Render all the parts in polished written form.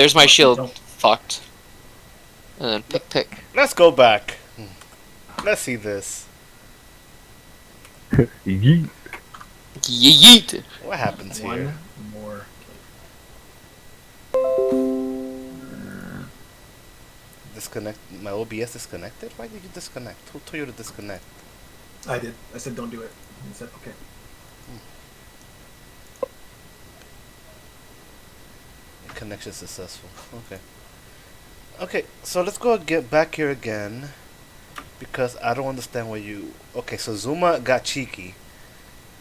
There's my shield. Fucked. And then pick. Let's go back. Let's see this. Yeet. Yeet. What happens here? One more. Disconnect. My OBS disconnected? Why did you disconnect? Who told you to disconnect? I did. I said don't do it. He said okay. Connection successful. Okay. Okay, so let's go get back here again. Because I don't understand why you... Okay, so Zuma got cheeky.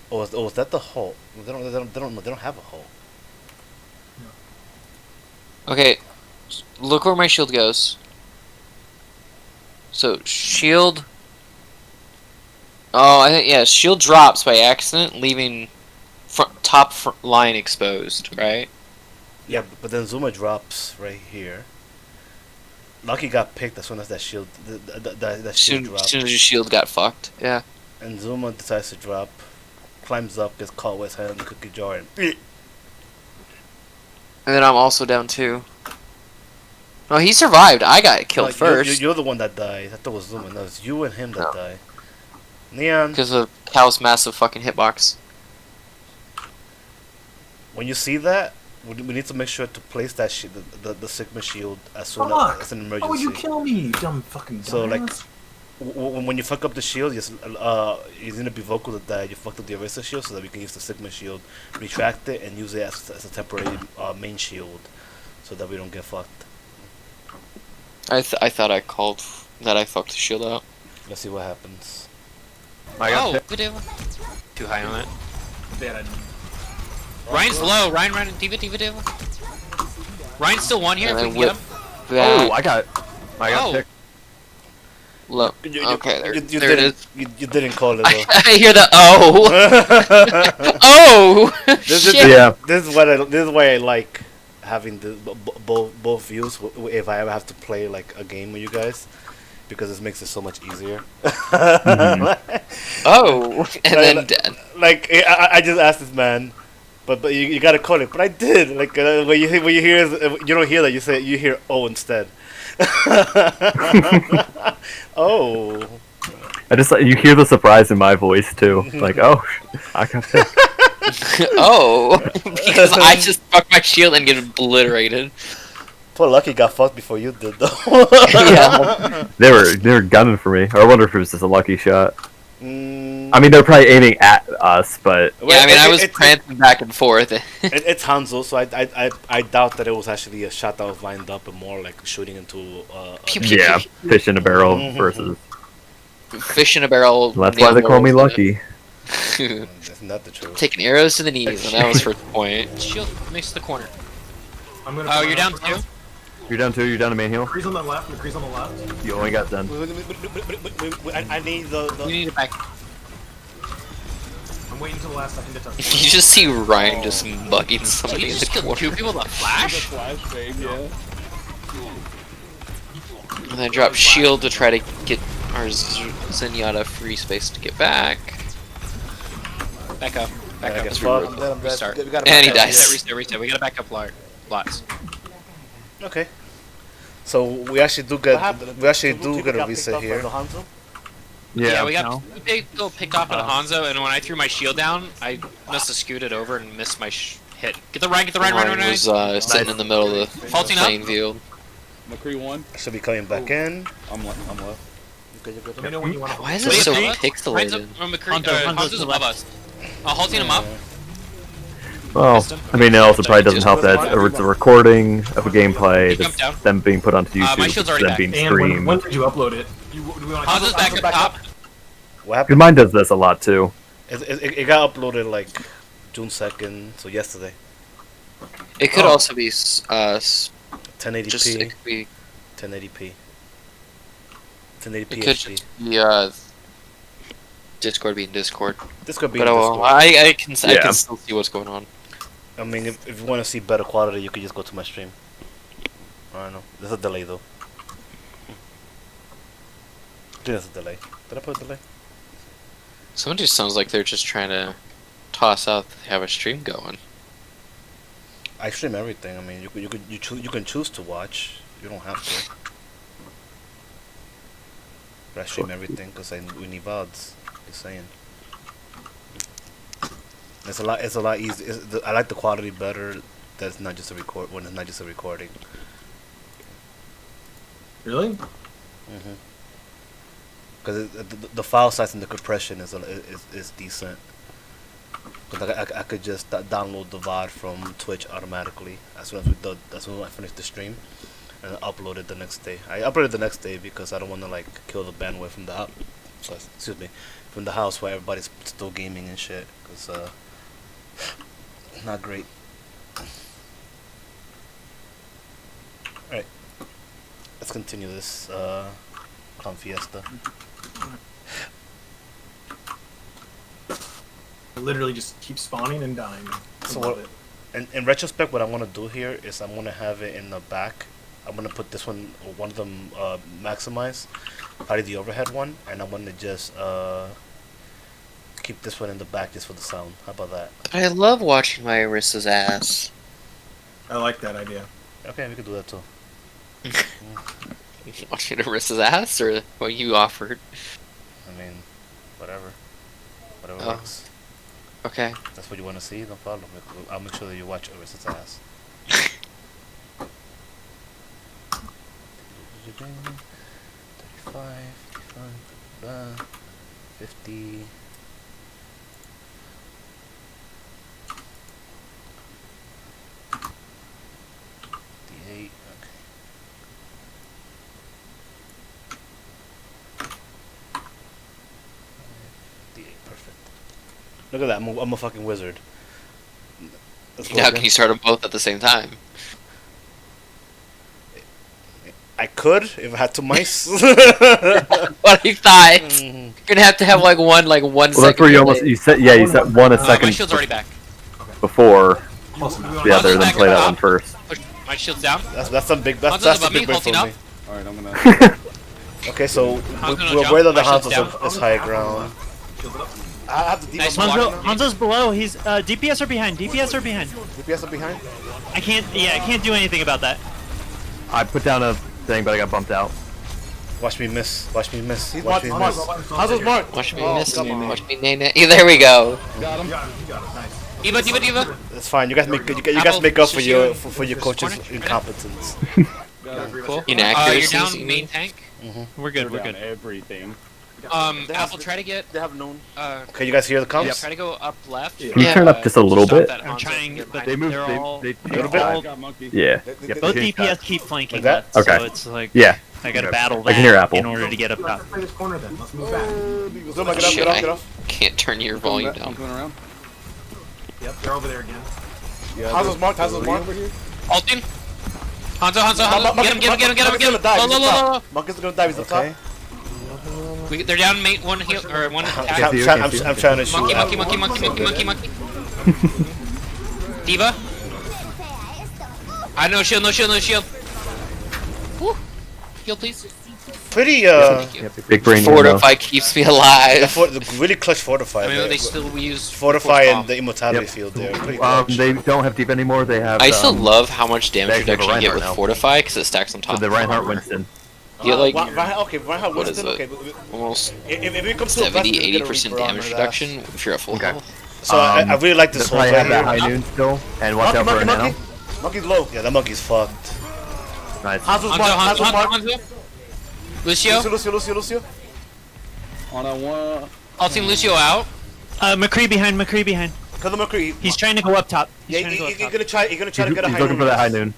Or was that the hole? They don't have a hole. Okay, look where my shield goes. So, shield... Oh, I think, yeah, shield drops by accident, leaving top line exposed, right? Yeah, but then Zuma drops right here. Lucky got picked as soon as that shield, that shield dropped. As soon as your shield got fucked, yeah. And Zuma decides to drop, climbs up, gets caught with his hand in the cookie jar, and... And then I'm also down too. Oh, he survived. I got killed first. You're the one that died. I thought it was Zuma. No, it's you and him that died. Neon. Because of Cal's massive fucking hitbox. When you see that, we need to make sure to place that the Sigma shield as soon as an emergency. How would you kill me, you dumb fucking dumbass? So like, when you fuck up the shield, it's gonna be vocal that you fucked up the eraser shield, so that we can use the Sigma shield, retract it, and use it as a temporary main shield, so that we don't get fucked. I thought I called that I fucked the shield out. Let's see what happens. Too high on it. Bad. Ryan's low. Ryan, diva. Ryan's still one here. If we can get him. Oh, I got picked. Look. Okay, there it is. You didn't call it though. I hear the oh. Oh. Shit. This is why I like having the both views. If I ever have to play like a game with you guys, because this makes it so much easier. Oh, and then dead. Like I just asked this man, but you gotta call it. But I did. Like when you hear you don't hear that, you hear oh instead. Oh. I just you hear the surprise in my voice too. Like oh, I got picked. Oh, because I just fucked my shield and get obliterated. Poor Lucky got fucked before you did though. Yeah. They were gunning for me. I wonder if it was just a lucky shot. I mean, they're probably aiming at us, but yeah, I mean, I was prancing back and forth. It's Hanzo, so I doubt that it was actually a shot that was lined up, and more like shooting into. Yeah, fish in a barrel versus fish in a barrel. That's why they call me Lucky. That's not the truth. Taking arrows to the knees, and that was first point. Shield makes the corner. Oh, you're down two. You're down two. You're down to main heal. Crease on the left. Crease on the left. You only got done. I need the. We need it back. I'm waiting until the last second to touch. You just see Ryan just mugging somebody You in just the killed corner. two people with a flash? And then drop shield to try to get our Zenyatta free space to get back. Back up. I guess Restart. And he dies. Reset. We gotta back up lots. Okay. So we actually do get a reset here. Yeah, we got picked off by the Hanzo, and when I threw my shield down, I must have scooted over and missed my hit. Get the Ryan. Ryan was sitting in the middle of the playing field. McCree one. Should be coming back in. I'm left. Let me know when you want to. Why is it so pixelated? Hanzo's above us. Halting him up. Well, I mean, it also probably doesn't help that it's a recording of a gameplay that's them being put onto my YouTube, shield's already them back. being And streamed. when did you upload it? Hanzo's back up top. What happened? Mine does this a lot too. It got uploaded like June 2nd, so yesterday. It could also be 1080p. just it could be 1080p. 1080p it could HD. just be Discord being Discord. This could be. But I can still see what's going on. I mean, if you want to see better quality, you could just go to my stream. I don't know. There's a delay though. There's a delay. Did I put a delay? Someone just sounds like they're just trying to toss out that they have a stream going. I stream everything. I mean, you can choose to watch. You don't have to. But I stream everything because we need VODs. Just saying. It's a lot easier. I like the quality better. That's not just a record when it's not just a recording. Really? Mhm. Because the file size and the compression is decent. Because I could just download the VOD from Twitch automatically as soon as I finish the stream, and upload it the next day. I uploaded the next day because I don't want to like kill the bandwidth from the house. Excuse me, from the house where everybody's still gaming and shit. Because not great. All right, let's continue this Con Fiesta. I literally just keep spawning and dying. So what, in retrospect, what I want to do here is I'm gonna have it in the back. I'm gonna put this one of them maximize, probably the overhead one, and I'm gonna just keep this one in the back just for the sound. How about that? I love watching my Arissa's ass. I like that idea. Okay, we could do that too. Watching Arissa's ass, or what you offered? I mean, whatever Oh. works. Okay. If that's what you want to see, no problem. I'll make sure that you watch Arissa's ass. 35, 50. Okay. Perfect. Look at that, I'm a fucking wizard. Let's go Now again. can you start them both at the same time? I could if I had two mice. What I thought. You're gonna have to have like one Well, that's second where you delay. you set one a My second shield's already back. before Awesome. the other, then back play up that top. one first. Push my shield's down. That's some big. That's Hanzo's a above big me, break for holding me. Alright, I'm gonna. Okay, so Hanzo's gonna we're jump. aware that the My shield's Hanzo's down. is high ground. Shield it up. I have the Nice DPS. one. Hanzo's below. He's DPS are behind. DPS are behind. DPS are behind. I can't do anything about that. I put down a thing, but I got bumped out. Watch me miss. Watch me miss. He's Watch me marked. miss. Hanzo's marked. Watch me Oh, miss. come on. Watch me nay. Yeah, there we go. Got him. You got it. Nice. Diva. It's fine. You guys make you guys Apple, make up for just your you- for your just coach's corner. incompetence. Got him. Cool. Inaccuracies, You're you down mean? main tank. We're good. We're Down good. everything. Apple, try to get. They have known. Okay, you guys hear the comms? Try to go up left. Can you turn up just a little Stop bit? that I'm Hanzo trying, from but They moved. they're all They Little bit? all- Got monkey. Yeah. They- Yep. both Change DPS that. keep flanking Like that? that. Okay. So it's like Yeah. I gotta Okay. battle I that can hear Apple. in order to get up top. Let's play this corner then. Let's move back. Zoom, get off, Shit, get off, I get off. can't turn your volume I'm down. coming around. Yep, they're over there again. Yeah, Hanzo's marked. Hanzo's marked. over here. Ulting. Hanzo. Get him. Monkey's gonna die. He's Low. up top. Monkey's gonna die. He's up top. They're down mate one heal or one attack. Can't see you, can't see you. I'm trying to shoot. Monkey. Diva. I no shield. Woo. Heal please. Pretty Yep, big brain. Fortify keeps me alive. the really clutch fortify. I mean there. they still use Fortify force and bomb. the immortality Yep. field there. Pretty clutch. They don't have deep anymore. They have. I still love how much damage they have reduction you get with Reinhardt now. Fortify because it stacks on So top. the Reinhardt Winston. You get like Reinhardt what is Winston. it? Okay, almost if it comes to a 70-80% damage reduction if you're at full Okay. health. So I really like this They'll whole probably have right that here. high noon still, and watch out for a nano. Monkey's low. Yeah, that monkey's fucked. Nice. Hanzo. Lucio. Lucio. On a one. Ulting Lucio out. McCree behind. Kill the McCree. He's trying to go up top. Yeah, he's gonna try to He's get a high looking for that high noon.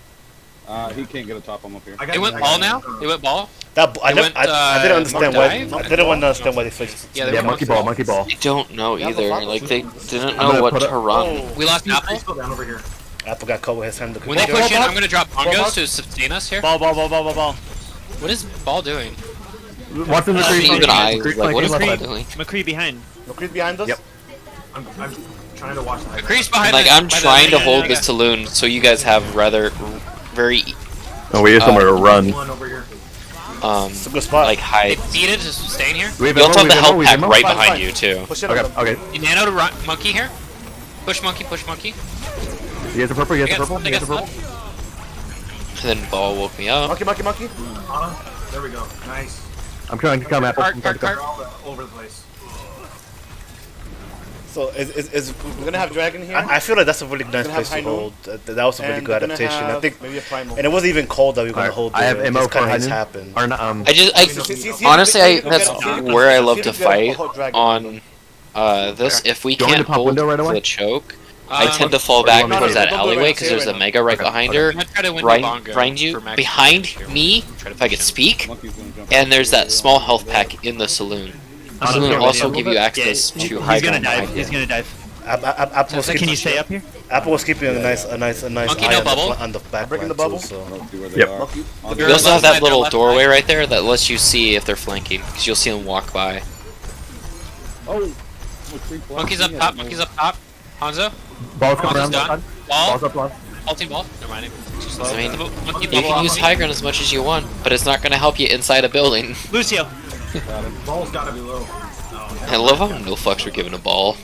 He can't get a top. I'm up here. I got They went ball now. They went ball. I went, didn't understand why. dive? I didn't understand why they fixed it. Yeah, they Yeah, went monkey ball. I don't know Yeah, either. but Like they didn't I'm gonna know what put to run. Oh. We lost Apple. Still down over here. Apple got caught with his hand. When they push in, I'm gonna drop bongos to sustain us here. Ball. What is ball doing? Watch in the tree. Even I McCree was like, what is flanking that left doing? McCree behind. McCree's behind us. Yep. I'm trying to watch the high. McCree's behind. Like the- I'm by the- trying to yeah, hold yeah, this saloon so you guys have rather very Oh, we have somewhere to run. One over here. It's a good spot. like high. They beat it to sustain here. We have You also have the ammo, health we have pack ammo. right Fine, behind fine. you too. Push it on Okay, them. okay. You nano to run, monkey here. Push monkey. He has a purple. He has a purple. I He has a got purple. And then Ball woke me up. Monkey. Anna, there we go. Nice. I'm trying to come Apple. I'm trying to come. They're all over the place. So is we're gonna have dragon here? I feel like that's a really nice place to hold. That was a really good adaptation. I think maybe a primal. and it wasn't even cold that we were gonna Alright, hold. I have there. MO This for kinda just Hainan. happened. Or, Honestly, that's Okay. where I love See to if you get a fight whole dragon. on this. If we Do you want me can't to pop hold window right away? the choke, I tend to fall or do you back want me towards to- that Don't do it alleyway right because here there's right a now. mega right behind her. I'm gonna try to win Right Bongo behind you, for max behind here. me, Try to if I could push him. speak, Monkey's gonna jump and there's that small health pack in the saloon. The I'm saloon gonna also go give with you it. access Yeah, to he's high gonna ground dive. behind He's you. gonna dive. Apple was So can keeping you stay up here? Apple was keeping a nice Monkey, eye no on bubble. on the back Breaking line the bubble? too, so. I don't see where they Yep. are. On You the also have left that side, little left doorway side. right there that lets you see if they're flanking, because you'll see them walk by. Oh, Monkey's up top. Monkey's up top. Hanzo. Ball's coming Hanzo's around. done. Ball's Ball. up last. Ulti ball. Never mind. Too slow. I mean, Monkey You bubble can off use me. high ground as much as you want, but it's not going to help you inside a building. Lucio. Ball's gotta be low. I love how no fucks were given a ball.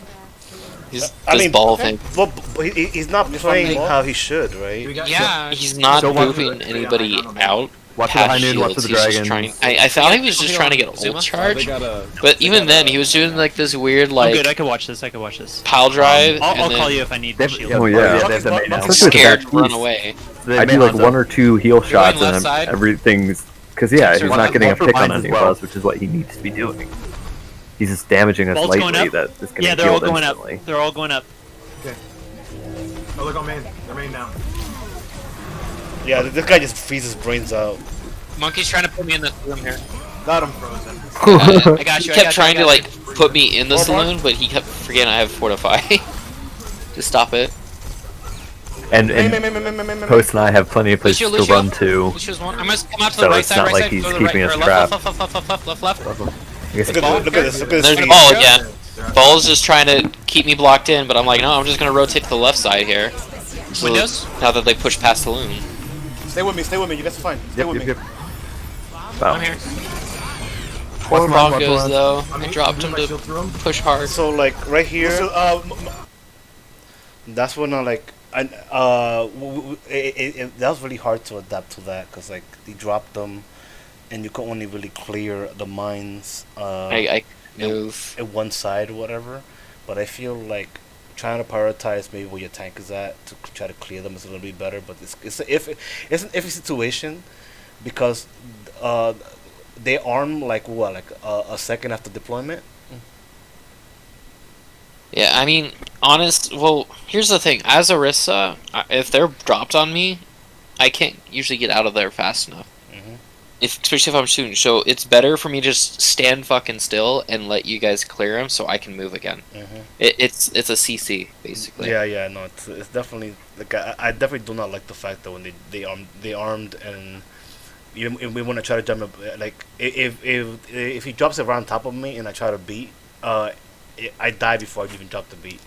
He's I this mean, ball thing. Well, he's not playing how he should, right? We got Yeah. He's not So watch moving the- anybody out. Watch for the high Past noon. Watch shields. for the He's just dragon. trying. I thought he was just trying to get Zuma? ult They charge, got but even then he was doing like this weird I'm like good. I can watch this. I can watch this. pile drive, I'll and call then you if I need They've- shield. yeah, Oh, yeah, yeah. they have the main now. Especially With the scared back to run piece. away. I do like one or two heal shots, left and side. everything's because yeah, he's Watch not getting a for pick on mines as any well. of us, which is what he needs to be doing. He's just damaging us Ball's going lightly up. that is going Yeah, to they're all kill going instantly. up. They're all going up. Oh, look on main. They're main now. Yeah, this guy just freezes brains out. Monkey's trying to put me in this room here. Got him frozen. I got He you. kept trying to I got you. like put me in the saloon, but he kept forgetting I have fortify to stop it. And Post and I have plenty of places Lucio, to run to. Lucio's one. I'm gonna come out to So the right it's side. not Right like side. he's Go to the keeping right, us or trapped. left. I guess Look at this. Look at There's this. Ball again. Ball's just trying to keep me blocked in, but I'm like, no, I'm just gonna rotate to the left side here. So Windows? now that they push past the loon. Stay with me. You guys are fine. Stay with me. Wow. I'm here. Poor Watch one, watch Broncos one. though. I I mean, dropped did him my to shield through him? push hard. So like right here, that's when I like, that was really hard to adapt to that because like they dropped them, and you can only really clear the mines I move. at one side or whatever. But I feel like trying to prioritize maybe where your tank is at to try to clear them is a little bit better. But it's an iffy situation because they arm like what, like a second after deployment. Yeah, I mean, well, here's the thing. As Orisa, if they're dropped on me, I can't usually get out of there fast enough. Especially if I'm shooting. So it's better for me to just stand fucking still and let you guys clear them so I can move again. It's a CC, basically. Yeah, no, it's definitely like I definitely do not like the fact that when they armed and even if we want to try to jump up, like if he drops it right on top of me and I try to beat, I die before I even drop the beat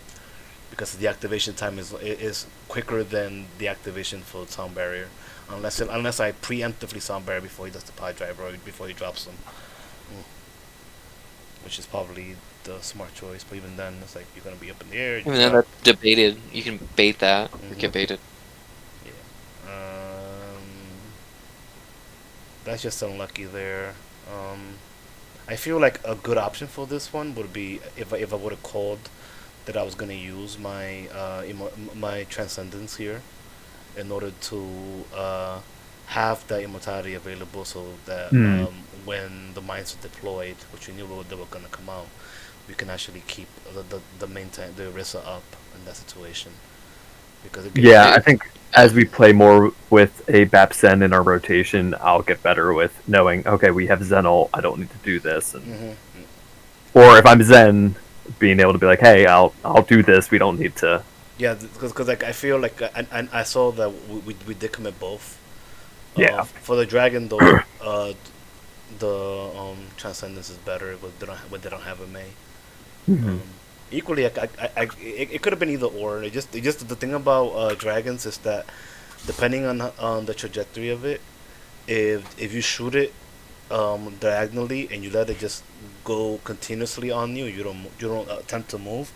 because the activation time is quicker than the activation for sound barrier, unless I preemptively sound barrier before he does the pie driver or before he drops them, which is probably the smart choice. But even then, it's like you're gonna be up in the air. Even then, that's debated. You can bait that or get baited. That's just unlucky there. I feel like a good option for this one would be if I would have called that I was gonna use my my transcendence here in order to have that immortality available, so that when the mines are deployed, which we knew they were gonna come out, we can actually keep the main tank, the Orisa up in that situation. Because Yeah, I think as we play more with a Bapsen in our rotation, I'll get better with knowing, okay, we have Zenol, I don't need to do this. And or if I'm Zen, being able to be like, hey, I'll do this, we don't need to. Yeah, because like I feel like I saw that we did commit both. Yeah. For the dragon though, the transcendence is better when they don't have a May. Equally, it could have been either or. It just the thing about dragons is that depending on the trajectory of it, if you shoot it diagonally and you let it just go continuously on you, you don't attempt to move,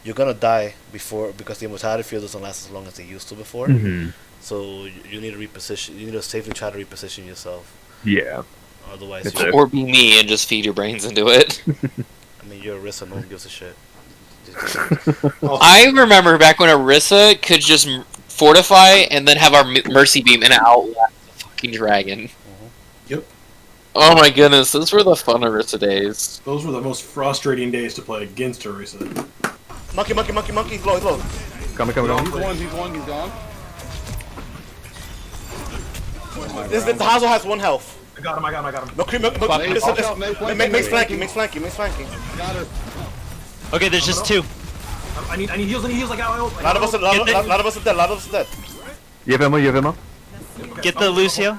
you're gonna die before because the immortality field doesn't last as long as it used to before. Hmm. So you need to reposition. You need to safely try to reposition yourself. Yeah. Otherwise, It's you're, Or be me and just feed your brains into it. I mean, you're a risk and no one gives a shit. I remember back when Orisa could just fortify and then have our mercy beam and outlast the fucking dragon. Yep. Oh my goodness, those were the fun Orisa days. Those were the most frustrating days to play against Orisa. Monkey, he's low, he's low. Coming. He's one, gone. The Hazel has 1 health. I got him. No cream, Mace flanking. Got her. Okay, there's just 2. I need heals, like A lot of us are dead. You have ammo? Get the Lucio.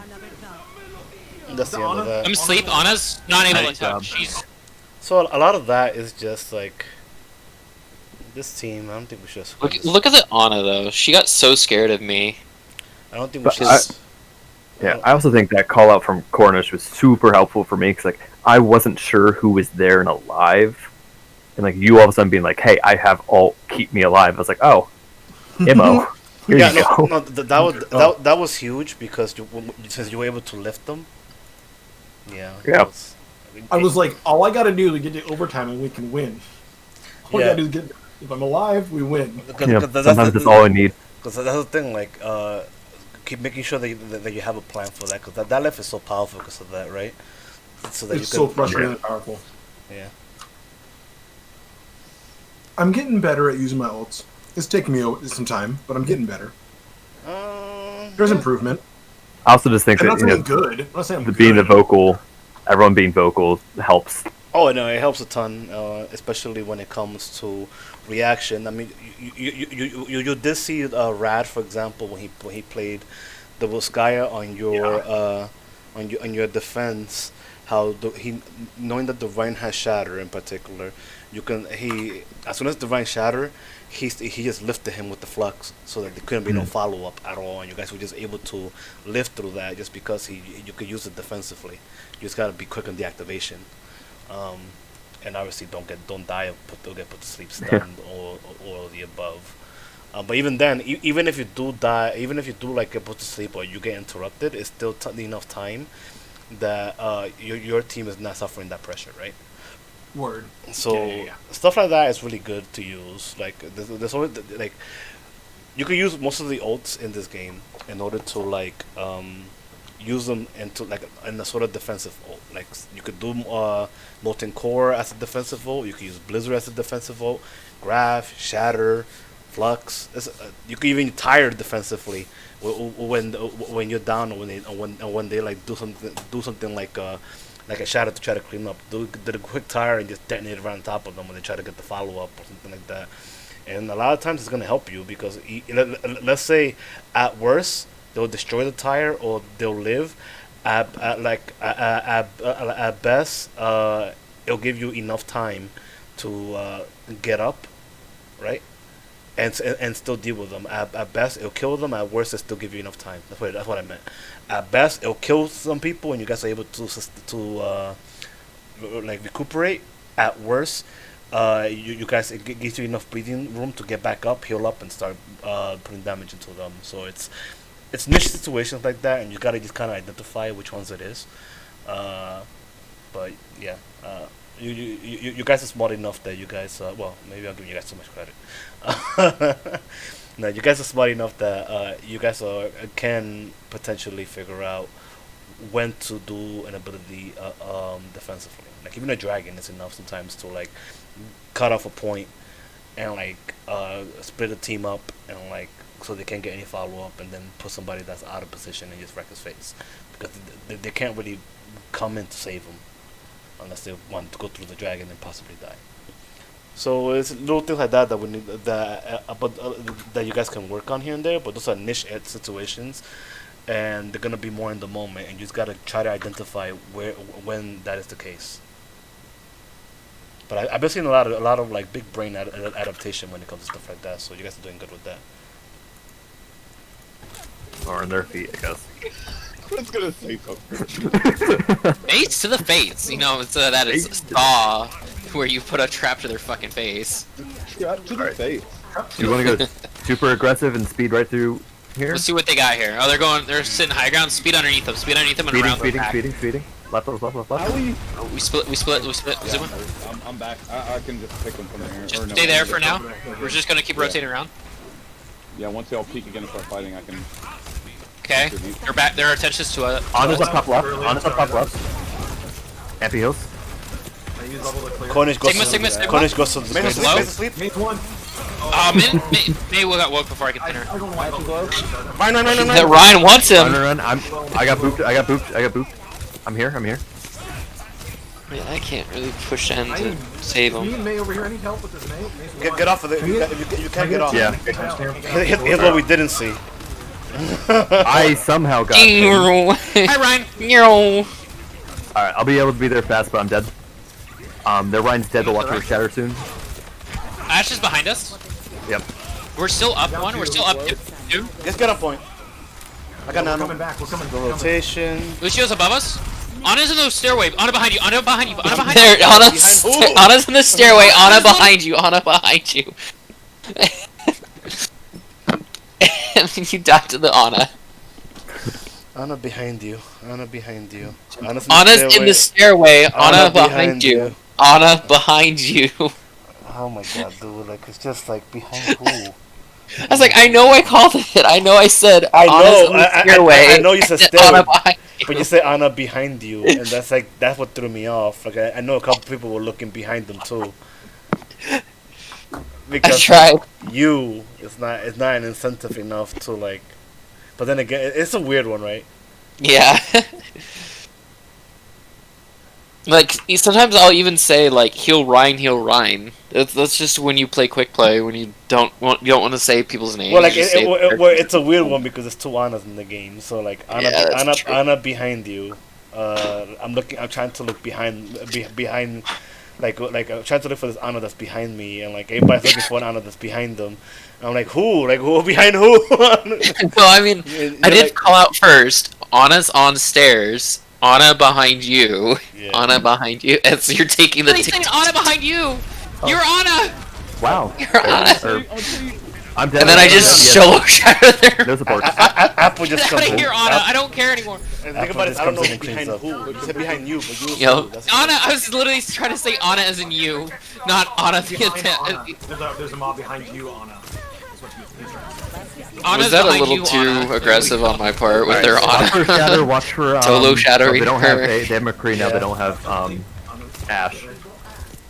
That's the end of that. I'm asleep. Anna's not able Nice to touch. job. She's So a lot of that is just like this team. I don't think we should. Look at the Anna though. She got so scared of me. I don't think we But should. Yeah, I also think that call out from Cornish was super helpful for me because like I wasn't sure who was there and alive, and like you all of a sudden being like, "Hey, I have ult, keep me alive." I was like, "Oh, Immo, here Yeah, you go." no, that was huge because since you were able to lift them. Yeah. Yeah. I was like, all I gotta do to get to overtime and we can win. All I Yeah. gotta do is get. If I'm alive, we win. Yeah, sometimes that's all I need. Because that's the thing, like, keep making sure that you have a plan for that, because that lift is so powerful because of that, right? So that It's so frustrating and powerful. Yeah. I'm getting better at using my ults. It's taking me some time, but I'm getting better. There's improvement. I also just think I'm that not saying good. I'm not saying I'm being the good. vocal, everyone being vocal helps. Oh no, it helps a ton, especially when it comes to reaction. I mean, you did see Rad, for example, when he played the Volskaya on your defense. How he knowing that Divine has Shatter in particular, as soon as Divine Shatter, he just lifted him with the flux so that there couldn't be no follow up at all, and you guys were just able to live through that just because you could use it defensively. You just gotta be quick on the activation. And obviously don't die or don't get put to sleep, stunned or the above. But even then, even if you do die, even if you do like get put to sleep or you get interrupted, it's still enough time that your team is not suffering that pressure, right? Word. So Yeah. stuff like that is really good to use. Like there's always like you can use most of the ults in this game in order to like use them into like in a sort of defensive ult. Like you could do Molten Core as a defensive ult. You could use Blizzard as a defensive ult. Graph, Shatter, Flux. You could even tire defensively when you're down or when they like do something like a Shatter to try to clean up. Do a quick tire and just detonate it right on top of them when they try to get the follow up or something like that. And a lot of times it's gonna help you because let's say at worst they'll destroy the tire or they'll live. At best, it'll give you enough time to get up, right, and still deal with them. At best, it'll kill them. At worst, it'll still give you enough time. That's what I meant. At best, it'll kill some people, and you guys are able to like recuperate. At worst, you guys it gives you enough breathing room to get back up, heal up, and start putting damage into them. So it's niche situations like that, and you gotta just kind of identify which ones it is. But yeah, you guys are smart enough that you guys well, maybe I'll give you guys too much credit. No, you guys are smart enough that you guys can potentially figure out when to do an ability defensively. Like even a dragon is enough sometimes to like cut off a point and like split a team up and like so they can't get any follow up, and then put somebody that's out of position and just wreck his face because they can't really come in to save him unless they want to go through the dragon and possibly die. So it's little things like that we need that you guys can work on here and there, but those are niche situations, and they're gonna be more in the moment, and you just gotta try to identify when that is the case. But I've been seeing a lot of like big brain adaptation when it comes to stuff like that. So you guys are doing good with that. Or on their feet, I guess. was gonna say something. Face to the face. You know, it's that is Saw, where you put a trap to their fucking face. Trap to the face. You want to go super aggressive and speed right through here? Let's see what they got here. Oh, they're sitting high ground. Speed underneath them. Speed underneath them and around them. Speeding. Left. How we? We split. Yeah, Zoom. I'm back. I can just pick them from there. Just stay there for now. We're just gonna keep rotating around. Yeah, once they all peek again and start fighting, I can. Okay. They're back. Their attention's to us. Honest up top left. Ampy heals. I use bubble to clear. Cornish goes Sigma. Cornish goes to the Sigma space. slow. Sleep. Mate one. May got woke before I could pin her. I don't like bubble. That Ryan wants him. Run. I got booped. I'm here. I mean, I can't really push in to save Me him. and May over here. I need help with this, May. Get off of it. You can't get off. Yeah. Here's what we didn't see. I somehow got. Hi, Ryan. Alright, I'll be able to be there fast, but I'm dead. Their Ryan's dead, but watch her shatter soon. Ash is behind us. Yep. We're still up one. We're still up two. Let's get on point. I got We're nano. coming back. We're coming. Rotation. Lucio's above us. Anna's in the stairway. Anna behind you. Anna behind you. Anna behind There, you. Anna's in the stairway. Anna behind you. Anna behind you. And then you died to the Anna. Anna behind you. Anna's Anna's in the stairway. Anna behind you. Anna behind you. Oh my god, dude! Like it's just like behind who? I was like, I know I called it. I know I said I Anna's know. in the stairway. I know you said and stairway, Anna behind you. but you said Anna behind you, and that's what threw me off. Like I know a couple people were looking behind them too. I Because tried. it's not an incentive enough to like. But then again, it's a weird one, right? Yeah. Like sometimes I'll even say like he'll Rhine. That's just when you play quick play when you don't want to say people's names. Well, like you just say it's a weird one because there's two Annas in the game. So like Yeah, that's true. Anna behind you. I'm trying to look behind. Like I'm trying to look for this Anna that's behind me, and like everybody's looking for an Anna that's behind them. And I'm like, who? Like who behind who? Well, I mean, I did like, call out first. Anna's on stairs. Anna behind you. Yeah. Anna behind you. And so you're taking the He's saying Anna behind you. Oh. You're Anna. Wow. You're Anna. I'm dead. And then I just solo shatter there. No support. Apple just Get comes out of in. here, Anna. I don't care anymore. And think about it. I don't know behind who. You said behind you, but you. Yo. Anna, I was literally trying to say Anna as in you, not Anna the There's a mob behind you, Anna. That's what you think. Was that a little too aggressive on my part with their Watch for Anna? shatter. Watch for Solo shattering They don't have. her. They have McCree now. They don't have Ash.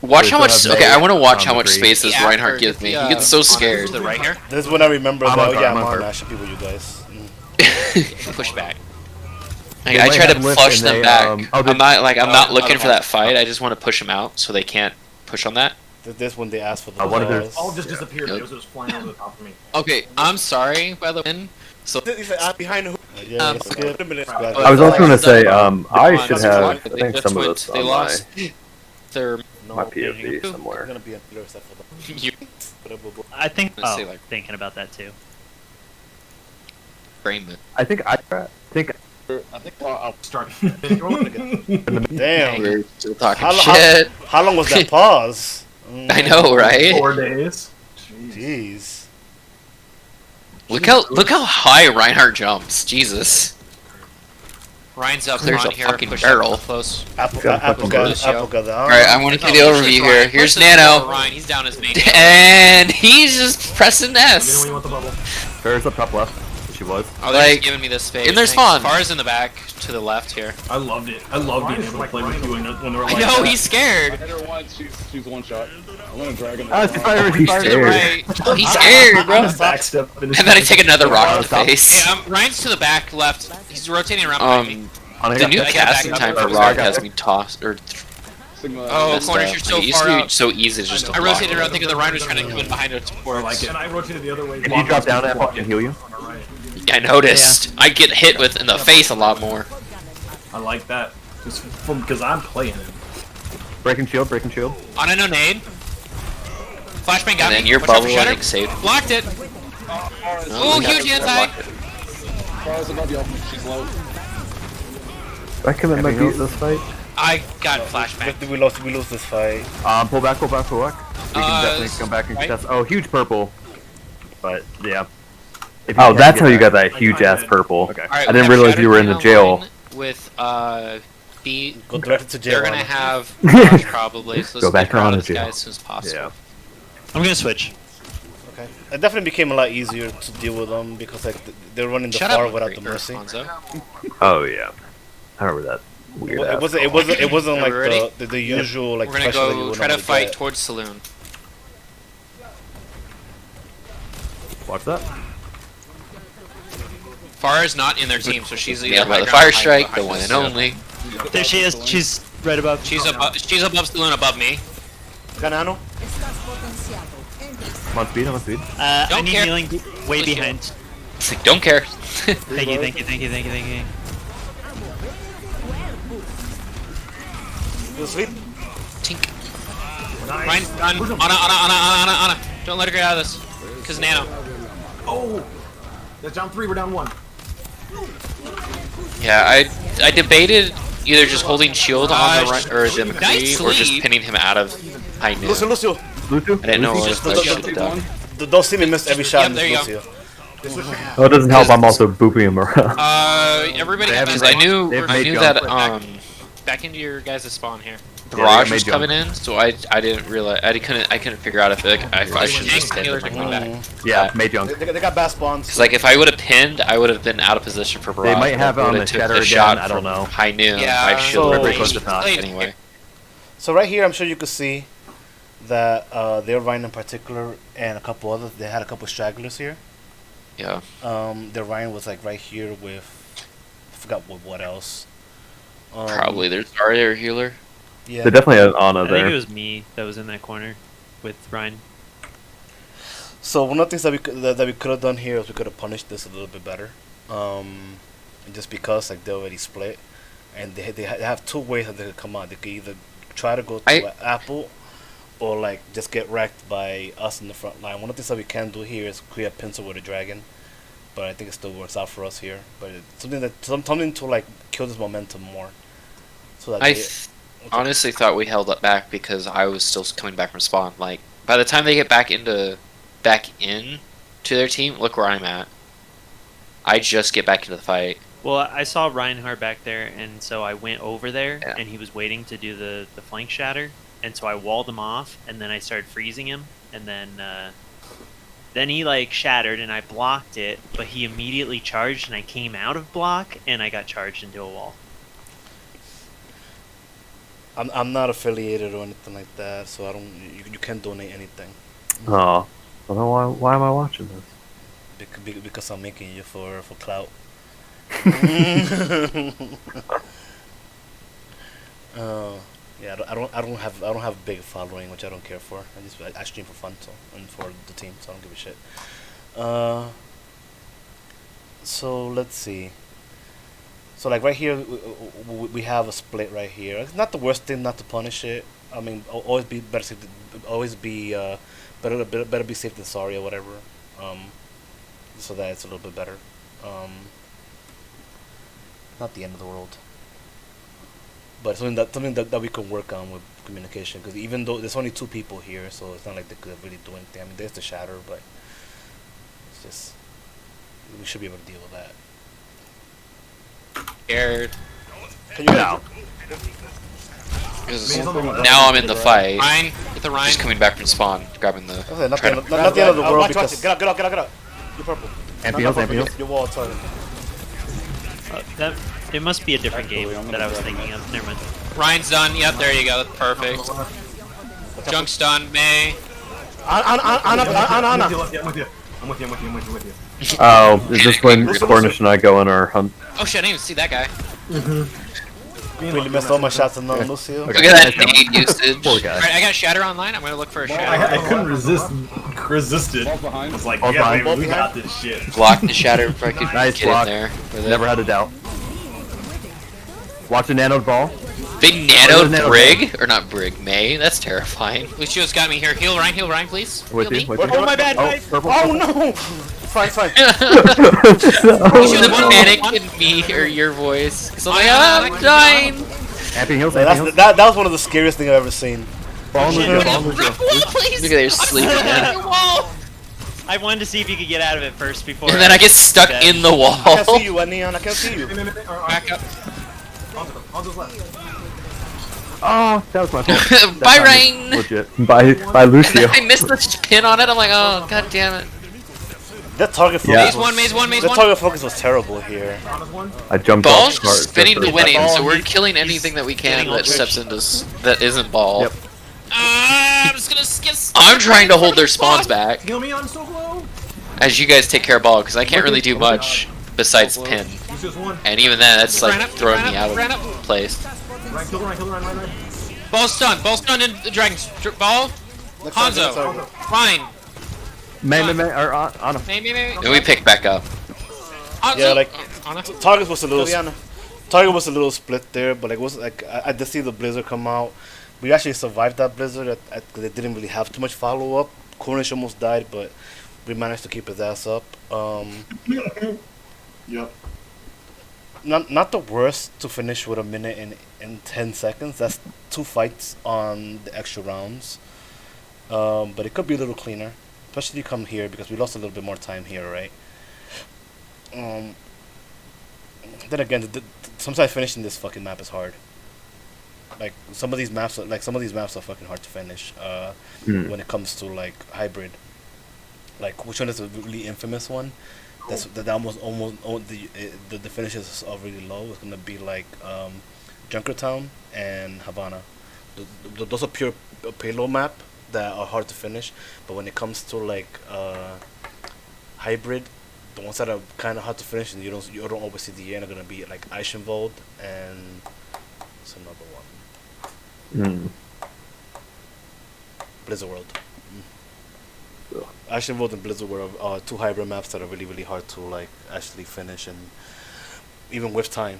Watch how much. Still have Okay, I want to watch May, how much Bree. space this Reinhardt gives me. He gets so scared. To the right here. This is when I remember I'm though. on guard, Yeah, I'm I'm on on guard. Ash people, you guys. Push back. I might try to have lift flush and them they, back. oh, I'm not looking for that fight. I just want to push them out so they can't push on that. This when they asked for the one of their- pause. All just disappeared. It was just flying over the top of me. Okay, I'm sorry by the way. So He said, "I'm behind who?" Yeah, Um, skip. I was also going to say, I should have. I They think just some of went- this they on lost their. my POV It's somewhere. gonna be a killer except for the. You I think. Let's see, Oh, like- thinking about that too. brain it. I think I think I'll Start. Damn. We're still talking How, shit. how long was that pause? I know, right? 4 days. Jeez. Look how high Reinhardt jumps. Jesus. Ryan's up There's on a here. fucking push barrel. up close. Apple Got got Lucio. All right, I want to see the overview here. Here's Push this Nano, Ryan, he's down his main. and he's just pressing S. When you want the bubble. Farrah's up top left. She was. Oh, they're like- just giving me this space. and there's Thanks. Fawn. Far's in the back to the left here. I loved it. I love being able to play with you when they're like I know that. he's scared. hit her once. She's one shot. I'm gonna drag him. Oh, she's already He's scared. scared. Right. Oh, he's scared, bro. Backstep And then I take another rock to the Hey, face. Ryan's to the back left. He's rotating around behind me. The new I got casting back time up. for rock has me tossed or Sigma. Oh, messed corners, up. you're so It used far to be out. so easy just to I block rotated it. around thinking the Ryan was trying to come in behind it. I like it. And I rotated the other way. Can you drop down and fucking heal you? I noticed. I get hit with in the face a lot more. I like that. Just because I'm playing it. Breaking shield. On a no nade. Flashbang got And then me. your Watch out for bubble Shutter. and saved. Blocked it. Oh, Ooh, huge anti. Far's above y'all. She's low. I commit my beat this fight. I got flashback. We lose this fight. Pull back. We can definitely come back and contest. Oh, huge purple. But yeah. Oh, that's how you got that huge ass purple. Okay. Right, I didn't realize you were in the jail. With B, Go directly to jail. they're gonna have Rush probably. So let's Go back get her out on of the this guy jail. as soon as possible. Yeah. I'm gonna switch. Okay. It definitely became a lot easier to deal with them because like they're running the Shut far up, without the mercy. Alfonso. Oh yeah. I remember that. Weird It ass wasn't like ready? the usual like We're gonna pressure that you go would try to normally fight get. towards Saloon. Watch that. Farah's not in their team, so she's Yeah, either by the high fire ground or strike, behind the one us. and only. There she is. She's right above. She's above Saloon, above me. Ganano? I'm on speed. I Don't need care. healing way Let's behind. It's like, don't care. Thank you. You sleep? Tink. Ryan, run. Anna. Don't let her get out of this. Cause Nano. Oh! That's down 3, we're down 1. Yeah, I debated either just holding shield on the right or the McCree or just sleep. pinning him out of high noon. Lucio. I didn't know what I should have done. Don't see me miss every shot in there this you Lucio. Oh, it doesn't help. I'm also booping him around. Everybody They got haven't back, I knew that back into your guys' spawn here. Barrage made was coming in, so I didn't realize I couldn't figure out if I should just hit him Coming back. Yeah, made junk. They got bad spawns. Because like if I would have pinned, I would have been out of position for Barrage. might have it I on would've the took shatter the again, shot I don't from know. High noon. Yeah, I should have very close to top. anyway. So right here, I'm sure you could see that their Rhine in particular and a couple others, they had a couple stragglers here. Yeah. Their Rhine was like right here with, I forgot what else. Probably there's Zarya or healer. Yeah. They definitely had Anna I think it there. was me that was in that corner with Ryan. So one of the things that we could have done here is we could have punished this a little bit better. Just because like they already split, and they have two ways that they could come out. They could either try to go to Apple, or like just get wrecked by us in the front line. One of the things that we can do here is create a pincer with a dragon, but I think it still works out for us here. But it's something to like kill this momentum more. So that I honestly thought we held up back because I was still coming back from spawn. Like by the time they get back in to their team, look where I'm at. I just get back into the fight. Well, I saw Reinhardt back there, and so I went over there, Yeah. and he was waiting to do the flank shatter, and so I walled him off, and then I started freezing him, and then he like shattered, and I blocked it, but he immediately charged, and I came out of block, and I got charged into a wall. I'm not affiliated or anything like that, so I don't. You can't donate anything. Oh, well, then why am I watching this? Because I'm making you for clout. Yeah, I don't have a big following, which I don't care for. I stream for fun, so and for the team, so I don't give a shit. So let's see. So like right here, we have a split right here. It's not the worst thing not to punish it. I mean, always be better safe. Always be better be safe than sorry or whatever. So that it's a little bit better. Not the end of the world, but something that we can work on with communication. Because even though there's only 2 people here, so it's not like they could really do anything. I mean, there's the shatter, but it's just we should be able to deal with that. Scared. Can you get Because now I'm in the fight. Ryan, get the Ryan. Just coming back from spawn, grabbing the. Okay, not trying the to- end of the world. Watch, Because get out. You're purple. Ampios. Your wall target. That it must be a different Actually, game I'm that gonna I was grab thinking of. Never mind. Ryan's done. Yep, there you go. That's perfect. Junk's done. May. Anna. I'm with you. Oh, is this when Cornish and I go on our hunt? Oh shit! I didn't even see that guy. Really missed all my shots on Lucio. Okay. Look at that nade usage. Poor guy. Alright, I got shatter online. I'm gonna look for a shatter. I couldn't resist it. Ball's behind. I was like, Ball's yeah, behind. we got this shit. Block the shatter if I could Nice get block. in there. with it. Never had a doubt. Watch a nanoed ball. Big Oh, nano nano Brig? Or not Brig, May? That's terrifying. Lucio's got me here. Heal Ryan, please. With Heal you. me. With you. Oh my bad. Oh, purple. Oh no! fine, it's fine. You should have panic in me or your voice. So like, I'm dying. Amping heals, Well, amping heals. that was one of the scariest things I've ever seen. Ball and Lucio, ball and Lucio. Look at there sleeping. Yeah. I wanted to see if you could get out of it first before. And then I get stuck in the wall. I can't see you, Neon. I can't see you. Back up. Hanzo's left. Oh, that was my fault. Bye, That Rain. was legit. Bye, Lucio. I missed the pin on it. I'm like, oh, god damn it. That target focus. Yeah. Maze one, maze one, maze The one. target focus was terrible here. Hanzo's one. I jumped Ball's off the cart. spinning to winning, so we're killing he's anything that we can getting all that steps into that isn't ball. Yep. I'm just gonna skip. I'm trying to hold their spawns back Heal me on so low. as you guys take care of ball because I can't really do much besides pin, Lucius one. and even then that's like Ran up, throwing ran me up, out ran of up. place. Ryan, kill the Ryan, kill the Ryan, Ryan. Ball stunned in the dragons. Ball. Hanzo. Ryan. Man, or on him. Maybe. And we pick back up. Hanzo. Yeah, like Anna. target was a little split there, but like it was like I did see the blizzard come out. We actually survived that blizzard. They didn't really have too much follow up. Cornish almost died, but we managed to keep his ass up. Yep. Not the worst to finish with a minute and 10 seconds. That's 2 fights on the extra rounds. But it could be a little cleaner, especially come here because we lost a little bit more time here, right? Then again, sometimes finishing this fucking map is hard. Like some of these maps are fucking hard to finish. When it comes to like hybrid, like which one is a really infamous one? That almost the finishes are really low. It's gonna be like Junkertown and Havana. Those are pure payload map that are hard to finish. But when it comes to like hybrid, the ones that are kind of hard to finish and you don't always see the end are gonna be like Lunar Vod and what's another one? Blizzard World. Lunar Vod and Blizzard World are 2 hybrid maps that are really really hard to like actually finish and even with time.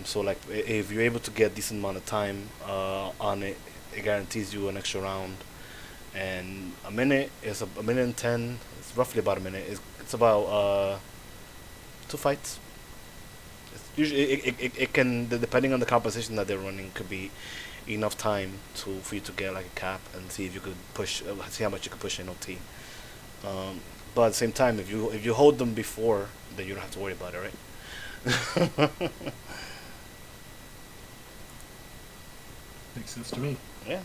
So like if you're able to get a decent amount of time on it, it guarantees you an extra round. And a minute is a minute and 10. It's roughly about a minute. It's about 2 fights. It's usually it can, depending on the composition that they're running, could be enough time for you to get like a cap and see if you could see how much you could push in OT. But at the same time, if you hold them before, then you don't have to worry about it, right? Makes sense to me. Yeah.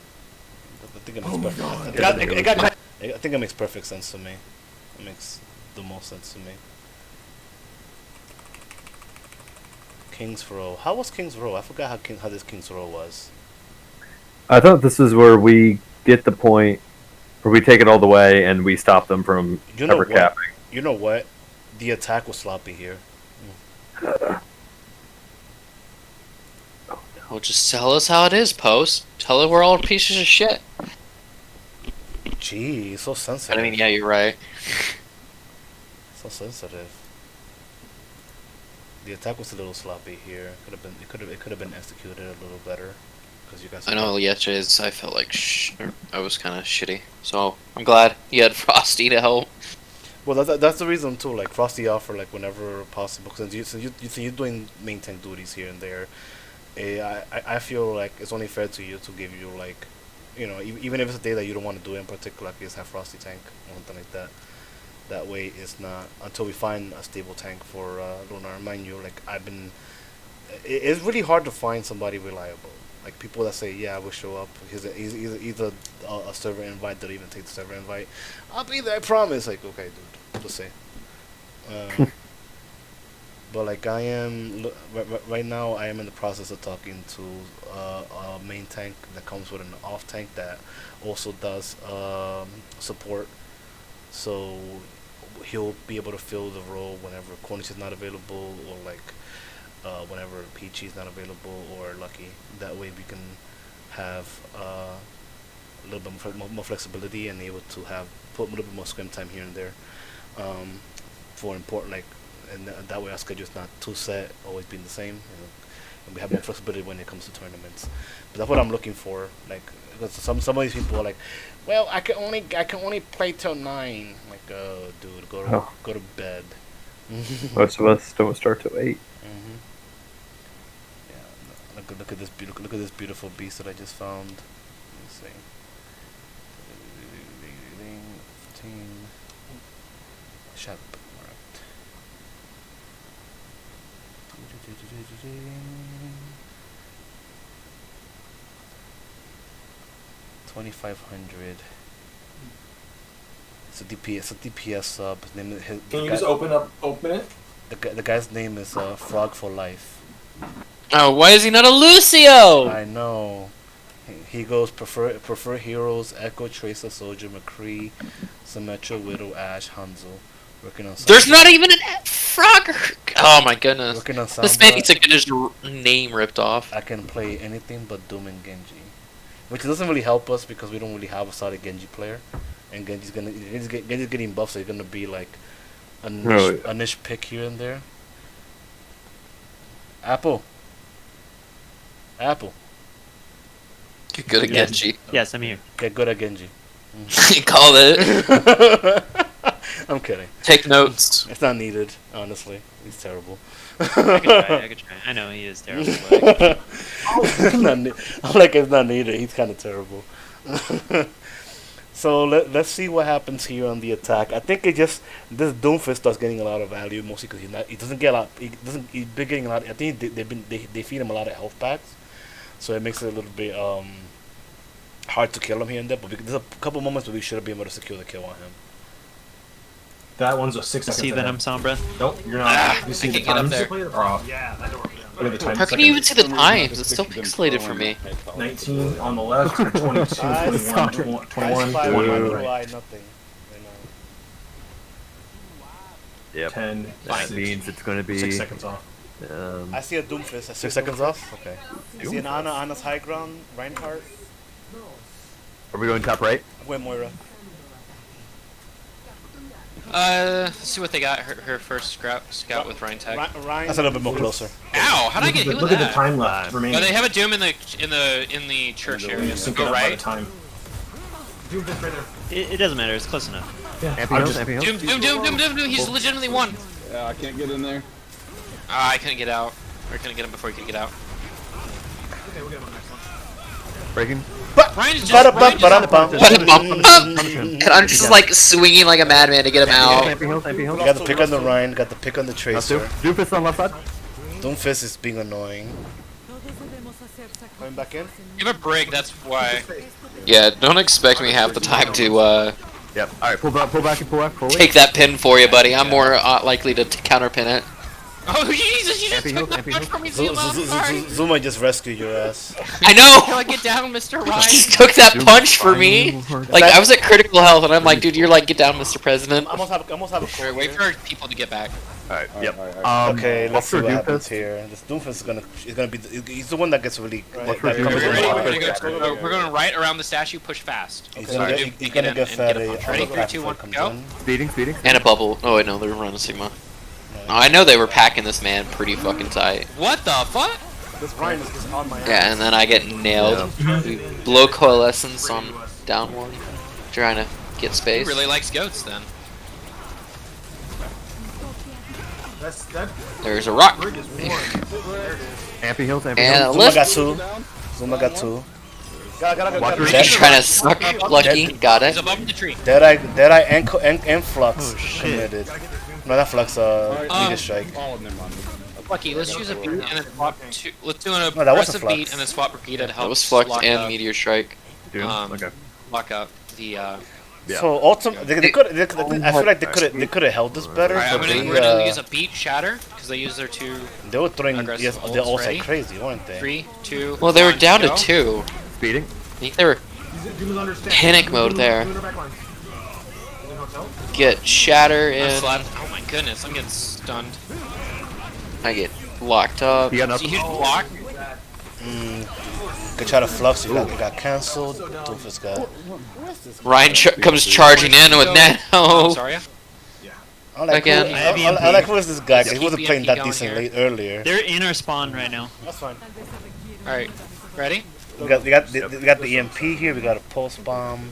I think it makes Oh my perfect. God. I think it makes perfect sense to me. It makes the most sense to me. King's Row. How was King's Row? I forgot how this King's Row was. I thought this is where we get the point where we take it all the way and we stop them from ever capping. You know what? The attack was sloppy here. Well, just tell us how it is, Post. Tell it we're all pieces of shit. Gee, so sensitive. I mean, yeah, you're right. So sensitive. The attack was a little sloppy here. It could have been executed a little better. Because you guys. I know yesterday's I felt like I was kind of shitty. So I'm glad you had Frosty to help. Well, that's the reason too. Like Frosty offer like whenever possible. Since you're doing main tank duties here and there, I feel like it's only fair to you to give you like, you know, even if it's a day that you don't want to do it in particular, like just have Frosty tank or something like that. That way, it's not until we find a stable tank for Lunar. Mind you, like it's really hard to find somebody reliable. Like people that say, yeah, I will show up. He's either a server invite, they'll even take the server invite. I'll be there, I promise. Like, okay, dude, just say. But like I am right now, I am in the process of talking to a main tank that comes with an off tank that also does support. So he'll be able to fill the role whenever Cornish is not available, or like whenever Peachy is not available, or Lucky. That way we can have a little bit more flexibility and able to put a little bit more scrim time here and there for important, like, and that way our schedule is not too set, always being the same. You know, and we have more flexibility when it comes to tournaments. But that's what I'm looking for. Like, because some of these people are like, well, I can only play till 9. I'm like, oh, dude, go to bed. Most of us don't start till 8. Yeah, look at this beautiful beast that I just found. Let me see. 15. Shut up. Alright. 2,500. It's a DPS sub. His name is Can you just open it? The guy's name is Frog for Life. Oh, why is he not a Lucio? I know. He goes prefer heroes: Echo, Tracer, Soldier, McCree, Symmetra, Widow, Ash, Hanzo. Working on. There's not even an Frogger. Oh my goodness. Working on This man needs to get his name ripped off. I can play anything but Doom and Genji, which doesn't really help us because we don't really have a solid Genji player, and Genji's getting buffed, so he's gonna be like a niche pick here and there. Apple. Get good at Genji. Yes, I'm here. Get good at Genji. You called it. I'm kidding. Take notes. It's not needed, honestly. He's terrible. I could try. I know he is terrible. But I'm like, it's not needed. He's kind of terrible. So let's see what happens here on the attack. I think this Doomfist starts getting a lot of value, mostly because he doesn't get a lot. He's been getting a lot. I think they feed him a lot of health packs, so it makes it a little bit hard to kill him here and there. But there's a couple moments where we should have been able to secure the kill on him. That one's a 6 seconds. see Venom Sombra? Nope, you're not. You see the can't get up times? there. Yeah, that door. Look at the time. How can you even see the times? It's still pixelated for me. 19 on the left, 22, 21, 21, I 21, nothing. Yep. 10, That means it's going to be 6 seconds off. I see a Doomfist. 6 seconds off. Okay. You see an Anna's high ground, Reinhardt. Are we going top right? Where Moira? Let's see what they got. Her first scout with Rhine tag. That's a little bit more closer. Ow! How did I get hit with Look at the that? time left remaining. Oh, they have a doom in the church area. So Sync it go up by the right. time. It doesn't matter. It's close enough. Yeah, Ampy Hills? Doom. He's legitimately won. Yeah, I can't get in there. I couldn't get out. Or couldn't get him before he could get out. Breaking? Ryan's just. And I'm just like swinging like a madman to get him out. Ampy Hills? Got the pick on the Rhine, got the pick on the Tracer. Doofus on left side? Doomfist is being annoying. Coming back in? Give a brig. That's why. Yeah, don't expect me half the time to Yep. Alright, pull back. take that pin for you, buddy. I'm more likely to counter pin it. Oh Jesus! You just Ampy took Hills, that Ampy punch Hills. from me, Zuma. I'm sorry. Zuma just rescued your ass. I know! Can I get down, Mr. He Ryan? just took that punch for me. Like, I was at critical health, and I'm like, dude, you're like, get down, Mr. President. I almost have a Alright, call wait here. for people to get back. Alright, yep. Okay, let's see watch what for happens Doofus. here. This Doomfist is gonna be. He's the one that gets really. Watch for that Doofus. comes We're in ready. a lot. We're gonna go. We're going right around the statue. Push fast. He's So gonna Doom get, he's can gonna get get in fed and a get a punch. Ready? 3, 2, 1, comes go. in. Speeding. And a bubble. Oh, wait, no, they were running Sigma. Oh, I know they were packing this man pretty fucking tight. What the fuck? This Rhine is just on my ass. Yeah, and then I get nailed. We blow coalescence on down one. Trying to get He space. really likes goats then. There's a rock. Ampy Hills. And a Zuma lift. got two. Zuma got two. Watch for Dead trying to suck Lucky. Got He's it. above the tree. Deadeye and Flux Oh, shit. committed. No, not Flux. Meteor Strike. Oh, never mind. Lucky, let's use a beat and then swap two. Let's do an No, that wasn't aggressive Flux. beat and then swap Brigida to help. That was Flux lock and up, Meteor Strike. Doom. Um, Okay. Lock up the. Yeah. So ultimately, they could. I feel like they could have held this better. Alright, But we're gonna use a beat shatter because they use their two. they were throwing aggressive their ults. ults Ready? like crazy, weren't they? 3, 2. Well, they were 1, down to go. 2. Speeding. I think they were panic mode there. Get shatter I'm in. slapped. Oh my goodness, I'm getting stunned. I get locked up. He got up. See, huge block. Could try to Flux. It got cancelled. Doofus got. Ryan comes charging in with Oh, Nano. sorry. I like Again. Who, I have I like who is this guy? 'Cause he Keep wasn't EMP playing that going decent here. late earlier. They're in our spawn right now. That's fine. Alright, ready? We got the EMP here. We got a pulse bomb.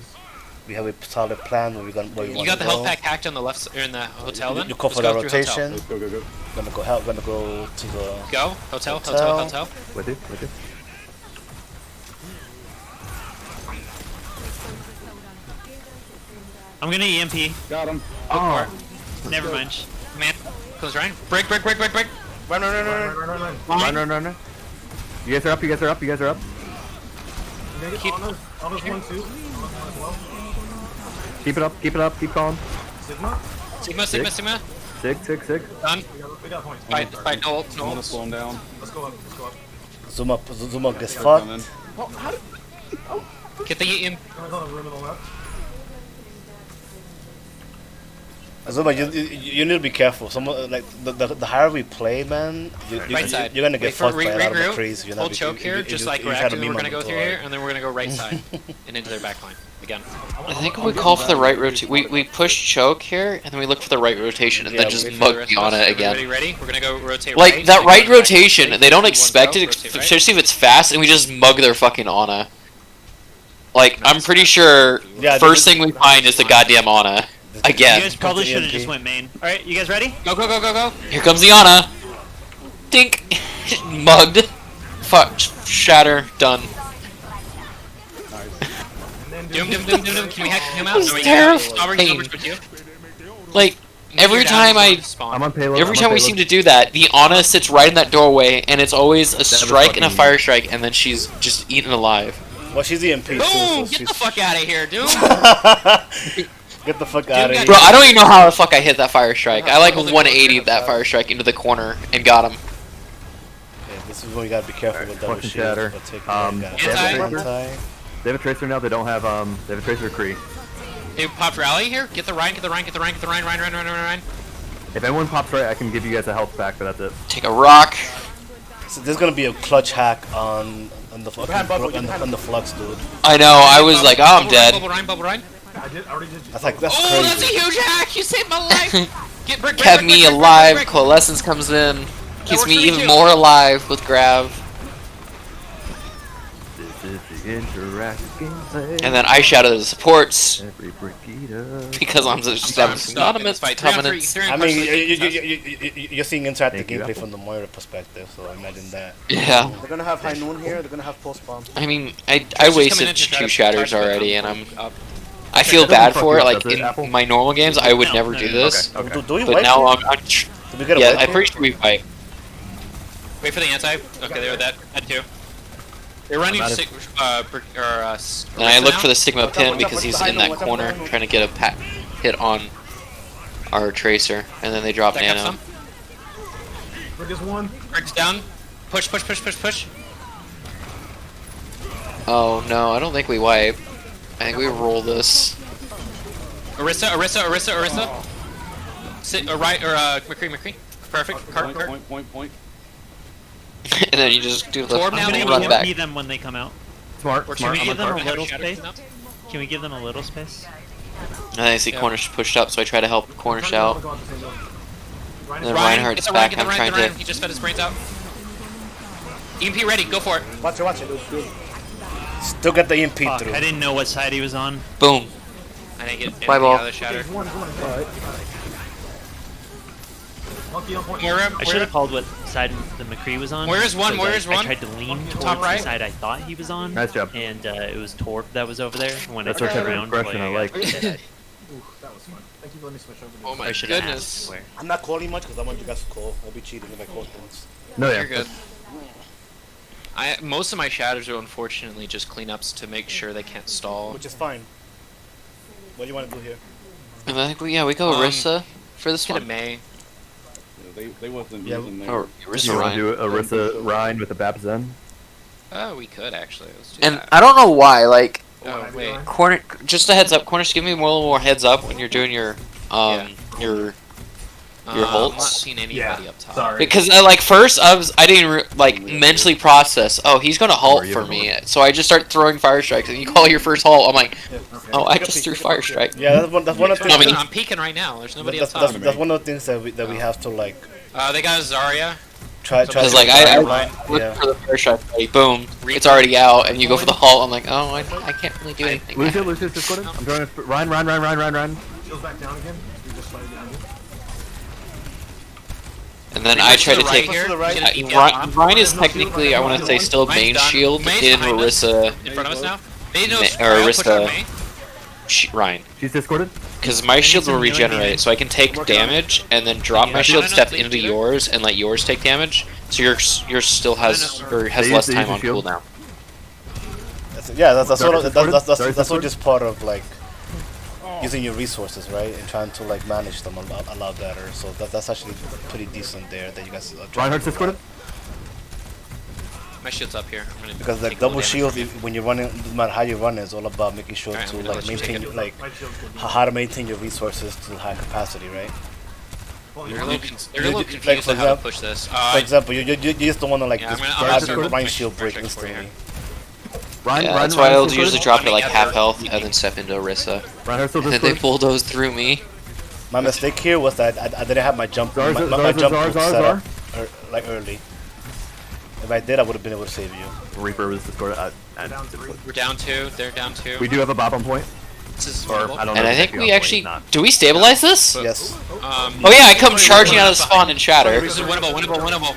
We have a solid plan where we where we You want got to the go. health pack hacked on the left or in the hotel then? You go for Let's the go through hotel. rotation. Let's go, go, go. Gonna go help. Gonna go to the. Go. Hotel, Hotel. hotel, hotel. With you, with you. I'm gonna EMP. Got him. Oh, Never mind. Man, close Ryan. Break, break, break, break, break. Run. no. You guys are up, you guys are up, you guys are up. Keep- Honors 1, 2. Keep it up, keep calm. Sigma. Sigma, Sigma, Sigma. Six. Done. We got points. Fight, fight, no ult, I no want to ult. slow him down. Let's go up. Zuma gets They're fucked. coming. Get the EM. Guys on the room on the left. Zuma, you need to be careful. Some like the higher we play, man, Right side. you're gonna get Wait for fucked by a lot of the regroup. crazy. Hold choke here, just like we're acting. We're gonna go through here, and then we're gonna go right side and into their back line again. I think we call for the right rotation. We push choke here, and then we look for the right rotation, and Yeah, then just wait for mug Rest the of us. Anna Everybody again. ready? We're gonna go rotate Like, right. that so right go back. rotation, Three, they don't two, one, expect go. it, Rotate right. especially if it's fast, and we just mug their fucking Anna. Like, I'm pretty sure Yeah, first thing we find is the goddamn Anna. You Again. guys probably the should have EMP. just went main. Alright, you guys ready? Go, go, go, go, go. Here comes the Anna. Dink. Mugged. Fuck. Shatter. Done. Doom, doom, doom, doom, doom. Can we hack him out? That was No, we terrifying. can't. Starbridge with you. Like, every You're down, time I... spawn. I'm on payload. Every time we seem to do that, the Anna sits right in that doorway, and it's always a strike and a fucking- fire strike, and then she's just eaten alive. Well, she's EMP too. Boom! So Get she's the fuck out of here, Doom. get the fuck out of here. Bro, I don't even know how the fuck I hit that fire strike. I like 180 that fire strike into the corner and got him. Yeah, this is when we gotta be careful with double Fucking shield. shatter. But take Anti. They have a tracer now, they don't have they have a tracer Kree. Hey, pop rally here. Get the Ryan, get the Ryan, get the Ryan, get the Ryan, Ryan. If anyone pops right, I can give you guys a health back, but that's it. Take a rock. So there's gonna be a clutch hack on the on the flux, dude. I know, I was like, oh, I'm Bubble dead. Ryan, bubble Ryan. I already did. That's like that's Oh, that's a crazy. huge hack! You saved my life! Get brick, Kept me alive, Coalescence comes in. Keeps works me for me even too. more alive with Grav. This is the interactive gameplay. And then I shouted the supports Every Brigida. because I'm just anonymous Fight. dominance. I mean, you're seeing interactive Thank you, gameplay Apple. from the Moira perspective, so imagine that. Yeah. They're gonna have high noon here. They're gonna have post bomb. I mean, I Just coming wasted in to try 2 to shatters charge already, them. and I feel That bad doesn't for it. fuck you up, Like, does it, Apple? in my normal games, I would No, never no, do no, this. Okay. Do we But wipe now here? I'm Did we get a yeah, wipe I'm here? pretty sure we fight. Wait for the anti. Okay, they were that too. They're running I'm out of- sig- And I look for the Sigma Watch out, pin watch out, because watch he's behind in him, that watch out corner behind him. trying to get a hit on our tracer, and then they drop Back up nano. some. Brick is 1. Bricks down. Push, push, push, push, push. Oh no, I don't think we wipe. I think we roll this. Orisa. Sit, right, or McCree. Perfect. Cart. Point. And then you just do the Torb now, I'm they gonna run back. EMP them when they come out. Smart, Or Can we I'm give on them a cart. little Shatter space? now. Can we give them a little space? And then I see Yeah. Cornish pushed up, so I try to help Cornish out. And then Ryan, Reinhardt's get the Ryan, back, get and the I'm Ryan, trying to... He just fed his brains out. EMP ready, go for it. Watch it. Still got the EMP Fuck, through. I didn't know what side he was on. Boom. I didn't get anything Bye, ball. out of the shatter. Monkey on point. I should have called what side the McCree was on. Where's one? 'cause Where's I one? tried to lean towards Top right? the side I thought he was on. Nice job. And it was Torb that was over there. When That's I our turned type of around, impression I like. Ooh, that was fun. Thank you for letting me switch over. Oh my I should have asked. goodness. Swear. I'm not calling much because I want you guys to call. I'll be cheating if I call things. No, yeah. You're good. Most of my shatters are unfortunately just cleanups to make sure they can't stall. Which is fine. What do you want to do here? And I think we go Orisa for this Get a one. May. They wasn't Yeah, using Or their... Orisa You want Ryan. to do Orisa Ryan with the Bap Zen? Oh, we could actually. Let's do And that. I don't know why, like, Oh, wait. Corner, just a heads up, Cornish, give me a little more heads up when you're doing your, Yeah. your I'm not Holtz? seeing anybody up top. Sorry. Because like first I didn't mentally process. Oh, he's gonna halt for me. So I just start throwing fire strikes, and you call your first halt. I'm like, Oh, I just threw Fire Strike. Yeah, that's one of the I mean- things. I'm peeking right now. There's nobody That's, else on. that's one of the things that we have to like They got a Zarya. try. Because to like I look yeah. for the Fire Strike, like, boom, it's already out, and you go for the halt. I'm like, oh, I can't really do anything. Lucius, discorded. I'm throwing it. Ryan. Shields back down again. We just slightly behind you. And then I try to right take. here. Ryan is technically, I want to say, still main Mine's done. shield Main's in behind us. Orisa. In front of us now. They know. Or Push on Orisa. May. Ryan. She's discorded. Because my shield will some healing regenerate, damage. so I can take damage and then drop my Yeah. shield, No, step please into do that. yours, and let yours take damage. So yours still has or has They less use time the on shield. cooldown. That's Sorry, all. discorded? That's all just part of like using your resources, right, and trying to like manage them a lot better. So that's actually pretty decent there that you guys are trying Reinhardt's to do that. discorded. My shield's up here. I'm gonna Because like take a little double damage shield, from you. when you're running, no matter how you run, it's all about making sure Alright, to I'm gonna like let you take maintain it. like My shield's good. how to maintain your resources to high capacity, right? Well, They're you a little, want they're a little like, confused for on how to example- push this. For example, you just don't want to like Yeah, just I'm grab gonna your put my mind shield break shield for you. instantly. Yeah, that's why I'll usually drop it like half health and then step into Orisa. Reinhardt's still And then they discorded. bulldoze through me. My mistake here was that I didn't have my jump Zars, my Zars, jump Zars, hook Zars, set up Zars. like early. If I did, I would have been able to save you. Reaper was discorded. down 3. We're down 2. They're down 2. We do have a bop on point. This is Or winnable. I don't know. And I if think he's we on point, actually... he's not. Do we stabilize this? Yes. Oh yeah, I come charging out of spawn and shatter. This is winnable.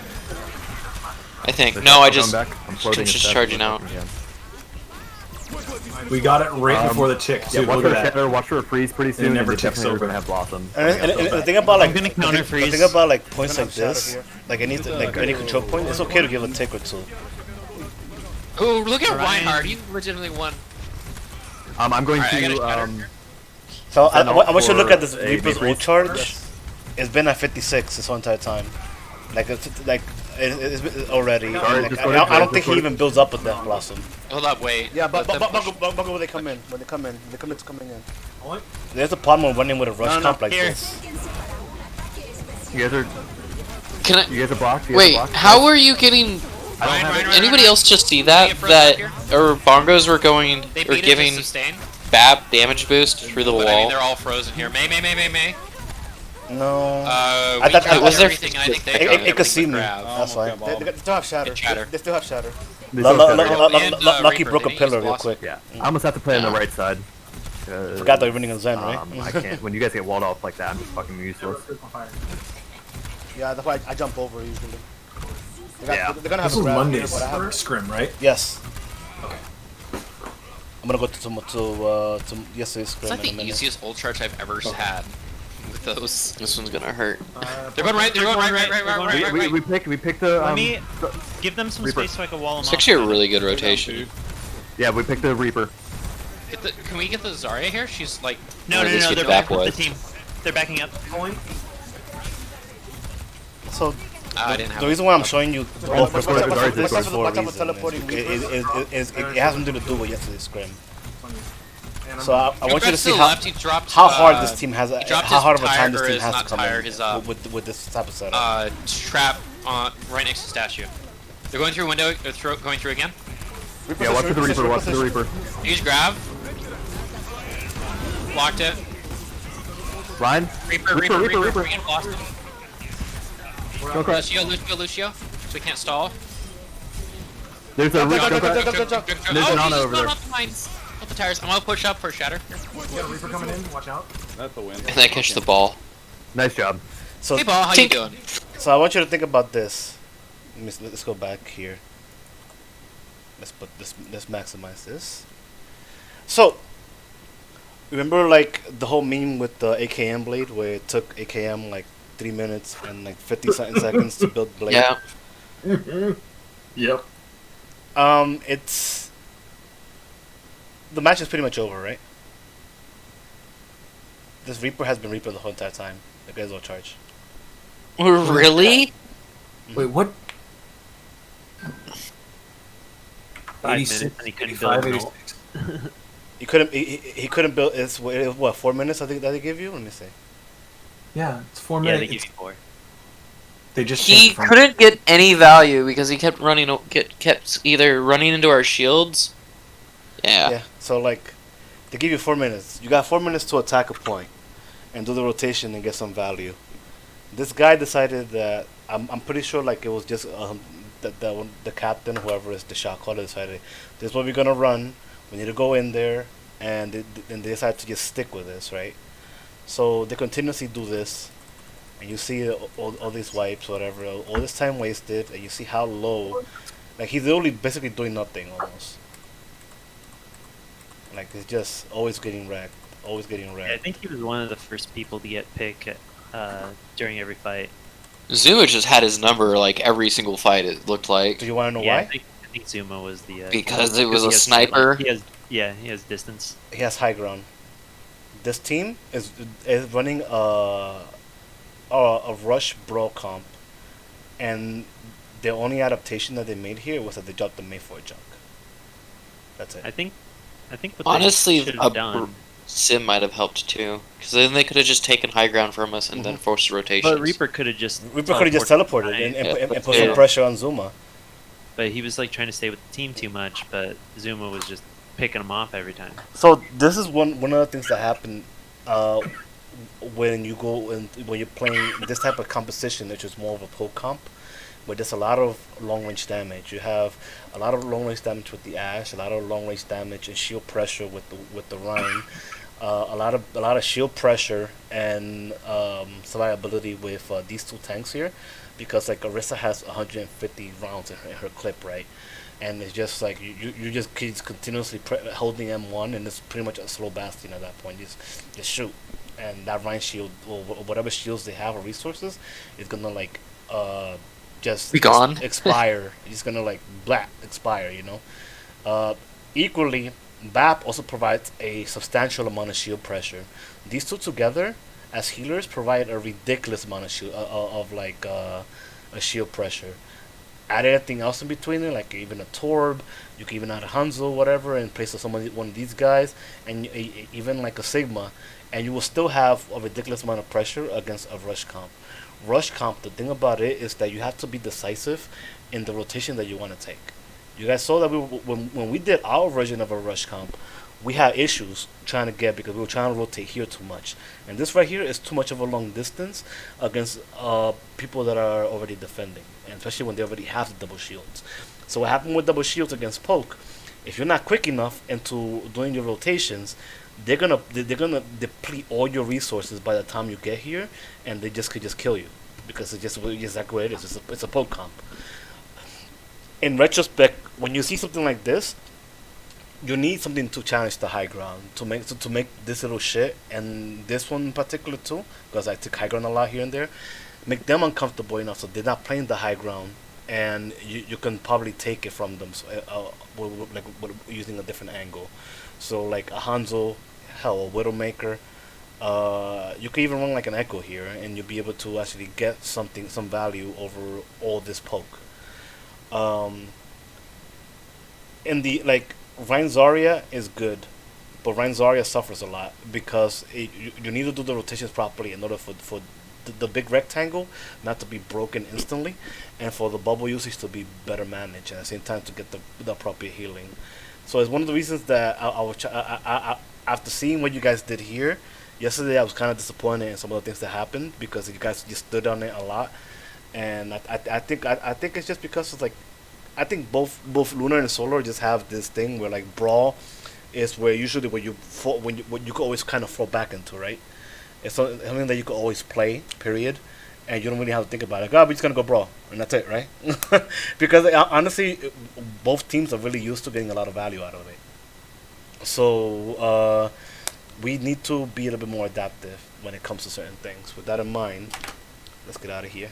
I think. The No, I shot's just... coming back. I'm floating just instead. charging out. Yeah. We got it right before the tick, Yeah, too. watch Look for at that. shatter, watch for a freeze pretty soon. never and ticks definitely over. going to have blossom. And the thing about like gonna counter the freeze. thing about like points like this, like any control point, it's okay to give a tick or two. Oh, look at Ryan. Reinhardt. He legitimately won. I'm going Alright, I to gotta shatter. So I Send want you to out look at this for a Reaper's Reaper. ult charge. It's been at 56 this whole entire time. Like it's been already. Alright, Like, just go ahead, I don't just think go he ahead. even builds up with Death Blossom. Hold up, wait. Yeah, but Let them push. Bungle when they come in. When they come in, it's coming in. What? There's a problem with running with a rush comp like here. this. You guys are Can I... you guys are blocked. You guys Wait, are blocked? how are you getting... Ryan, Anybody else just see that? Get frozen up That... Or bongos were going... They Or beat it to giving sustain. BAP damage boost through the But I mean, wall. they're all frozen here. May. No. I I thought- got was there- everything. I think they It, got it could see everything me. grabbed. That's why. okay, They still have shatter. Shatter. They still have shatter. They still have shatter. Lucky Reaper, broke a didn't he use pillar real Blossom? quick. Yeah, I almost have to play on the Yeah. right side. Forgot that you're running on Zen, right? I can't. When you guys get walled off like that, I'm just fucking useless. On fire. Yeah, that's why I jump over usually. Yeah. They're gonna have This a is grab Monday's here, but I have- scrim, right? Yes. Okay. I'm gonna go to yesterday's It's scrim like in a the minute. easiest ult charge I've ever had with those. This one's gonna hurt. They're going right. They're going right. We picked the Let me give them some Reaper. space so I can wall them It's off. actually a really good rotation. yeah we picked the Reaper. Can we get the Zarya here? She's like. No, Or no, just no, get they're back back with wide. the team. They're backing up. So I didn't have. the reason why I'm showing you both Watch out for perspectives the is for a Reaper. reason. It has something to do with yesterday's scrim. And So I want you to see the how left, he dropped, how hard this team has he dropped how his hard of a tire, time this or team his has to not come tire, in his with this type of setup. trap right next to statue. They're going through a window. They're going through again. Yeah, watch for the Reaper. Watch for the Reaper. Use grab. Blocked it. Ryan. Reaper. Bring in Blossom. Go crash. Lucio. So we can't stall. There's a Reaper. go, Go go, crash. go. There's an Ana over there. Put the tires. I'm gonna push up for shatter. You got a Reaper coming in, watch out. That's a win. And I catch the ball. Nice job. So Hey, ball. How you doing? So I want you to think about this. Let's go back here. Let's maximize this. So remember like the whole meme with the AKM blade where it took AKM like 3 minutes and like 50 something seconds to build blade? Yeah. Yep. It's the match is pretty much over, right? This Reaper has been Reaper the whole entire time. The guy's no charge. Really? Wait, what? 5 86, minutes and he couldn't build an ult. 86. He couldn't build. It's what 4 minutes I think that they give you. Let me see. Yeah, it's 4 Yeah, minutes. they give you 4. They just He changed it from- couldn't get any value because he kept kept either running into our shields. Yeah. Yeah. So like, They give you 4 minutes. You got 4 minutes to attack a point and do the rotation and get some value. This guy decided that I'm pretty sure like it was just the captain, whoever is the shot caller, decided this is what we're gonna run. We need to go in there, and they decided to just stick with this, right? So they continuously do this, and you see all these wipes, whatever, all this time wasted, and you see how low, like he's literally basically doing nothing almost. Like he's just always getting wrecked, always getting wrecked. Yeah, I think he was one of the first people to get picked during every fight. Zuma just had his number like every single fight. It looked like Do you want to know Yeah, why? I think Zuma was the because it was he a has- sniper. he has distance. He has high ground. This team is running a rush brawl comp, and the only adaptation that they made here was that they dropped the Mayford junk. That's it. I think what Honestly, they should a have done. Sim might have helped too, because then they could have just taken high ground from us and then forced rotations. But Reaper could have just teleported behind, and put some pressure on Zuma. but he was like trying to stay with the team too much. But Zuma was just picking him off every time. So this is one of the things that happen when you go and when you're playing this type of composition, which is more of a poke comp, where there's a lot of long range damage. You have a lot of long range damage with the Ash, a lot of long range damage and shield pressure with the Rhine, a lot of shield pressure and survivability with these two tanks here, because like Orisa has 150 rounds in her clip, right? And it's just like you just keep continuously holding M1, and it's pretty much a slow bastion at that point. Just shoot, and that Rhine shield or whatever shields they have or resources is gonna like just be gone. Expire. It's gonna like expire. You know. Equally, BAP also provides a substantial amount of shield pressure. These two together, as healers, provide a ridiculous amount of shield a shield pressure. Add anything else in between it, like even a Torb, you can even add a Hanzo, whatever, in place of one of these guys, and even like a Sigma, and you will still have a ridiculous amount of pressure against a rush comp. Rush comp, the thing about it is that you have to be decisive in the rotation that you want to take. You guys saw that when we did our version of a rush comp, we had issues trying to get, because we were trying to rotate here too much. And this right here is too much of a long distance against people that are already defending, and especially when they already have the double shields. So what happened with double shields against poke, if you're not quick enough into doing your rotations, they're gonna deplete all your resources by the time you get here, and they could just kill you, because it's just exactly what it is. It's a poke comp. In retrospect, when you see something like this, you need something to challenge the high ground to make this little shit, and this one in particular too, because I took high ground a lot here and there, make them uncomfortable enough so they're not playing the high ground, and you can probably take it from them, so, using a different angle. So like a Hanzo, hell, a Widowmaker, you could even run like an Echo here, and you'll be able to actually get some value over all this poke. In the like, Rhine Zarya is good, but Rhine Zarya suffers a lot because you need to do the rotations properly in order for the big rectangle not to be broken instantly, and for the bubble usage to be better managed, and at the same time to get the appropriate healing. So it's one of the reasons that I after seeing what you guys did here yesterday, I was kind of disappointed in some of the things that happened, because you guys just stood on it a lot, and I think it's just because it's like, I think both Lunar and Solar just have this thing where like brawl is where usually when you can always kind of fall back into, right? It's something that you can always play, period, and you don't really have to think about it. Like, we're just gonna go brawl, and that's it, right? Because honestly, both teams are really used to getting a lot of value out of it. So we need to be a little bit more adaptive when it comes to certain things. With that in mind, let's get out of here.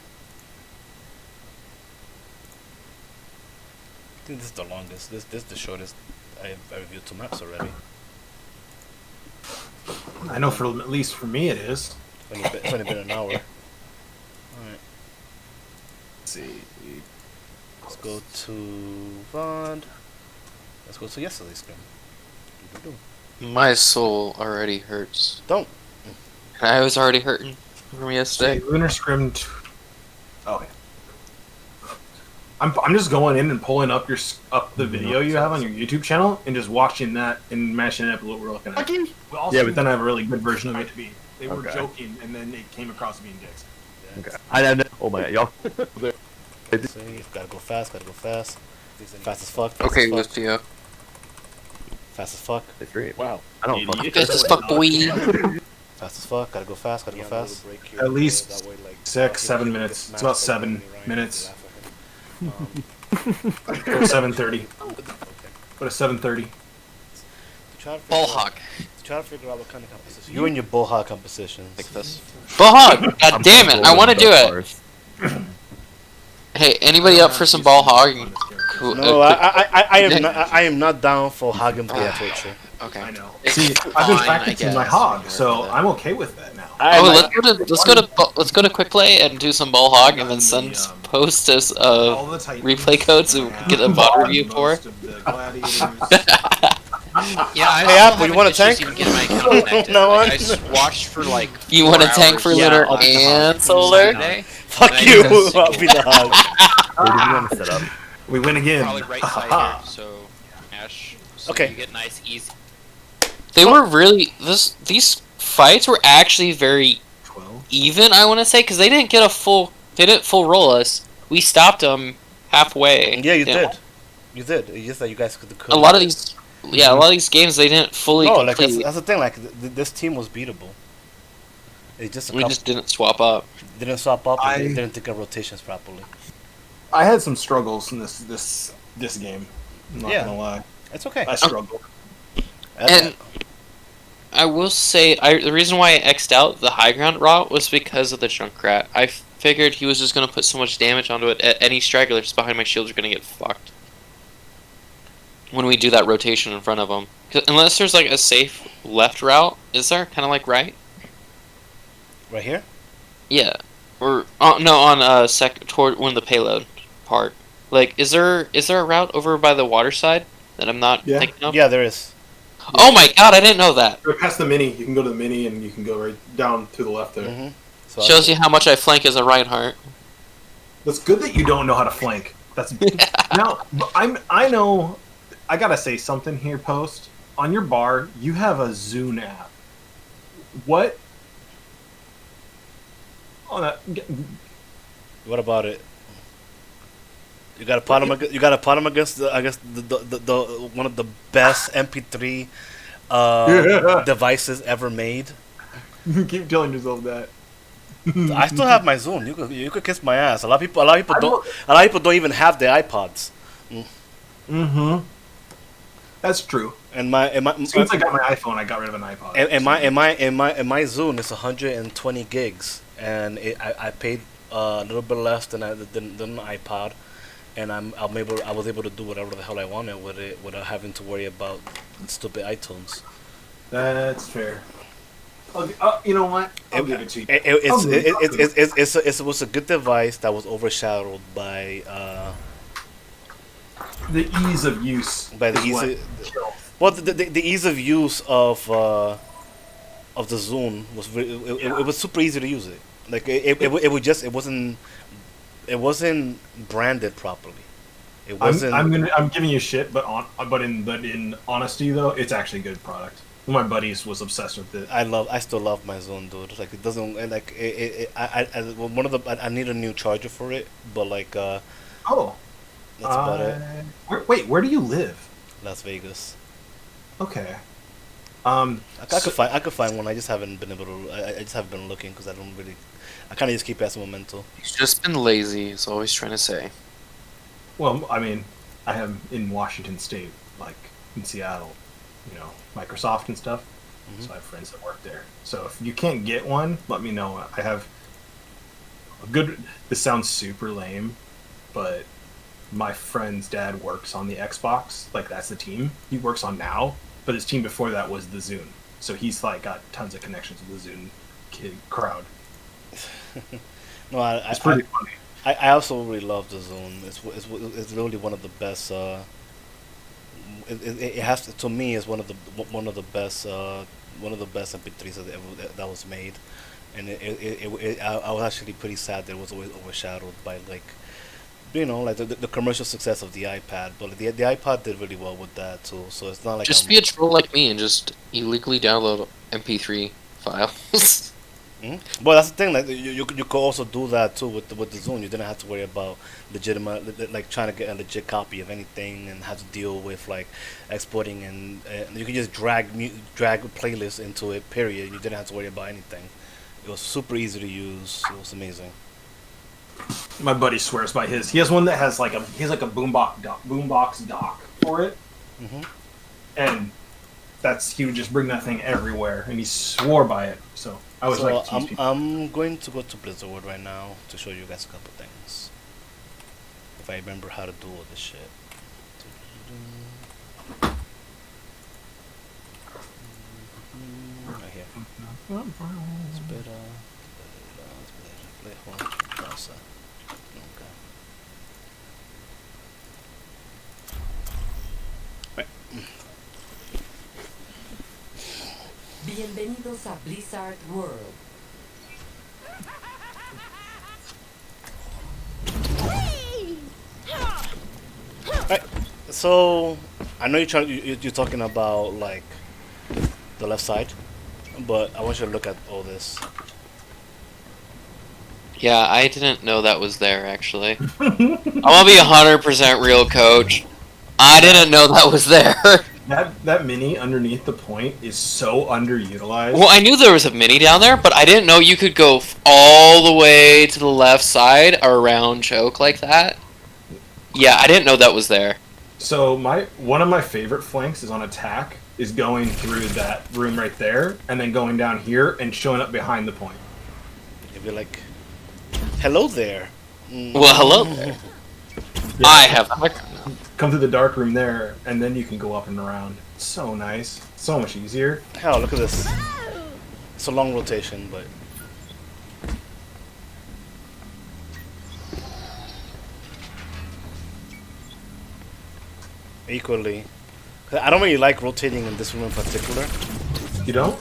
I think this is the longest. This is the shortest. I reviewed 2 maps already. I know, for at least for me it is. It's only been an hour. Alright. Let's see. Let's go to Vod. Let's go to yesterday's scrim. My soul already hurts. Don't. I was already hurting from yesterday. Lunar Scrim. Oh, yeah. I'm just going in and pulling up the video you have on your YouTube channel and just watching that and mashing it up what we're looking at. But also, but then I have a really good version of it to be. They were joking, and then it came across being dicks. Okay. I know. Oh my god, y'all. See, gotta go fast. Fast as fuck. Okay, let's go. Fast as fuck. It's great. Wow. I don't fucking Fast as fuck, boy. Fast as fuck. Gotta go fast. At least 6-7 minutes. It's about 7 minutes. 7:30. But it's 7:30. Ball hog. Try to figure out what kind of composition. You and your bull hog compositions. Like this. Ball hog! God damn it! I want to do it. Hey, anybody up for some ball hog? No, I am not down for hogging via torture. Okay. I know. It's See, fine, I've been I practicing my guess. hog, so I'm okay with that now. Let's go to quick play and do some ball hog, and then send post us All the Titans, replay codes and get a bot review for. most of the gladiators. Yeah, I Hey, Apple, you want a tank? No one? I just watched for like. You want a tank for Yeah, Lunar I'll be the and hog. Solar? Fuck I you! guess- I'll be the hog. Where do you want to set up? We win again. Probably right side here, so Ash. So Okay. You get nice, easy. They were really these fights were actually very 12. even. I want to say because they didn't get a full. They didn't full roll us. We stopped them halfway. Yeah, you know. did. You did. It's just that you guys could. A lot of these. Yeah, a lot of these games they didn't fully No, like complete. that's the thing. Like this team was beatable. It just We just didn't swap up. didn't swap up. And I- they didn't think of rotations properly. I had some struggles in this game. I'm not Yeah. gonna lie. It's okay. I struggled. And I will say, the reason why I X'd out the high ground route was because of the Junkrat. I figured he was just going to put so much damage onto it. Any stragglers behind my shields are going to get fucked when we do that rotation in front of them. Unless there's like a safe left route, is there? Kind of like right? Right here. Yeah. Or no, on toward one of the payload part. Like, is there a route over by the water side that I'm not Yeah. thinking of? Yeah, there is. Oh my god, I didn't know that. Right past the mini, you can go to the mini and you can go right down to the left there. Mm-hmm. So Shows you how much I flank as a Reinhardt. It's good that you don't know how to flank. That's now. I know. I gotta say something here. Post on your bar. You have a Zune app. What? Oh, that. What about it? You got to pot him. You got to pot him against I guess the one of the best MP3 devices ever made. Keep telling yourself that. I still have my Zune. You could kiss my ass. A lot of people don't even have their iPods. Mm-hmm. That's true. And my As soon as I got my iPhone, I got rid of an iPod. and my Zune is 120 gigs, and I paid a little bit less than an iPod, and I was able to do whatever the hell I wanted with it without having to worry about stupid iTunes. That's fair. You know what? I'll give it to you. It was a good device that was overshadowed by The ease of use. by the is what easy. killed. Well, the ease of use of the Zune was it was super easy to use it. Like it wasn't branded properly. It wasn't. I'm giving you shit, but in honesty though, it's actually a good product. One of my buddies was obsessed with it. I still love my Zune, dude. Like it doesn't like one of the I need a new charger for it, but like Oh, that's about it. Where do you live? Las Vegas. Okay. I could find one. I just haven't been able to. I just haven't been looking because I don't really. I kind of just keep asking Memento. He's just been lazy, is always trying to say. Well, I mean, I have in Washington State, like in Seattle, Microsoft and stuff. Mm-hmm. So I have friends that work there. So if you can't get one, let me know. I have a good. This sounds super lame, but my friend's dad works on the Xbox. Like that's the team he works on now. But his team before that was the Zune. So he's like got tons of connections with the Zune kid crowd. No, It's pretty funny. I also really love the Zune. It's really one of the best. It has to me is one of the best MP3s that was made, and I was actually pretty sad that it was always overshadowed by like like the commercial success of the iPad, but the iPod did really well with that too. So it's not like Just be a troll like me and just illegally download MP3 files. But that's the thing. Like you could also do that too with the Zune. You didn't have to worry about legitimate like trying to get a legit copy of anything and have to deal with like exporting and you could just drag playlists into it. Period. You didn't have to worry about anything. It was super easy to use. It was amazing. My buddy swears by his. He has one that has like a boombox dock for it, and he would just bring that thing everywhere, and he swore by it. So I was like, I'm going to go to Blizzard World right now to show you guys a couple things. If I remember how to do all this shit. Right here. Bienvenidos a Blizzard World. Right. So I know you're talking about like the left side, but I want you to look at all this. Yeah, I didn't know that was there, actually. I'm gonna be 100% real, coach. I didn't know that was there. That mini underneath the point is so underutilized. Well, I knew there was a mini down there, but I didn't know you could go all the way to the left side around choke like that. Yeah, I didn't know that was there. So one of my favorite flanks is on attack, is going through that room right there, and then going down here and showing up behind the point. You'd be like, hello there. Well, hello there. Yeah. I have come through the dark room there, and then you can go up and around. So nice. So much easier. Hell, look at this. It's a long rotation, but... equally. I don't really like rotating in this room in particular. You don't?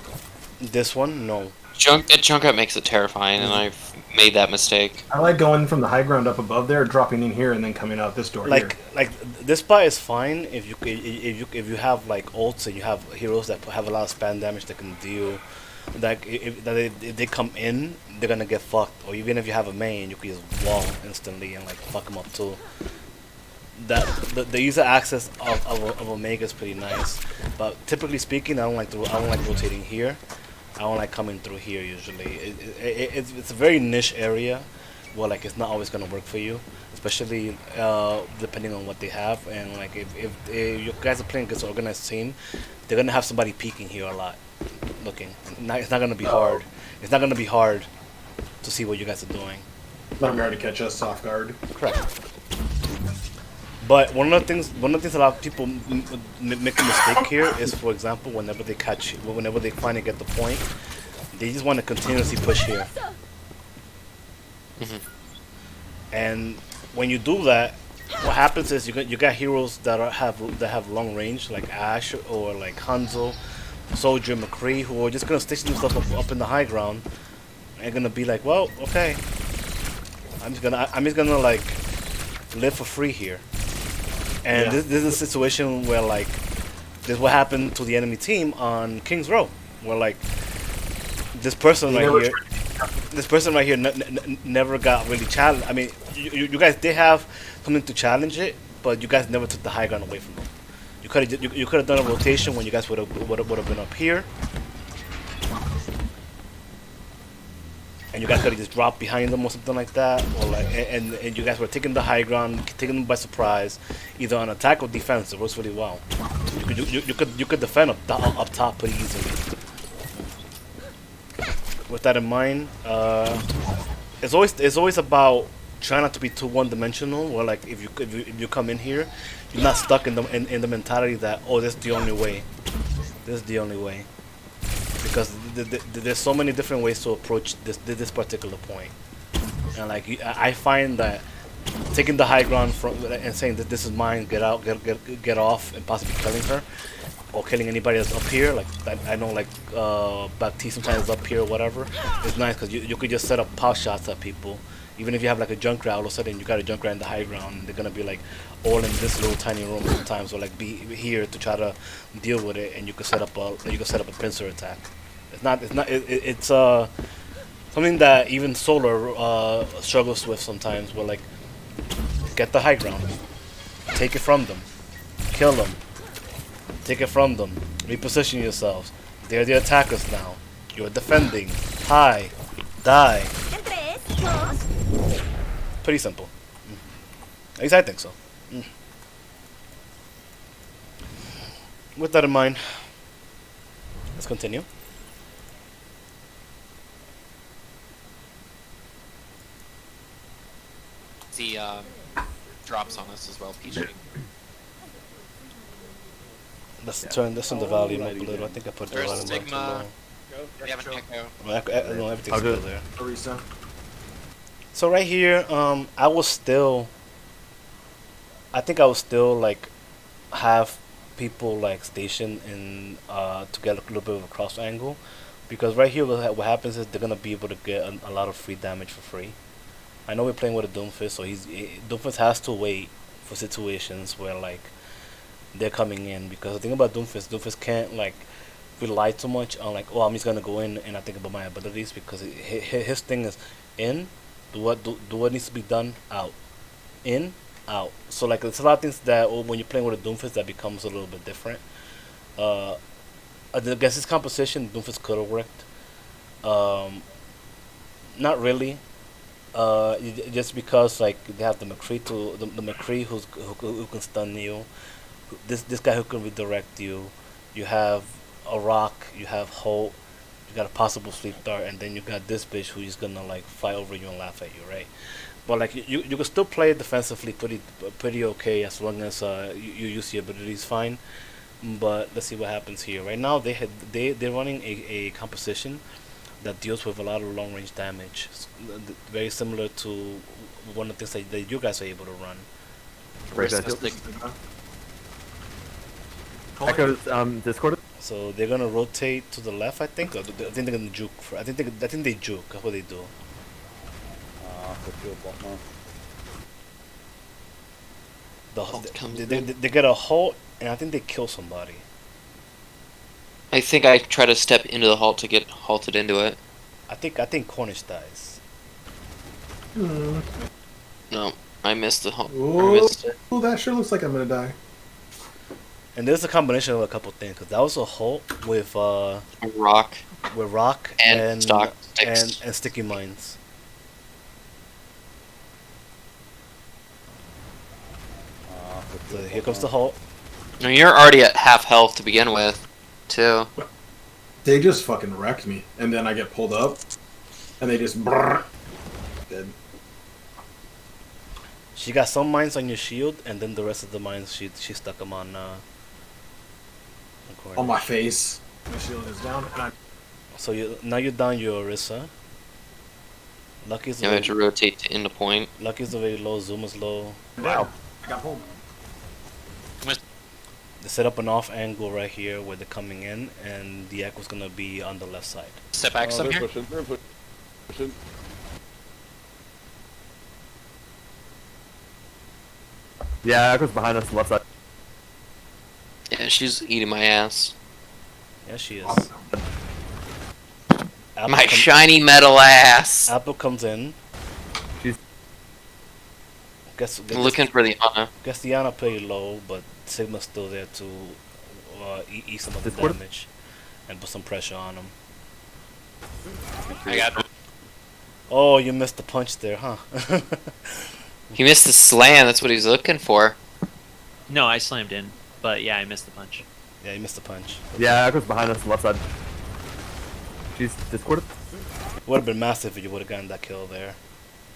This one? No. That junk up makes it terrifying, and I've made that mistake. I like going from the high ground up above there, dropping in here, and then coming out this door here. Like this spot is fine if you have like ults and you have heroes that have a lot of spam damage that can deal. Like if they come in, they're gonna get fucked. Or even if you have a main, you can just wall instantly and like fuck them up too. The user access of Omega is pretty nice, but typically speaking, I don't like rotating here. I don't like coming through here usually. It's a very niche area where like it's not always gonna work for you, especially depending on what they have. And like if you guys are playing against an organized team, they're gonna have somebody peeking here a lot, looking. It's not gonna be hard. It's not gonna be hard to see what you guys are doing. Let them try to catch us off guard. Correct. But one of the things a lot of people make a mistake here is, for example, whenever they finally get the point, they just want to continuously push here. And when you do that, what happens is you got heroes that have long range, like Ashe or like Hanzo, Soldier, McCree, who are just gonna station themselves up in the high ground and gonna be like, well, okay, I'm just gonna like live for free here. And this is a situation where like this is what happened to the enemy team on King's Row, where like this person right here never got really challenged. I mean, you guys did have something to challenge it, but you guys never took the high ground away from them. You could have done a rotation when you guys would have been up here, and you guys could have just dropped behind them or something like that, or like, and you guys were taking the high ground, taking them by surprise, either on attack or defense. It works really well. You could defend up top pretty easily. With that in mind, it's always about trying not to be too one-dimensional. Where like if you come in here, you're not stuck in the mentality that, oh, this is the only way. This is the only way. Because there's so many different ways to approach this particular point, and like I find that taking the high ground and saying that this is mine, get out, get off, and possibly killing her, or killing anybody that's up here. Like I know like Baptiste sometimes is up here or whatever. It's nice because you could just set up power shots at people Even if you have like a Junkrat, all of a sudden you got a Junkrat in the high ground, and they're gonna be like all in this little tiny room sometimes, or like be here to try to deal with it, and you could set up a pincer attack. It's something that even Solar struggles with sometimes. Where like get the high ground, take it from them, kill them, take it from them, reposition yourselves. They're the attackers now. You're defending. High, die. Pretty simple. At least I think so. With that in mind, let's continue. See, drops on us as well. Peach. Let's turn the volume up a little. I think I put the There's volume up too Stigma. low. We have an echo. No, everything's still there. Arisa. So right here, I think I would still like have people like stationed in to get a little bit of a cross angle, because right here what happens is they're gonna be able to get a lot of free damage for free. I know we're playing with a Doomfist, so Doomfist has to wait for situations where like they're coming in, because the thing about Doomfist can't like rely too much on like, oh, I'm just gonna go in and I think about my abilities, because his thing is in, do what needs to be done, out, in, out. So like there's a lot of things that when you're playing with a Doomfist that becomes a little bit different. Against this composition, Doomfist could have worked. Not really. Just because like they have the McCree who can stun you. This guy who can redirect you. You have a rock. You have Holt. You got a possible sleep dart, and then you got this bitch who's gonna like fly over you and laugh at you, right? But like you can still play it defensively pretty okay, as long as you use your abilities fine. But let's see what happens here. Right now they're running a composition that deals with a lot of long range damage, very similar to one of the things that you guys are able to run. Right, Where's that's the it. Stigma? Echoes Discord. So they're gonna rotate to the left, I think. Or I think they're gonna juke. I think they juke. That's what they do. They get a halt, and I think they kill somebody. I think I try to step into the halt to get halted into it. I think Cornish dies. No, I missed the halt. I Ooh, missed it. that sure looks like I'm gonna die. And there's a combination of a couple things, because that was a halt with Rock. rock And stock sticks. and sticky mines. So here comes the halt. No, you're already at half health to begin with, too. They just fucking wrecked me, and then I get pulled up, and they just dead. She got some mines on your shield, and then the rest of the mines she stuck them on. On my face. My shield is down, and I. So now you're down your Orisa. Lucky's You have to rotate to end the point. Lucky's very low. Zuma's low. Wow. I got pulled. They set up an off angle right here where they're coming in, and the echo's gonna be on the left side. Step back some they're here. pushing. They're pushing. Yeah, Echoes behind us, left side. Yeah, she's eating my ass. Yeah, she is. My shiny metal ass. Apple comes in. She's Guess Looking for the Ana. Guess the Ana pretty low, but Sigma's still there to eat some of the Discord? damage and put some pressure on him. I got. Oh, you missed the punch there, huh? He missed the slam. That's what he's looking for. No, I slammed in, but yeah, I missed the punch. Yeah, you missed the punch. yeah, Echoes behind us, left side. She's Discord. Would have been massive if you would have gotten that kill there.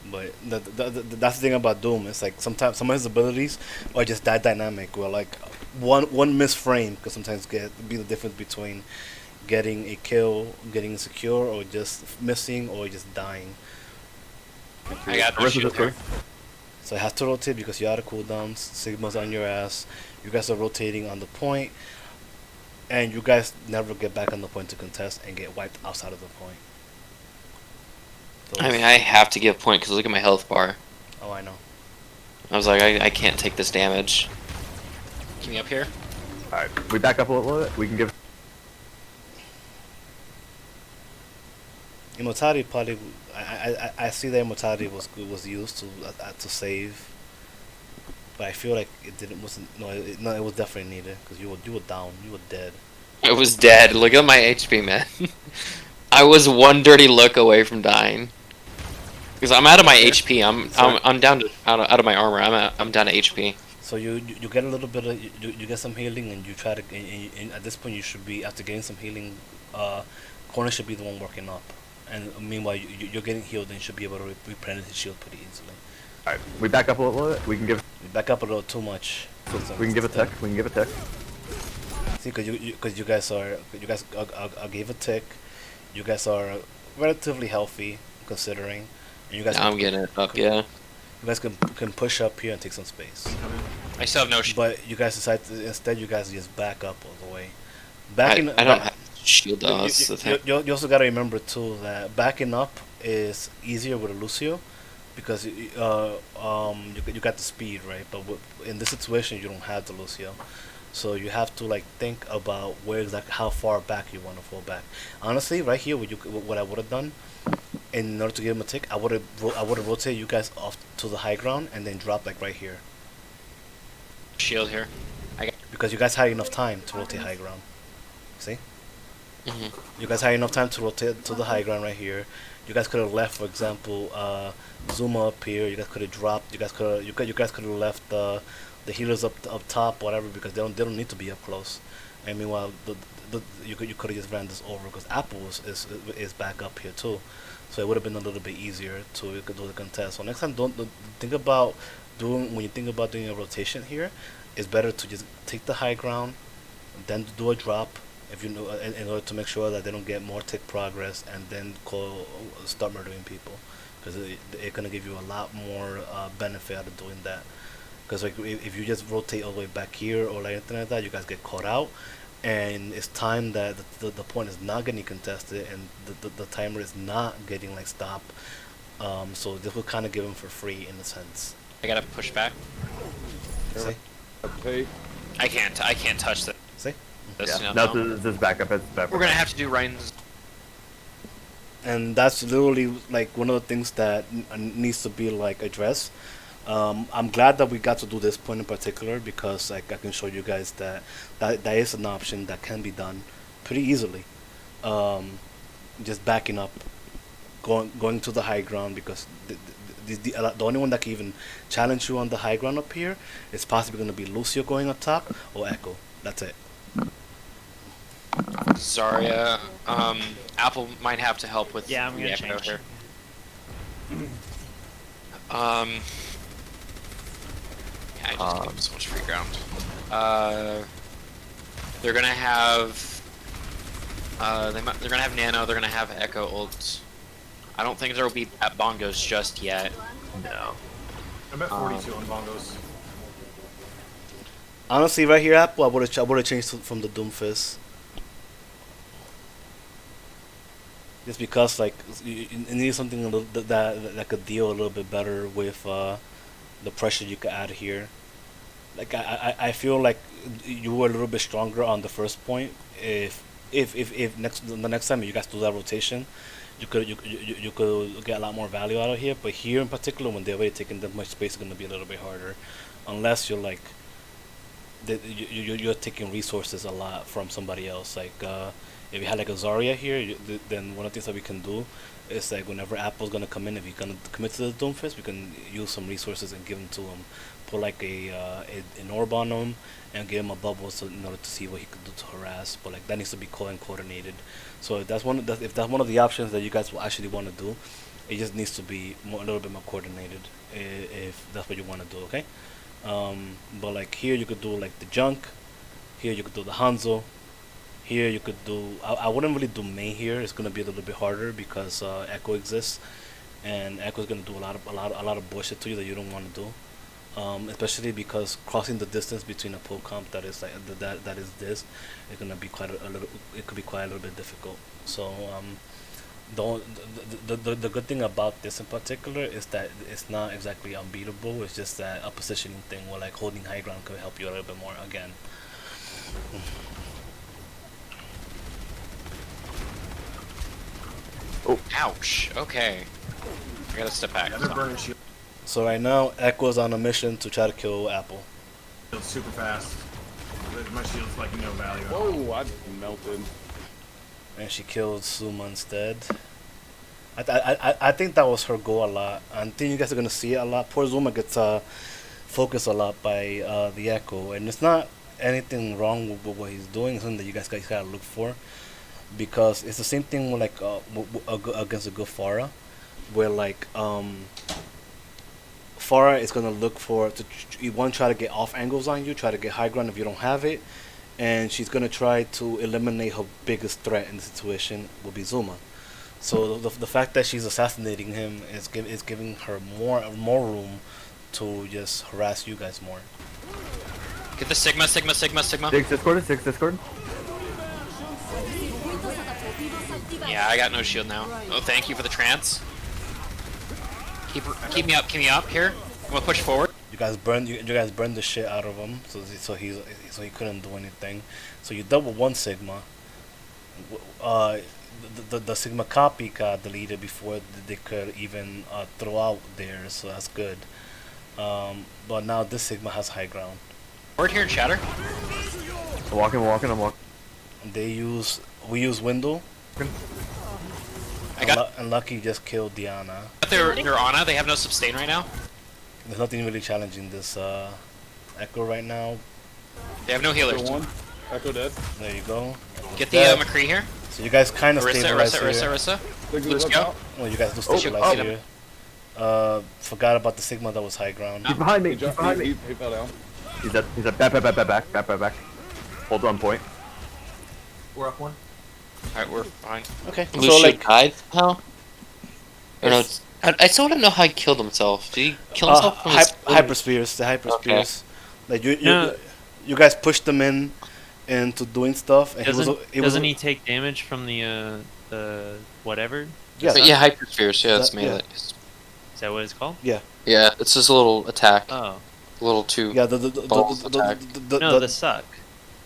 But that's the thing about Doom. It's like sometimes some of his abilities are just that dynamic. Where like one missed frame could sometimes be the difference between getting a kill, getting secure, or just missing, or just dying. I got the shield here. So it has to rotate because you're out of cooldowns. Sigma's on your ass. You guys are rotating on the point, and you guys never get back on the point to contest and get wiped outside of the point. I mean, I have to give point because look at my health bar. Oh, I know. I was like, I can't take this damage. Keep me up here. Alright, we back up a little bit. We can give. Immortality probably. I see that immortality was used to save, but I feel like it didn't wasn't no it was definitely needed because you were down, you were dead. I was dead. Look at my HP, man. I was one dirty look away from dying. Because I'm out of my HP. I'm down to out of my armor. I'm down to HP. So you get a little bit of you get some healing and you try to and at this point you should be after getting some healing. Corner should be the one working up, and meanwhile you're getting healed and you should be able to replenish his shield pretty easily. Alright, we back up a little bit. We can give. You back up a little too much. We can give a tick. We can give a tick. See, because you guys I gave a tick. You guys are relatively healthy considering, and you guys. Now I'm getting it up, yeah. You guys can push up here and take some space. I still have no. But you guys decide to, instead you guys just back up all the way. I don't have shield though. That's the thing. You also gotta remember too that backing up is easier with a Lucio, because you got the speed, right? But in this situation you don't have the Lucio, so you have to like think about where exactly how far back you want to fall back. Honestly, right here, what I would have done, in order to give him a tick, I would have rotated you guys off to the high ground and then drop like right here. Shield here. Because you guys had enough time to rotate high ground. See? You guys had enough time to rotate to the high ground right here. You guys could have left, for example, Zuma up here. You guys could have dropped. You guys could have left the healers up top, whatever, because they don't need to be up close. And meanwhile, you could have just ran this over because Apple is back up here too, so it would have been a little bit easier to do the contest. So next time, don't think about when you think about doing a rotation here. It's better to just take the high ground, then do a drop if you know, in order to make sure that they don't get more tick progress, and then start murdering people, because it's gonna give you a lot more benefit out of doing that. Because like if you just rotate all the way back here or like anything like that, you guys get caught out, and it's time that the point is not getting contested, and the timer is not getting like stopped. So this will kind of give them for free in a sense. I gotta push back. See? Okay. I can't touch that. See? This, Yeah. no. This is back up. It's back. We're gonna have to do Ryan's. And that's literally like one of the things that needs to be like addressed. I'm glad that we got to do this point in particular, because like I can show you guys that is an option that can be done pretty easily. Just backing up, going to the high ground, because the only one that can even challenge you on the high ground up here is possibly going to be Lucio going up top or Echo. That's it. Zarya. Apple might have to help with. Yeah, I'm gonna the change. Echo here. I just gave him so much free ground. They're gonna have. They're gonna have Nano. They're gonna have Echo ult. I don't think there will be at bongos just yet. No. I'm at 42 on bongos. Honestly, right here, Apple, I would have changed from the Doomfist. Just because, like, you need something a little, that could deal a little bit better with the pressure you could add here. Like, I feel like you were a little bit stronger on the first point. If the next time you guys do that rotation, you could get a lot more value out of here. But here in particular, when they're already taking that much space, it's gonna be a little bit harder, unless you're like you're taking resources a lot from somebody else. Like if you had like a Zarya here, then one of the things that we can do is like whenever Apple's gonna come in, if you're gonna commit to the Doomfist, we can use some resources and give them to him. Put like an orb on him and give him a bubble in order to see what he could do to harass. But like that needs to be coordinated. So if that's one of the options that you guys will actually want to do, it just needs to be a little bit more coordinated. If that's what you want to do, okay? But like here you could do like the junk. Here you could do the Hanzo. Here you could do. I wouldn't really do Mei here. It's gonna be a little bit harder because Echo exists, and Echo is gonna do a lot of bullshit to you that you don't want to do. Especially because crossing the distance between a pull comp that is like that is this, it's gonna be quite a little. It could be quite a little bit difficult. So The good thing about this in particular is that it's not exactly unbeatable. It's just that a positioning thing where like holding high ground could help you a little bit more again. Oh, ouch. Okay. I gotta step back. Yeah, they're burning shield So right now, Echo's on a mission to try to kill Apple. super fast. My shield's like no value at all. Whoa, I melted. And she killed Suma instead. I think that was her goal a lot. I think you guys are gonna see it a lot. Poor Zuma gets focused a lot by the Echo, and it's not anything wrong with what he's doing. It's something that you guys gotta look for, because it's the same thing with like against a good Pharah, where like Pharah is gonna look for you want to try to get off angles on you, try to get high ground if you don't have it, and she's gonna try to eliminate her biggest threat in the situation will be Zuma. So the fact that she's assassinating him is giving her more room to just harass you guys more. Get the Sigma. Six Discord. Yeah, I got no shield now. Oh, thank you for the trance. Keep me up here. I'm gonna push forward. You guys burned the shit out of him, so he couldn't do anything. So you double one Sigma. The Sigma copy got deleted before they could even throw out theirs, so that's good. But now this Sigma has high ground. Forward here and shatter. I'm walking. We use Window. I got. And Lucky just killed Diana. They're Ana. They have no sustain right now. There's nothing really challenging this Echo right now. They have no healers. One. Echo dead. There you go. Get the McCree here. So you guys kind of stabilize here. Arissa. Let's go. Well, you guys do stabilize here. Forgot about the Sigma that was high ground. He's behind me. He fell down. He's at back. Hold on point. We're up one. Alright, we're fine. Okay. Lucio So like, died somehow? Or no, I still don't know how he killed himself. Did he kill himself from his hyperspheres. The hyperspheres. Like you guys pushed them into doing stuff. And doesn't he take damage from the whatever? Yeah. Yeah, hyperspheres. Yeah, it's melee. Is that what it's called? Yeah, it's just a little attack. Oh. A little too. Yeah, the suck.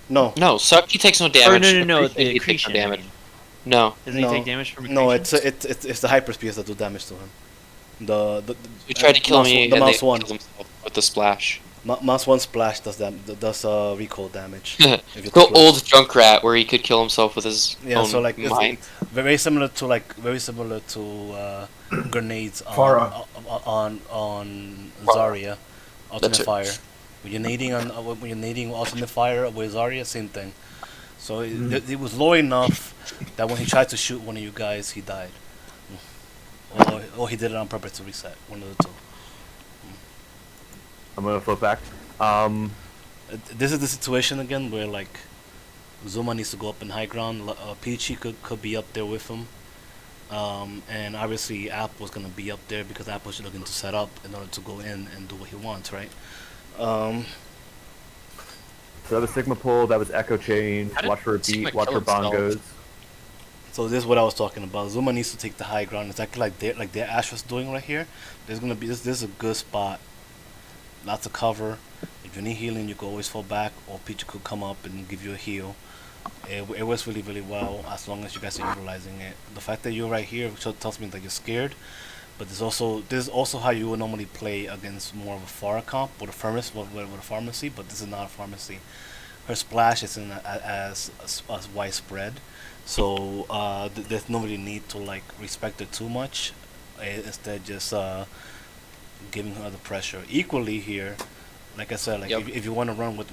No, suck. He takes no damage. No. The The takes no accretion. damage. No. Doesn't he take damage from accretion? No, it's the hyperspheres that do damage to him. He tried to kill me The and mouse they one. killed himself with the splash. Mouse one splash does recoil damage. The old Junkrat where he could kill himself with his own so like mind. it's very similar to grenades on Zarya, Ultimate Fire. When you're nading Ultimate Fire with Zarya, same thing. So it was low enough that when he tried to shoot one of you guys, he died. Or he did it on purpose to reset. One of the two. I'm gonna flip back. This is the situation again where like Zuma needs to go up in high ground. Peachy could be up there with him. And obviously Apple's gonna be up there because Apple's looking to set up in order to go in and do what he wants, right? So that was Sigma pull, that was Echo Chain, watch for a beat, watch for bongos. So this is what I was talking about. Zuma needs to take the high ground, exactly like their Ash was doing right here. There's gonna be this is a good spot. Lots of cover. If you need healing, you can always fall back, or Peach could come up and give you a heal. It works really, really well as long as you guys are utilizing it. The fact that you're right here tells me that you're scared. But this is also how you would normally play against more of a Pharah comp with a pharmacy, but this is not a pharmacy. Her splash isn't as widespread, so there's no really need to like respect her too much. Instead, just giving her the pressure. Equally here, like I said, like if you want to run with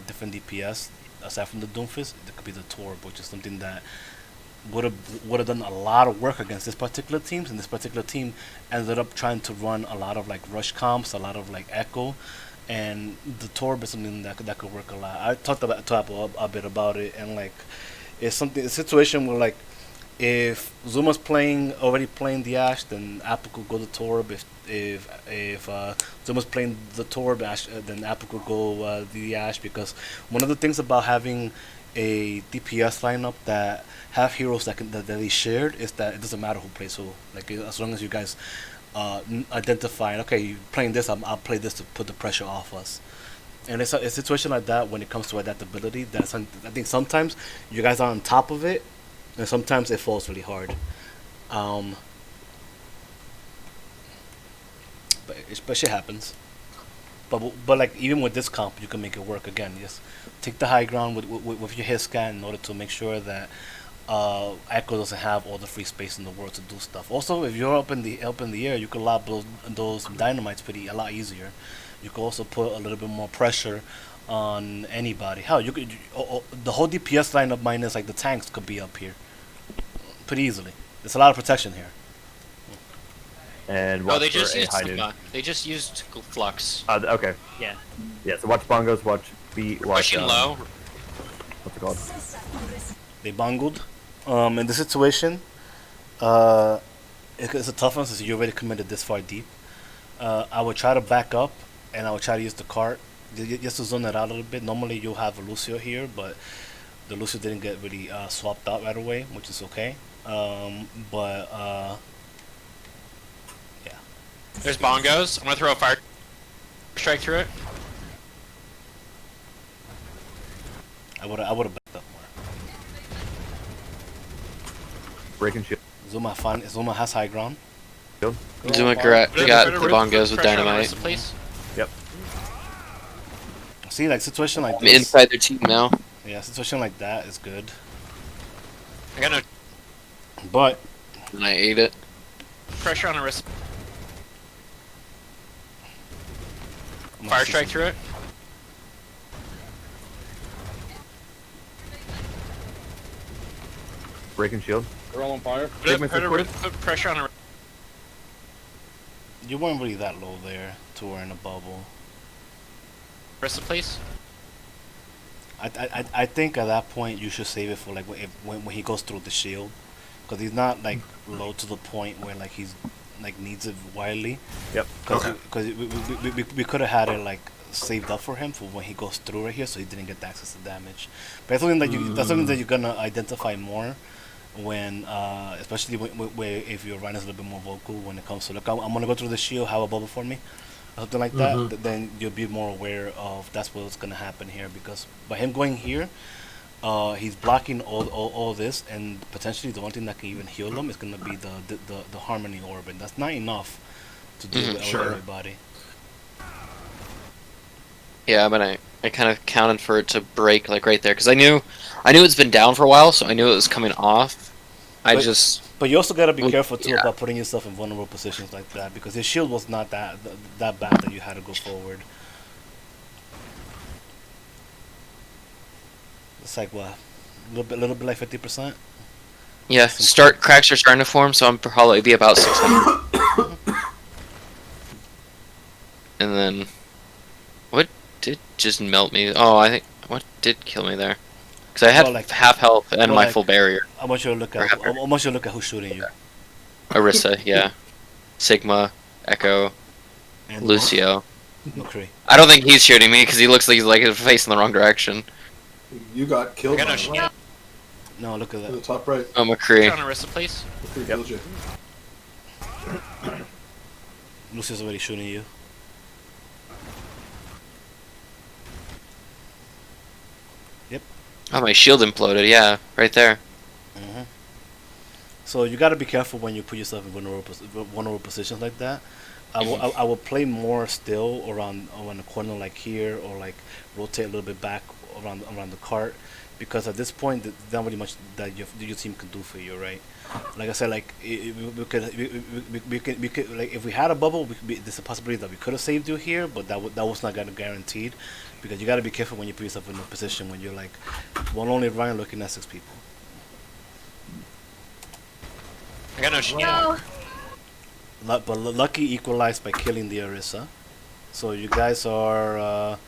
different DPS aside from the Doomfist, there could be the Torb, which is something that would have done a lot of work against this particular team, and this particular team ended up trying to run a lot of like rush comps, a lot of like echo, and the Torb is something that could work a lot. I talked to Apple a bit about it, and like it's a situation where like if Zuma's already playing the Ashe, then Apple could go the Torb. If Zuma's playing the Torb, then Apple could go the Ashe, because one of the things about having a DPS lineup that have heroes that they shared is that it doesn't matter who plays who. Like as long as you guys identify, okay, you playing this, I'll play this to put the pressure off us. And it's a situation like that when it comes to adaptability. I think sometimes you guys are on top of it, and sometimes it falls really hard. Um, but shit happens. But like even with this comp, you can make it work again. Just take the high ground with your hit scan in order to make sure that Echo doesn't have all the free space in the world to do stuff. Also, if you're up in the air, you can lob those dynamites a lot easier. You can also put a little bit more pressure on anybody. Hell, the whole DPS lineup minus like the tanks could be up here pretty easily. There's a lot of protection here. And Oh, watch they for just a used high noon. Sigma. They just used Flux. Okay. Yeah. Yeah, so watch bongos, watch beat, watch... Pushing low. What's it called? They bungled. In this situation, it's a tough one since you already committed this far deep. I would try to back up, and I would try to use the cart just to zone it out a little bit. Normally you'll have a Lucio here, but the Lucio didn't get really swapped out right away, which is okay. Yeah. There's bongos. I'm gonna throw a fire strike through it. I would have backed up more. Breaking shield. Zuma has high ground. Zuma got the bongos with Pressure on dynamite. Orisa, please. Yep. See, like situation like I'm this. inside their team now. Yeah, situation like that is good. I got no But And I ate it. pressure on Orisa. I'm gonna Fire see strike some- through it. Breaking shield. They're all on fire. Put pressure on Orisa. You weren't really that low there to wear in a bubble. Orisa, please. I think at that point you should save it for like when he goes through the shield, because he's not like low to the point where like he's like needs it wildly. Yep. Because we could have had it like saved up for him for when he goes through right here, so he didn't get the access to damage. But that's something that you're gonna identify more when, especially if your Rhino is a little bit more vocal when it comes to look. I'm gonna go through the shield. Have a bubble for me. Something like that, then you'll be more aware of that's what's gonna happen here. Because by him going here, he's blocking all this, and potentially the one thing that can even heal him is gonna be the harmony orb, and that's not enough to deal with everybody. Yeah, but I kind of counted for it to break like right there because I knew it's been down for a while, so I knew it was coming off. But you also gotta be careful too yeah. about putting yourself in vulnerable positions like that, because his shield was not that bad that you had to go forward. It's like what, a little bit like 50%. Yeah, cracks are starting to form, so I'm probably be about 600. And then, what did just melt me? Oh, I think what did kill me there? Because I had Well, like- half health and well, my like- full barrier. I want you to look at who's shooting you. Orisa, yeah, Sigma, Echo, And Lucio. McCree. I don't think he's shooting me because he looks like he's like facing the wrong direction. You got killed I got by no shield. No, look at in the that. top right. Oh, Pressure McCree. on Orisa, please. Who killed you? Lucio's already shooting you. Oh, my shield imploded. Yeah, right there. hmm So you got to be careful when you put yourself in vulnerable positions like that. I will play more still around the corner like here, or like rotate a little bit back around the cart, because at this point there's not really much that your team can do for you, right? Like I said, like we could like if we had a bubble, there's a possibility that we could have saved you here, but that was not gonna guaranteed, because you got to be careful when you put yourself in a position when you're like one only Ryan looking at 6 people. I got no shield. No. But Lucky equalized by killing the Orisa, so you guys are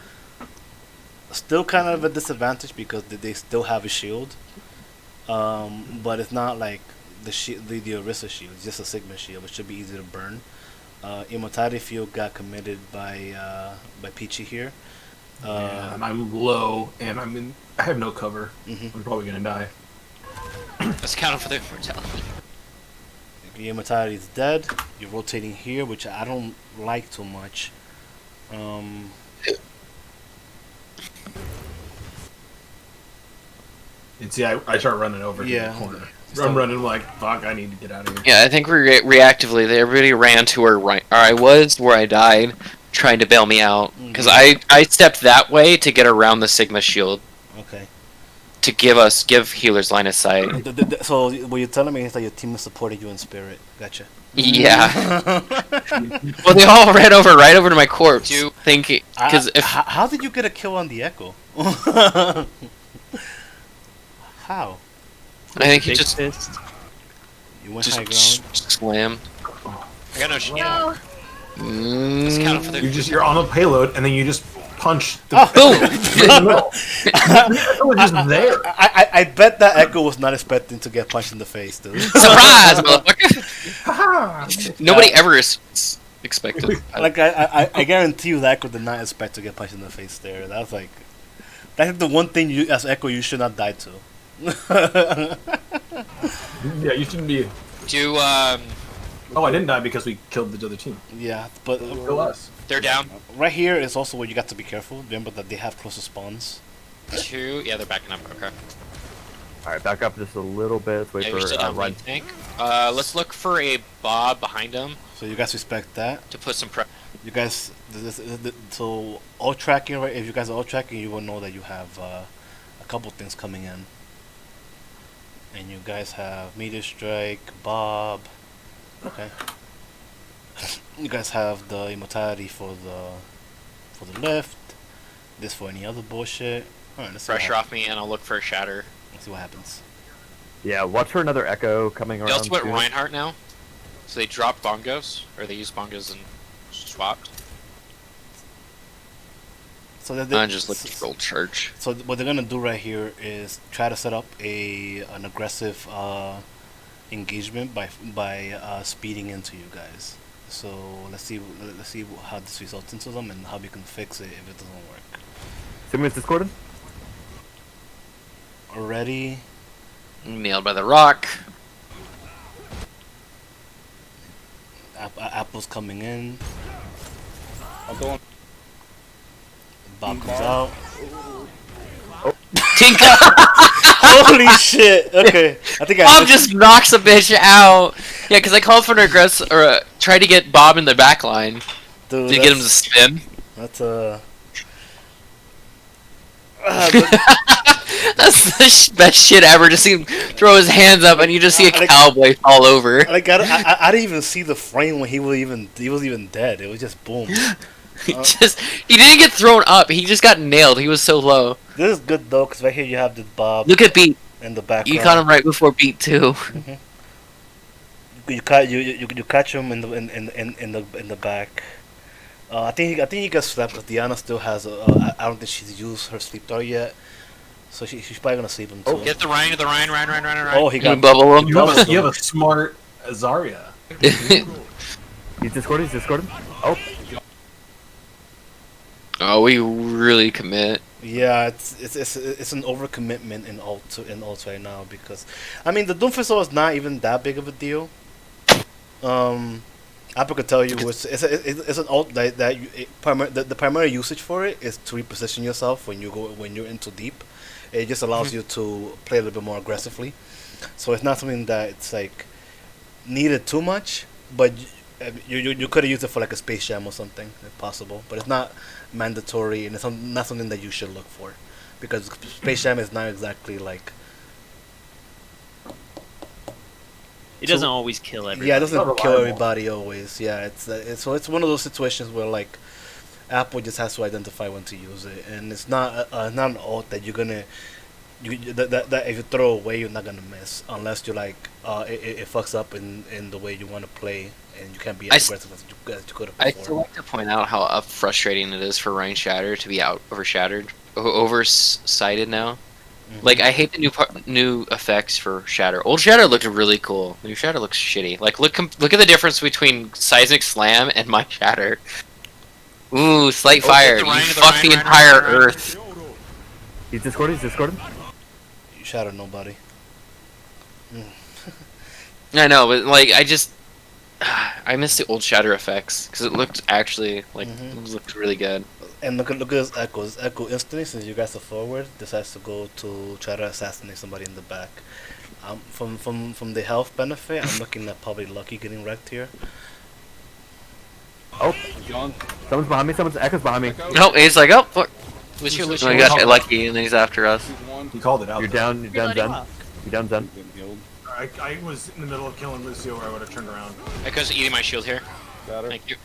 still kind of at a disadvantage because they still have a shield, but it's not like the Orisa shield. It's just a Sigma shield, which should be easy to burn. Immortality field got committed by Peachy here, And I'm low, and I have no cover. Mhm. I'm probably gonna die. Let's count for the immortality. Your mortality is dead. You're rotating here, which I don't like too much. And see, I start running over to Yeah. the corner. I'm running like, fuck, I need to get out of here. Yeah, I think reactively, everybody ran to where I was, where I died, trying to bail me out. Because I stepped that way to get around the Sigma shield Okay. to give healers line of sight. So what you're telling me is that your team is supporting you in spirit. Gotcha. Yeah. Well, they all ran right over to my corpse, thinking because how did you get a kill on the Echo? How? I think he Big just fist. You went high ground. slammed. I got no shield. No. Let's count for the. You're on the payload, and then you just punch the Boom! It was just there. I bet that Echo was not expecting to get punched in the face, dude. Surprise, motherfucker! Nobody ever expected. Like I guarantee you that Echo did not expect to get punched in the face there. That's like that's the one thing you as Echo you should not die to. Yeah, you shouldn't be. Do Oh, I didn't die because we killed the other team. Yeah, but Kill us. they're down. right here is also where you got to be careful. Remember that they have closer spawns. 2. Yeah, they're backing up. Okay. Alright, back up just a little bit. Let's wait Yeah, you're for still down run. tank. Let's look for a Bob behind him So you guys respect that. to put some pressure. You guys, so all tracking, right? If you guys are all tracking, you will know that you have a couple things coming in. And you guys have Meteor Strike, Bob. Okay. You guys have the immortality for the lift. This for any other bullshit. Alright, let's see Pressure what off me, and I'll look for a shatter. Let's see what happens. Yeah, watch for another Echo coming They around. also went too. Reinhardt now, so they dropped bongos, or they used bongos and swapped. So that I just looked for old church. So what they're gonna do right here is try to set up an aggressive engagement by speeding into you guys. So let's see how this results into them and how we can fix it if it doesn't work. Sigma's discorded? Already, Nailed by the rock. Apple's coming in. I'm going. Bob comes out. Tink Holy shit! Okay, I think Bob just knocks a bitch out. Yeah, because I called for an aggressive or tried to get Bob in the back line dude, to get him to spin. That's That's the best shit ever. Just see him throw his hands up, and you just see a cowboy fall over. like I didn't even see the frame when he was even dead. It was just boom. He didn't get thrown up. He just got nailed. He was so low. This is good though, because right here you have the Bob Look at Beat. in the background. You caught him right before Beat too. You catch him in the back. I think he got slapped because Diana still has I don't think she's used her sleep dart yet, so she's probably gonna sleep him too. Get the Ryan, Ryan. Oh, he You got bubble him. You have a smart Zarya. He's discorded? Oh, Oh, we really commit. Yeah, it's an overcommitment in ult right now because, I mean, the Doomfist is not even that big of a deal. Apple could tell you it's an ult that the primary usage for it is to reposition yourself when you're into deep. It just allows you to play a little bit more aggressively. So it's not something that it's like needed too much, but you could have used it for like a Space Jam or something if possible. But it's not mandatory, and it's not something that you should look for, because Space Jam is not exactly like. It doesn't always kill everybody. Yeah, it doesn't Not kill reliable. everybody always. Yeah, it's one of those situations where like Apple just has to identify when to use it, and it's not not an ult that you're gonna that if you throw away you're not gonna miss unless you like it fucks up in the way you want to play, and you can't be as aggressive as you could have I before. still like to point out how frustrating it is for Ryan Shatter to be oversighted now. Mhm. Like, I hate the new effects for Shatter. Old Shatter looked really cool. New Shatter looks shitty. Like, look at the difference between Seismic Slam and my Shatter. Ooh, slight fire. the You Ryan, the fuck Ryan, the Ryan, entire Ryan, Ryan. Earth. He's discorded. He's discorded. You shattered nobody. I know, but like I just I miss the old shatter effects because it looked actually like it looked really good. And look at this echo. This echo instantly, since you guys are forward, decides to go to try to assassinate somebody in the back. From the health benefit, I'm looking at probably Lucky getting wrecked here. Oh, John. someone's behind me. Someone's echo's behind me. No, he's like, oh fuck. Lucio, Oh, Lucio. he got lucky and he's after us. He's one. He called it out. You're though. down. You're down, Zen. You're down, Zen. Getting healed. I was in the middle of killing Lucio where I would have turned around. Echo's eating my shield here. Got her. Thank you.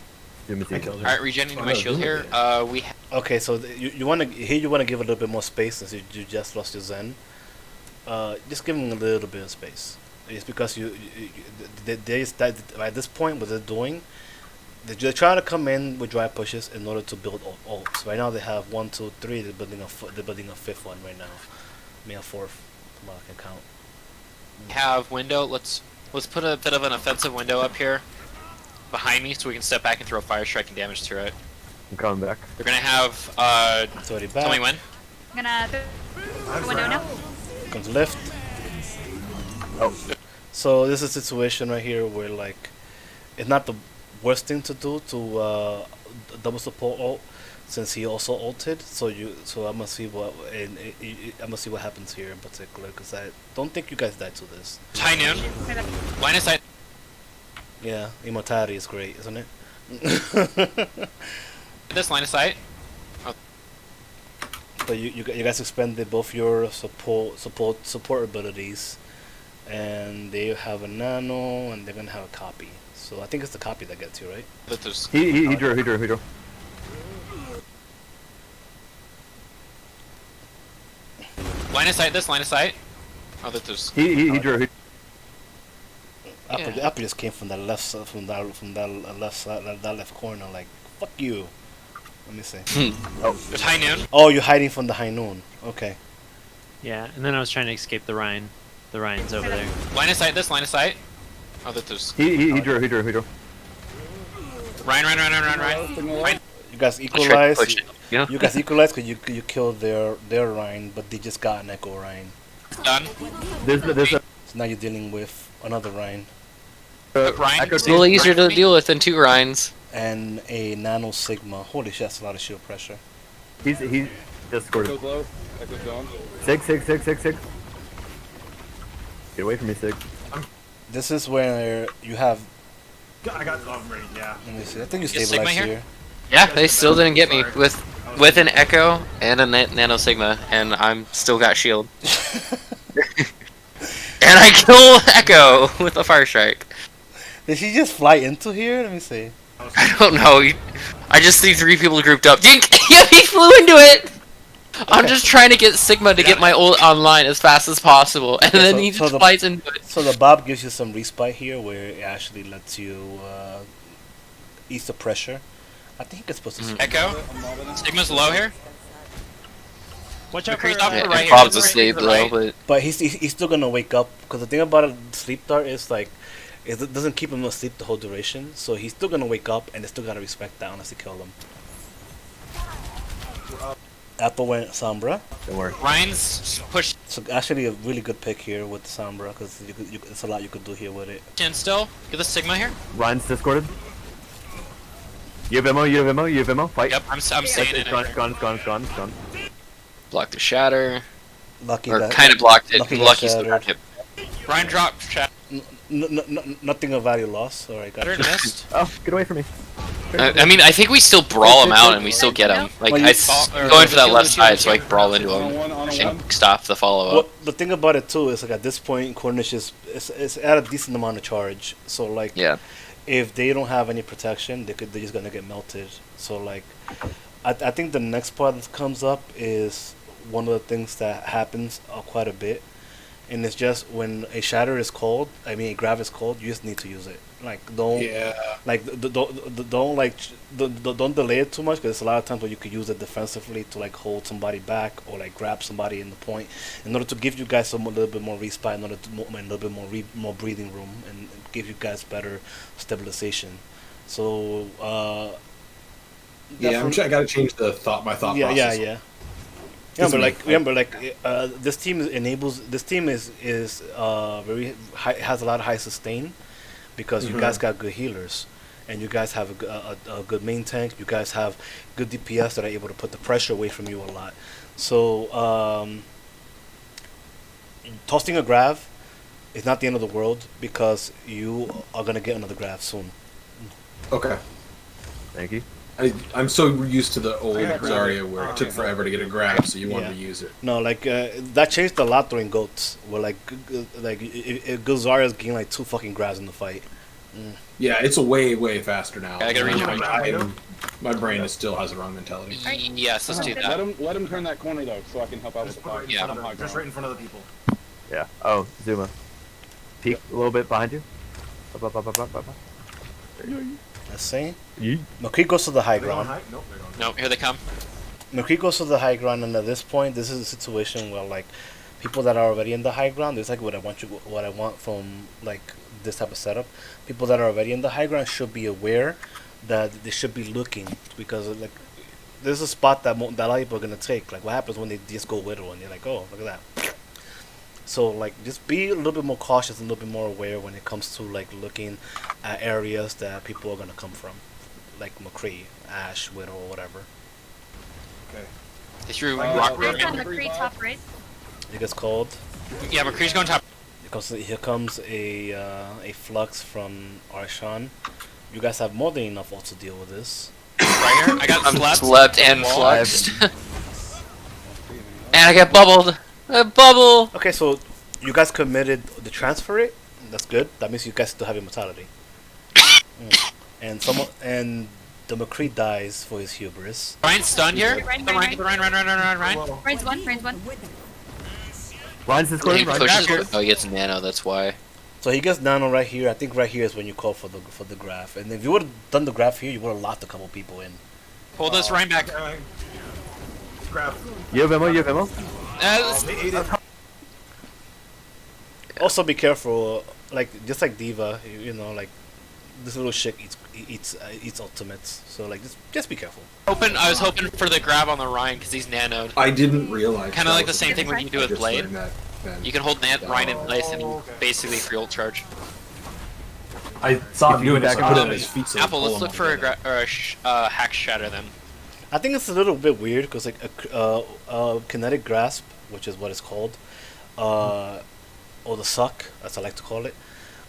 Doom is easy. Alright, regenerating my shield here. We Okay, so you want to here you want to give a little bit more space since you just lost your Zen. Just give him a little bit of space. It's because they at this point what they're doing, they're trying to come in with dry pushes in order to build ults. Right now they have 1, 2, 3. They're building a fifth one right now. I mean a fourth. Come on, I can count. have window. Let's put a bit of an offensive window up here behind me so we can step back and throw fire strike and damage through it. I'm coming back. They're gonna have It's already back. tell me when. I'm gonna throw the window now. Comes left. Oh, So this is a situation right here where like it's not the worst thing to do to double support ult since he also ulted. So I'm gonna see what I'm gonna see what happens here in particular because I don't think you guys died to this. It's high noon. Line of sight. Yeah, immortality is great, isn't it? This line of sight. But you guys expended both your support abilities, and they have a nano and they're gonna have a copy. So I think it's the copy that gets you, right? That there's he drew. line of sight. This line of sight. Oh, that there's. He drew. Apple just came from that left side, from that left side, that left corner. Like fuck you. Let me see. There's high noon. Oh, you're hiding from the high noon. Okay. Yeah, and then I was trying to escape the Ryan. The Ryan's over there. Line of sight. This line of sight. Oh, that there's. He drew. Ryan. You guys Push equalize. it. Yeah. You guys equalize because you killed their Rhine, but they just got an Echo Rhine. Done. There's a So now you're dealing with another Rhine Ryan. echo It's a little easier to deal with than 2 Rhines. and a Nano Sigma. Holy shit, that's a lot of shield pressure. He's discorded. Echo's low. Echo's gone. Sig. Get away from me, Sig. This is where you have. I got them ready. Yeah. Let me see. I think you Sigma stabilize here? here. Yeah, they still didn't get me with an Echo and a Nano Sigma, and I'm still got shield. And I kill Echo with a fire strike. Did she just fly into here? Let me see. I don't know. I just see 3 people grouped up. Dink! Yeah, he flew into it. I'm just trying to get Sigma to get my ult online as fast as possible, and Okay, then so- he so just the- flies into it. So the Bob gives you some respite here, where it actually lets you ease the pressure. I think it's supposed to. Mhm. Echo. I'm mobbing it. Sigma's low here. Watch out for Increased off Yeah, the right and here. Bob's To the right, asleep to the though, right. but But he's still gonna wake up because the thing about a sleep dart is like it doesn't keep him asleep the whole duration. So he's still gonna wake up, and they still gotta respect that unless you kill him. Apple went Sombra. Don't worry. Ryan's pushed So actually a really good pick here with the Sombra because it's a lot you could do here with it. in still. Get the Sigma here. Ryan's discorded. You have ammo. Fight. Yep, I'm saying it. It's gone. blocked the shatter, Lucky or that kind of blocked it. Lucky Lucky got still got shattered. hit. Ryan dropped. Chat. Nothing of value lost. All right, got Better you. missed. Oh, get away from me. I mean, I think we still brawl him out and we still get him. Like, Well, you- I'm going for that left side so I can brawl into On him one, on and one. stop the follow Well, up. the thing about it too is like at this point, Cornish is at a decent amount of charge. So like, Yeah. if they don't have any protection, they're just gonna get melted. So like, I think the next part that comes up is one of the things that happens quite a bit, and it's just when a shatter is called. I mean, a grab is called. You just need to use it. Like don't don't delay it too much because a lot of times where you could use it defensively to like hold somebody back or like grab somebody in the point in order to give you guys a little bit more respite, in order to a little bit more breathing room and give you guys better stabilization. So Yeah, I gotta change my thought process. Yeah. This team enables. This team is very high, has a lot of high sustain because you guys got good healers, and you guys have a good main tank. You guys have good DPS that are able to put the pressure away from you a lot. So tossing a grav is not the end of the world because you are gonna get another grav soon. Okay. Thank you. I'm so used to the old Zarya where it took forever to get a grab, so you wanted to use it. No, like that changed a lot during GOATs, where like good Zarya's getting like 2 fucking grabs in the fight. Yeah, it's a way faster now. I gotta reach my brain still has the wrong mentality. Yes, let's do that. Let him turn that corner though, so I can help out with the fight. Yeah, just right in front of the people. Yeah. Oh, Zuma. Peek a little bit behind you. Let's see. You. McCree goes to the high ground. Nope, here they come. McCree goes to the high ground, and at this point, this is a situation where like people that are already in the high ground. There's like what I want from like this type of setup. People that are already in the high ground should be aware that they should be looking because like there's a spot that a lot of people are gonna take. Like what happens when they just go Widow and you're like, oh, look at that. So like just be a little bit more cautious and a little bit more aware when it comes to like looking at areas that people are gonna come from, like McCree, Ash, Widow, or whatever. Okay. They threw rock. There's on McCree top right. It gets called. Yeah, McCree's going top. Here comes a flux from Arshan. You guys have more than enough ult to deal with this. Right here. I got I'm slept and fluxed. And I get bubbled. A bubble! Okay, so you guys committed the transfer rate. That's good. That means you guys still have immortality. And the McCree dies for his hubris. Ryan's stunned here. Ryan. Ryan's one. Ryan's this corner. He Ryan's pushes this it. Oh, he gets nano, that's why. So he gets nano right here. I think right here is when you call for the graph. And if you would have done the graph here, you would have locked a couple people in. Pull this Ryan back. Grab. You have ammo? You have ammo? Also be careful, like just like Diva, you know, like this little shit eats ultimates. So like just be careful. I was hoping for the grab on the Ryan because he's nanoed. I didn't realize. Kind of like the same thing when you do with Blade. Then. You can hold Ryan in place and basically free ult charge. I saw him doing that. I put it on his feet. So Apple, let's look for a hack shatter then. I think it's a little bit weird because like a kinetic grasp, which is what it's called, or the suck, as I like to call it.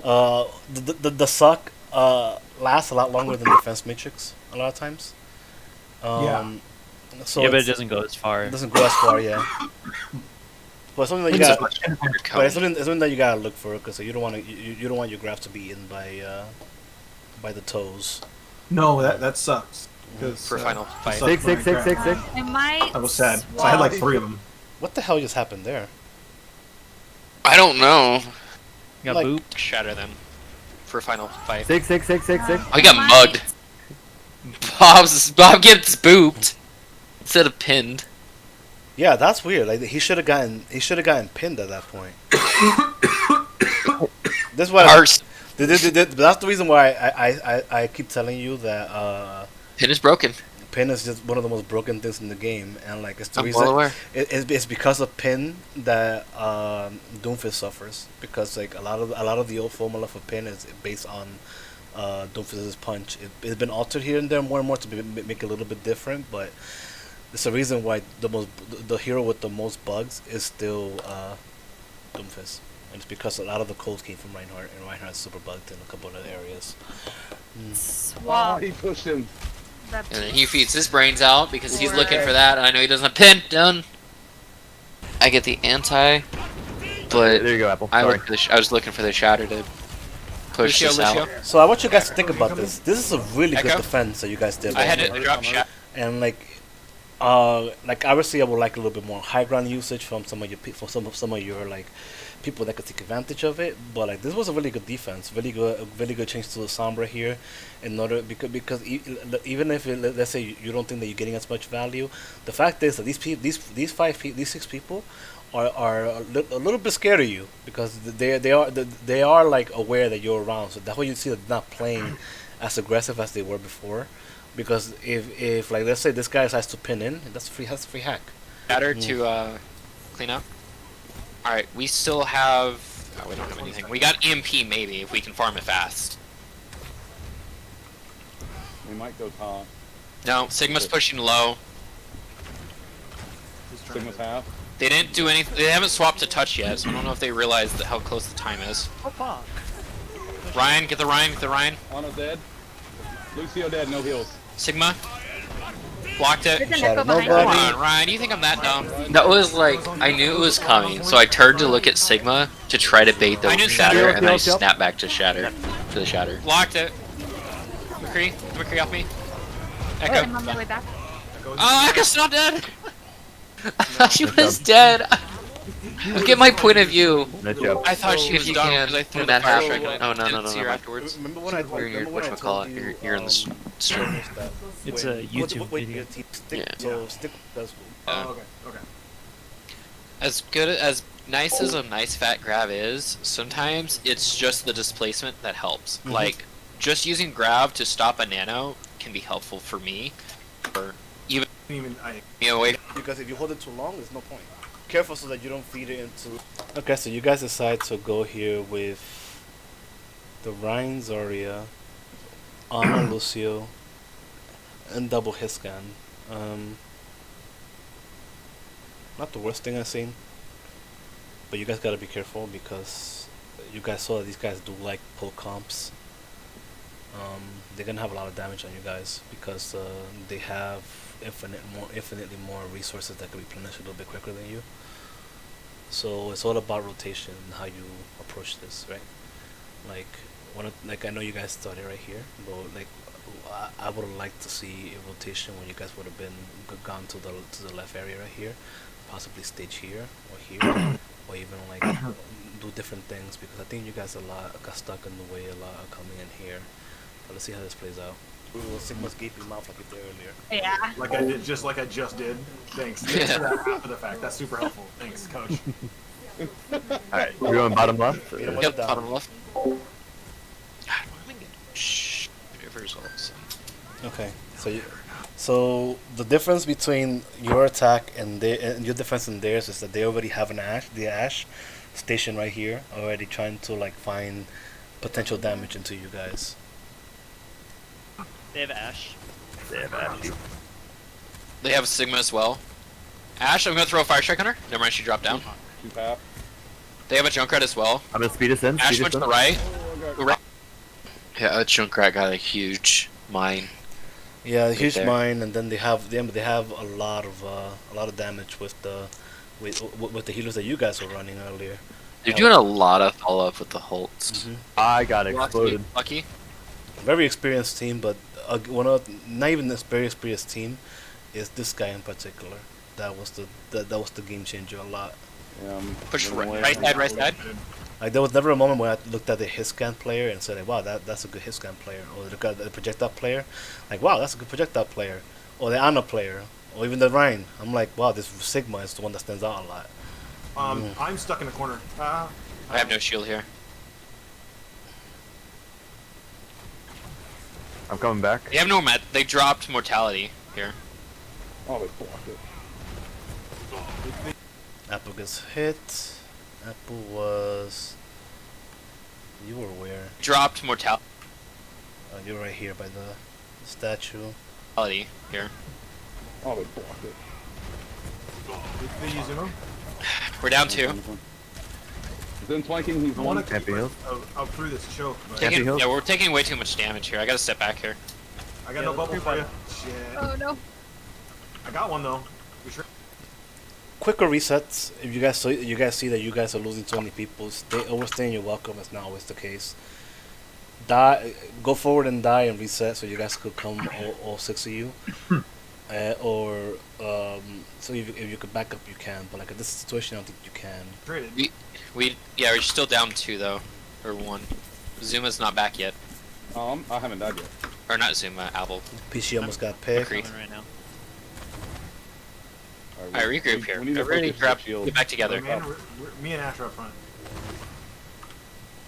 The suck lasts a lot longer than defense matrix a lot of times. So yeah, but it doesn't go as far. It doesn't go as far, yeah. But it's something that you got. But it's something that you gotta look for because you don't want your graph to be eaten by the toes. No, that sucks. For final fight. Six. I was sad. So I had like 3 of them. What the hell just happened there? I don't know. Got Like- booped. Shatter them. For final fight. Six. I got mugged. Bob gets booped instead of pinned. Yeah, that's weird. Like he should have gotten pinned at that point. This is what that's the reason why I keep telling you that Pin is broken. pin is just one of the most broken things in the game, and like it's the I'm reason well aware. it's because of pin that Doomfist suffers because like a lot of the old formula for pin is based on Doomfist's punch. It's been altered here and there more and more to make it a little bit different, but it's the reason why the hero with the most bugs is still Doomfist. And it's because a lot of the codes came from Reinhardt, and Reinhardt's super bugged in a couple of other areas. swap. He pushed him. And then he feeds his brains out because he's looking for that, and I know he doesn't have pin. Done. I get the anti, but There you go, Apple. I Sorry. was looking for the shatter to push this out. So I want you guys to think about this. This is a really good Echo? defense that you guys did. I had it drop shot. And like obviously I would like a little bit more high ground usage from some of your like people that could take advantage of it. But like this was a really good defense, really good change to the Sombra here. In order because even if let's say you don't think that you're getting as much value, the fact is that these 6 people are a little bit scared of you because they are like aware that you're around. So that's why you see that they're not playing as aggressive as they were before. Because if like let's say this guy decides to pin in, that's a free hack. Shatter to clean up. Alright, we still have... Oh, we don't have anything. We got EMP maybe, if we can farm it fast. We might go top. No, Sigma's pushing low. Sigma's half. They didn't do anything. They haven't swapped to touch yet, so I don't know if they realize how close the time is. Oh fuck. Ryan, get the Ryan, get the Ryan. Ana dead. Lucio dead, no heals. Sigma. Blocked it. There's an Shadow echo behind nobody. Come you. on, Ryan, you think I'm that dumb? That was like, I knew it was coming, so I turned to look at Sigma to try to bait the I knew shatter, Shatter. and I snapped back to shatter. To the shatter. Blocked it. McCree off me. Echo. I'm on my way back. Oh, Echo's not dead! I thought she was dead. Look at my point of view. Nice job. I thought she If was you done can, because I threw when the that fire happens. strike. Oh, no, Didn't no, see her no. afterwards. Remember when I told You're remember when I told you, you're in the stream. It's a YouTube wait, video. Stick, Yeah. So stick does. Oh, okay. As good as nice as a nice fat grab is, sometimes it's just the displacement that helps. Like just using grab to stop a nano can be helpful for me, or even wait. Because if you hold it too long, there's no point. Careful so that you don't feed it into. Okay, so you guys decide to go here with the Ryan Zarya, Ana Lucio, and double Hiscan. Not the worst thing I've seen, but you guys gotta be careful because you guys saw that these guys do like pull comps. They're gonna have a lot of damage on you guys because they have infinitely more resources that can replenish a little bit quicker than you. So it's all about rotation and how you approach this, right? Like I know you guys started right here, but like I would have liked to see a rotation when you guys would have been gone to the left area right here, possibly stage here or here, or even like do different things because I think you guys got stuck in the way a lot of coming in here. But let's see how this plays out. Ooh, Sigma's gaping mouth like it did earlier. Yeah. Like I did, just like I just did. Thanks. Thanks for that after the fact. That's super helpful. Thanks, coach. Alright, you're going bottom left? Beat 'em with Yep, the down. bottom left. God, why am I getting results? Okay, so the difference between your attack and your defense and theirs is that they already have the Ash station right here, already trying to like find potential damage into you guys. They have Ash. They have Sigma as well. Ash, I'm gonna throw a fire strike on her. Never mind, she dropped down. Two half. They have a Junkrat as well. I'm gonna speed us in. Ash Speed went us to in. the right. The right. Yeah, that Junkrat got a huge mine. Yeah, huge there. mine, and then they have a lot of damage with the healers that you guys were running earlier. They're doing a lot of follow up with the Holtz. I got exploded. Lucky. Very experienced team, but not even this very experienced team is this guy in particular. That was the game changer a lot. Yeah, Push running away. right side. Like there was never a moment when I looked at the Hiscan player and said, like, "Wow, that's a good Hiscan player," or look at the projectile player, like, "Wow, that's a good projectile player," or the Ana player, or even the Ryan. I'm like, "Wow, this Sigma is the one that stands out a lot." I'm stuck in a corner. I have no shield here. I'm coming back. They have no They dropped mortality here. Oh, they blocked it. Apple gets hit. Apple was. You were where? Dropped mortality You were right here by the statue. here. Oh, they blocked it. They use him. We're down 2. Then flanking, he's I one. want to Can't be healed. out through this choke. But Can't be healed. Yeah, we're taking way too much damage here. I gotta step back here. I got no bubble for you. Shit. Oh no. I got one though. You sure? Quicker resets. If you guys see that you guys are losing so many people, overstaying your welcome is not always the case. Die, go forward and die and reset so you guys could come all 6 of you. So if you could back up, you can. But like at this situation, I don't think you can. Traded. We're still down 2 though, or 1. Zuma's not back yet, I haven't died yet. or not Zuma. Apple. PC almost got picked. McCree. Coming right now. Alright, regroup here. We need to Everybody focus grab. the shield. Get back together. Me and Ash are up front.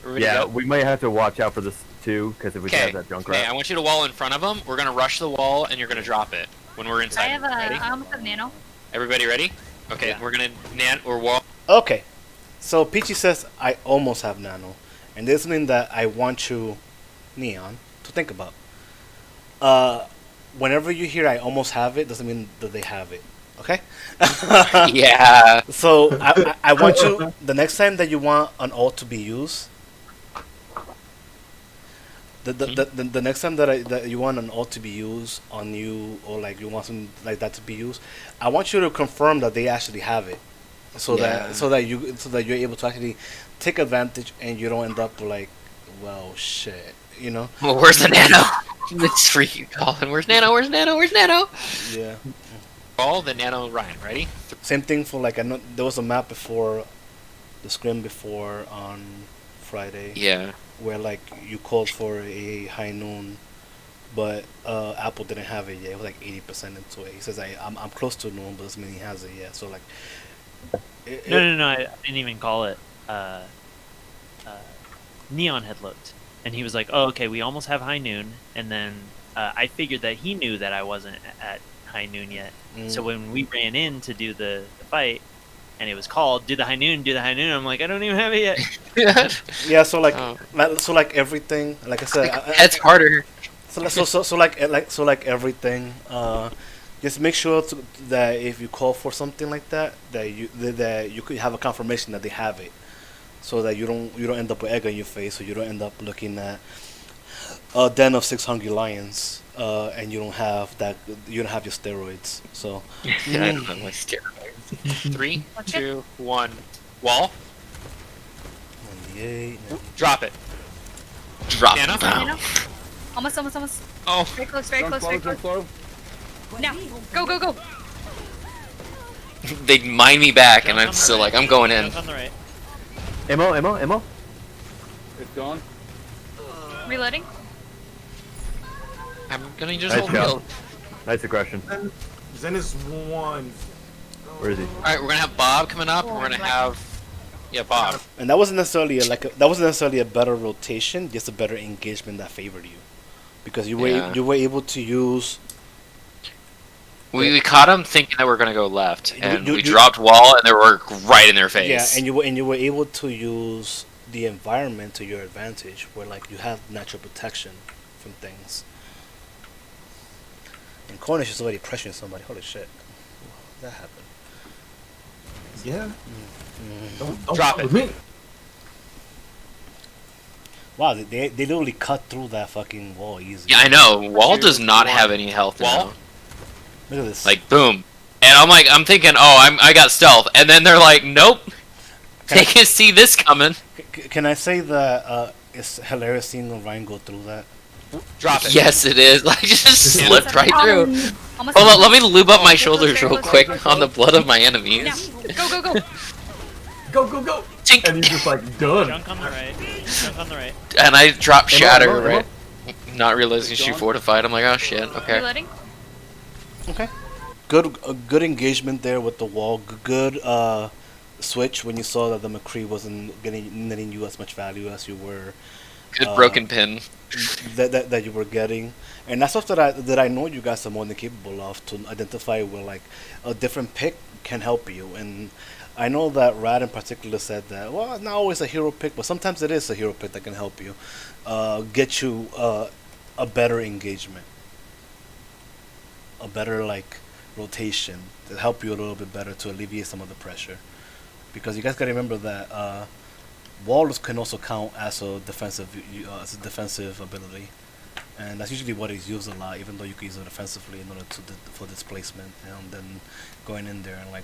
Everybody Yeah, go. we might have to watch out for this too, because if we can Okay. have that junk Okay. I rat. want you to wall in front of him. We're gonna rush the wall, and you're gonna drop it when we're inside. I have Ready? I almost have nano. Everybody ready? Okay. Yeah. We're gonna or wall. Okay, so Peachy says I almost have nano, and this is something that I want you, Neon, to think about. Whenever you hear I almost have it, doesn't mean that they have it. Okay. Yeah. So I want you the next time that you want an ult to be used. The next time that you want an ult to be used on you, or like you want something like that to be used, I want you to confirm that they actually have it, so Yeah. that you're able to actually take advantage and you don't end up like, well, shit, you know? Well, where's the nano? It's freaking calling. Where's nano? Where's nano? Where's nano? Yeah. Wall. The nano. Ryan. Ready? Same thing for like I know there was a map before, the scrim before on Friday. Yeah. Where like you called for a high noon, but Apple didn't have it yet. It was like 80% into it. He says I'm close to noon, but doesn't mean he has it yet. So like, No, I didn't even call it. Neon had looked, and he was like, "Oh, okay, we almost have high noon." And then I figured that he knew that I wasn't at high noon yet. So when we ran in to do the fight, and it was called, do the high noon, I'm like, I don't even have it yet. Yeah. So like, Oh. so like everything. Like I said, It's harder. So like everything. Just make sure that if you call for something like that, that you could have a confirmation that they have it, so that you don't end up with egg on your face, so you don't end up looking at a den of 6 hungry lions, and you don't have your steroids. So Yeah, I don't have my steroids. 3, Okay. 2, 1. Wall. 98. Drop it. Drop Nano? it down. Nano. Almost. Oh. Very close, very Jump close, very slow, close. jump slow. Now, go. They mine me back, and Junk I'm on the still right. like, I'm going in. Junk on the right. Ammo. It's gone. Reloading. I'm gonna just Nice hold job. middle. Nice aggression. Zen is one. Where is he? All right, we're gonna have Bob coming up. We're gonna have, Bob. And that wasn't necessarily a better rotation, just a better engagement that favored you, because you were able to use. We caught them thinking that we are gonna go left, You- and you- we you- dropped wall, and they were right in their face. Yeah, and you were able to use the environment to your advantage, where like you have natural protection from things. And Cornish is already pressuring somebody. Holy shit, that happened. Yeah. Don't Drop fuck it. with me. Wow, they literally cut through that fucking wall easy. Yeah, I know. Wall Two, does not one. have any health Wall? now. Look at this. Like boom, and I'm thinking, oh, I got stealth, and then they're like, nope. They can see this coming. Can I say that it's hilarious seeing Ryan go through that? Drop it. Yes, it is. Like just Yeah. slipped right through. Almost. Hold on, let me lube up my Very close, shoulders very real close, quick very on the blood of my Now, enemies. go. Go. Tink. And you're just like, done. Junk on the right. Junk on the right. And I drop shatter, Ammo. right? Not realizing she fortified. I'm like, oh shit, okay. Reloading. Okay. Good engagement there with the wall. Good switch when you saw that the McCree wasn't netting you as much value as you were. Good broken pin. That you were getting, and that's stuff that I know you guys are more than capable of, to identify where like a different pick can help you. And I know that Rad in particular said that, well, not always a hero pick, but sometimes it is a hero pick that can help you get you a better engagement, a better like rotation to help you a little bit better to alleviate some of the pressure. Because you guys gotta remember that walls can also count as a defensive ability, and that's usually what is used a lot. Even though you can use it defensively in order for displacement, and then going in there and like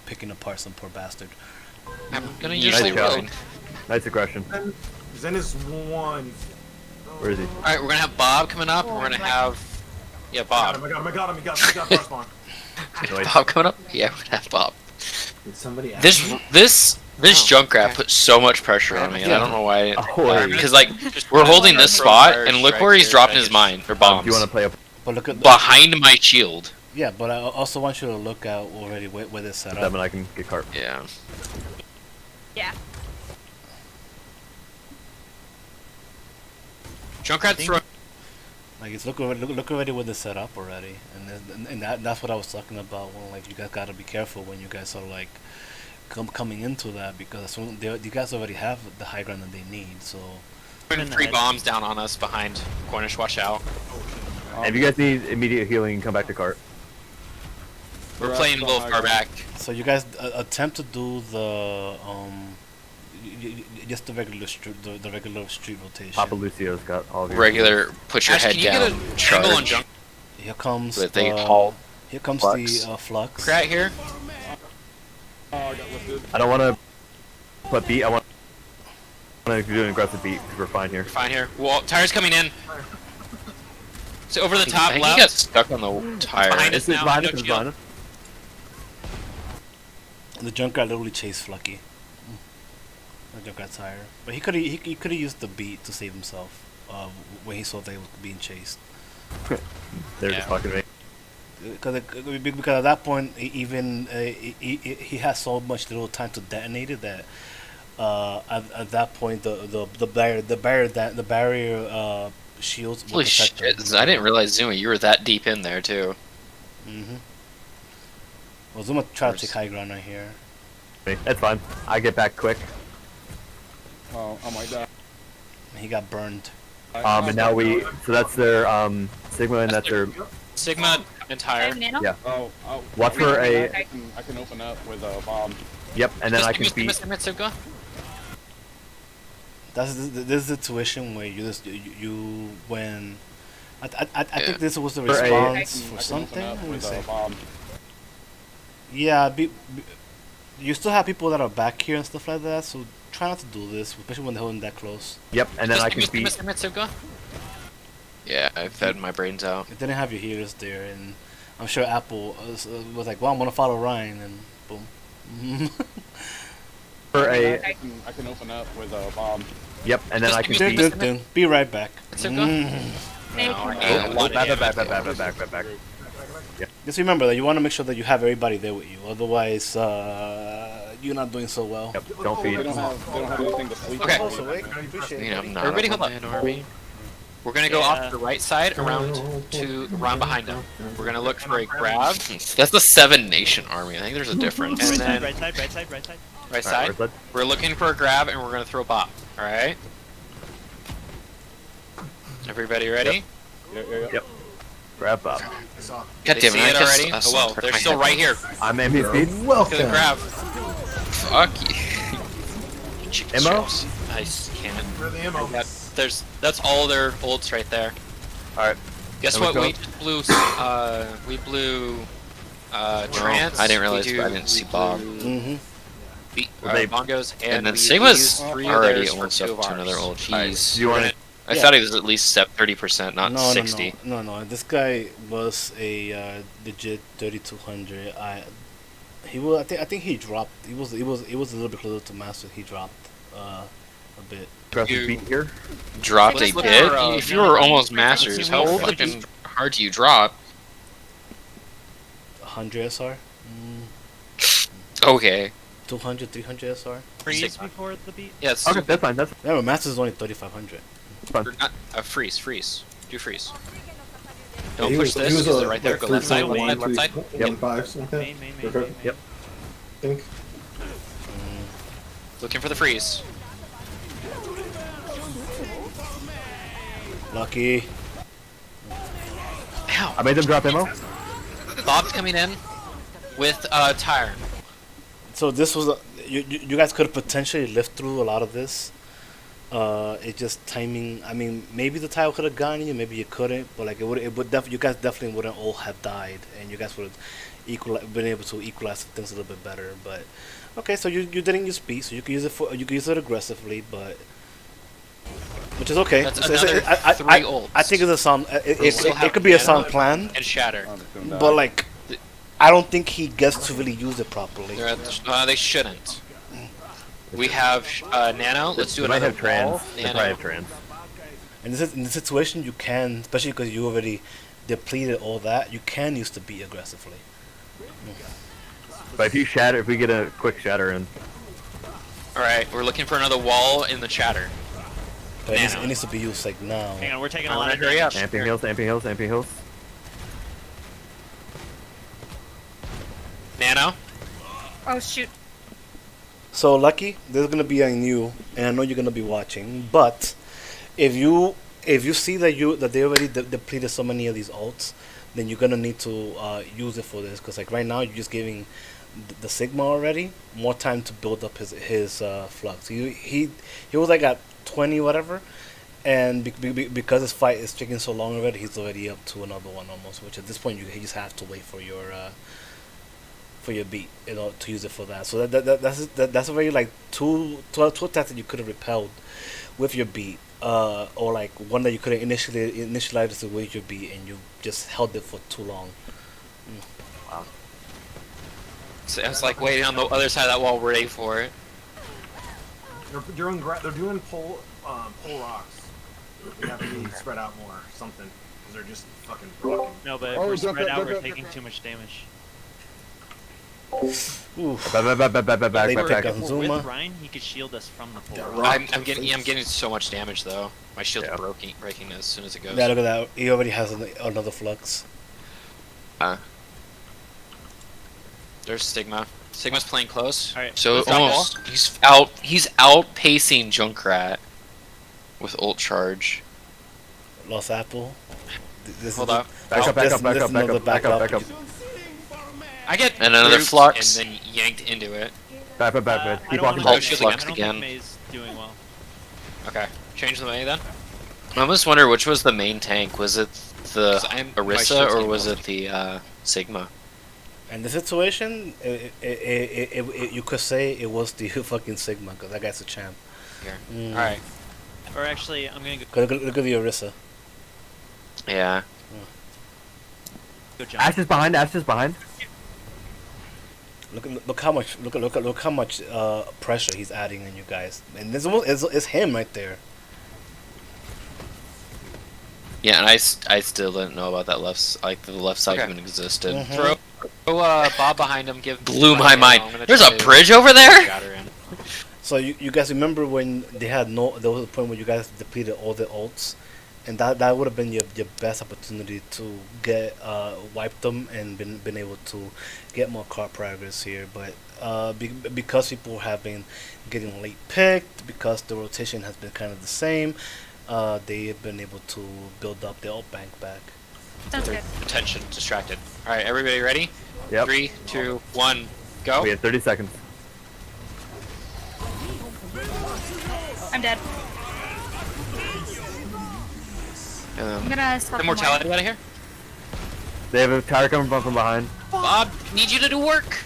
picking apart some poor bastard. I'm gonna Nice usually job. reload. Nice aggression. Zen is one. Where is he? All right, we're gonna have Bob coming up. We're gonna have, Got Bob. him. I got him. First one. Bob coming up? Yeah, we're gonna have Bob. Did somebody ask This Oh, Junkrat okay. put so much pressure on me, and I don't know why. Oh, Because like we're holding this spot, and look where he's dropping his mine or Do bombs you want to play up But look at behind my shield. yeah, but I also want you to look out already where this set with them up. and I can get carp? Yeah. Yeah. Junkrat's throwing. Like it's look already what they set up already, and that's what I was talking about. When like you guys gotta be careful when you guys are like coming into that because you guys already have the high ground that they need. So Putting 3 bombs down on us behind Cornish. Watch out. If you guys need immediate healing, come back to cart. We're playing a little far back. so you guys attempt to do the just the regular street rotation. Papa Lucio's got all of your Regular, put your Ash, head can you down. get a triangle on Charge. Junk? Here comes But they haul here comes flux. the flux. Right here. I got lifted. I don't want to put beat. I want to do an aggressive beat because we're fine here. Fine here. Wall. Tire's coming in. So over the top I think left. he got stuck on the tire. behind us It's now. behind no us. It's shield. behind us. The Junkrat literally chased Flucky. The Junkrat's higher, but he could have used the beat to save himself when he saw they were being chased. They're just fucking me. Because at that point, he has so much little time to detonate it that at that point the barrier shields will Holy protect shit! him. I didn't realize Zuma, you were that deep in there too. Mm-hmm. Well, Zuma tried to take high ground right here. That's fine. I get back quick. Oh, I might die. He got burned. And now so that's their Sigma and that's their Sigma and Tire. Nano? Yeah. Oh, Watch for a I can open up with a bomb. yep, and then I can beat. Sigma. This is the tuition where you when I think this was the For a- response for I can something. open up Let me with see. a bomb. Yeah, you still have people that are back here and stuff like that, so try not to do this, especially when they're holding that close. Yep, and then I can beat. Yeah, I fed my brains out. It didn't have your healers there, and I'm sure Apple was like, well, I'm gonna follow Ryan, and boom. For a I can open up with a bomb. yep, and then I can Dun, beat. dun, dun. Be right back. Back. Just remember that you want to make sure that you have everybody there with you, otherwise you're not doing so well. Yep, don't feed. They don't have anything to sleep Okay. on. Also, wait, appreciate You know, it. I'm not Everybody a hold up. one-man army. We're gonna go Yeah. off to the right side around behind them. We're gonna look for a grab. That's the 7 Nation army. I think there's a difference. And Right then side, right side, right side, right side. right Alright, side. where's We're looking for a grab and we're gonna throw bop. All right. Everybody ready? Yeah. Yep. Grab up. God They damn see it! I it just already. I Oh saw well, it hurt they're my still head. right here. I'm MP speed. To the Welcome. grab. Fuck you. Chicken Ammo? strips. I can't. For the ammo. That's all their ults right there. All right. Guess There we what? go. We blew. Trance. I didn't realize we I didn't see Bob. Mm-hmm. Bongos And then we Sigma's used 3 of already theirs for almost 2 up of to ours. another old cheese. Do you want to? I Yeah. thought he was at least 30%, not No, 60. no. This guy was a legit 3200. I think he dropped. It was a little bit closer to master. He dropped a bit. Aggressive You- beat here. Dropped Let's a look bit? for, If you were almost Can masters, we how hold the fucking hard do you drop? 100 SR. Okay. 200, 300 SR. Freeze Sigma. before the beat. Yeah, it's Okay, that's fine. That's Remember, master's only 3500. or not, freeze. Do freeze. Yeah, Don't he push was- this. he was Is a, it right there? like, Go left side, 3.1, left side. 3.5, something like Main. that. Okay. Yep. I think. Looking for the freeze. Lucky. Ow. I made them drop ammo. Bob's coming in with tire. So this was you guys could have potentially lived through a lot of this. It just timing. I mean, maybe the tile could have gotten you, maybe you couldn't. But like it would you guys definitely wouldn't all have died, and you guys would have been able to equalize things a little bit better. But okay, so you didn't use speed, so you can use it aggressively, but which is okay. That's So another I 3 ults. I think it's a sound. still have It could be a mana. sound plan, And shatter. I'm just gonna die. but like I don't think he gets to really use it properly. They're at they shouldn't. We have Nano. Let's do They might another have trans. wall. They Nano. probably have trans. And in this situation, you can, especially because you already depleted all that, you can use the beat aggressively. But if we get a quick shatter in, All right, we're looking for another wall in the chatter. But it Nano. needs to be used like now. Hang on, we're taking a I lot wanna of hurry up. damage. Stamping heals, stamping heals, stamping heals. Nano. Oh shoot. So Lucky, there's gonna be a new, and I know you're gonna be watching. But if you see that they already depleted so many of these ults, then you're gonna need to use it for this. Because like right now you're just giving the Sigma already more time to build up his flux. He was like at 20 whatever, and because his fight is taking so long already, he's already up to another one almost. Which at this point you just have to wait for your beat, to use it for that. So that's already like two attacks that you could have repelled with your beat, or like one that you could have initialized with your beat, and you just held it for too long. So I was like waiting on the other side of that wall, ready for it. They're doing pole rocks. We have to be spread out more, something, because they're just fucking rocking. No, but if Oh, we're duck, spread duck, out, duck, we're duck, taking duck. too much damage. Oof. Back. They If pick we're on Zuma. with Ryan, he could shield us from the pole. Yeah, rock. I'm getting so much damage though. My shield's Yeah. breaking as soon as it goes. Yeah, look at that. He already has another flux. There's Stigma. Stigma's playing close. All right, So let's drop almost he's outpacing Junkrat with ult charge. Lost Apple. This Hold is up. Back up, this is another back up. I get And another grouped flux. and then yanked into it. Back. I Keep don't walking wanna Ult back. do shield May. again. I don't think May's doing well. Okay, change the May then. I almost wonder which was the main tank. Was it the 'Cause my Orisa shield's or getting was lost. it the Sigma? And the situation, you could say it was the fucking Sigma, because that guy's a champ. Here. Mm. All right. Or actually, I'm gonna go Look at the Orisa. Yeah. jump. Ash is behind. Look how much pressure he's adding on you guys, and it's him right there. Yeah, and I still didn't know about that the left side Okay. even existed. Mhm. Throw Bob behind him. Give Blew my arrow. mind. I'm gonna There's try a to bridge over there? shatter him. So you guys remember when there was a point where you guys depleted all the ults, and that would have been your best opportunity to get wipe them and been able to get more card progress here. But because people have been getting late picked, because the rotation has been kind of the same, they have been able to build up their ult bank back. Sounds good. Attention, distracted. All right, everybody ready? Yep. 3, 2, 1, go. We have 30 seconds. I'm dead. I'm gonna stop Immortality out of here. They have a tower coming from behind. Bob, need you to do work.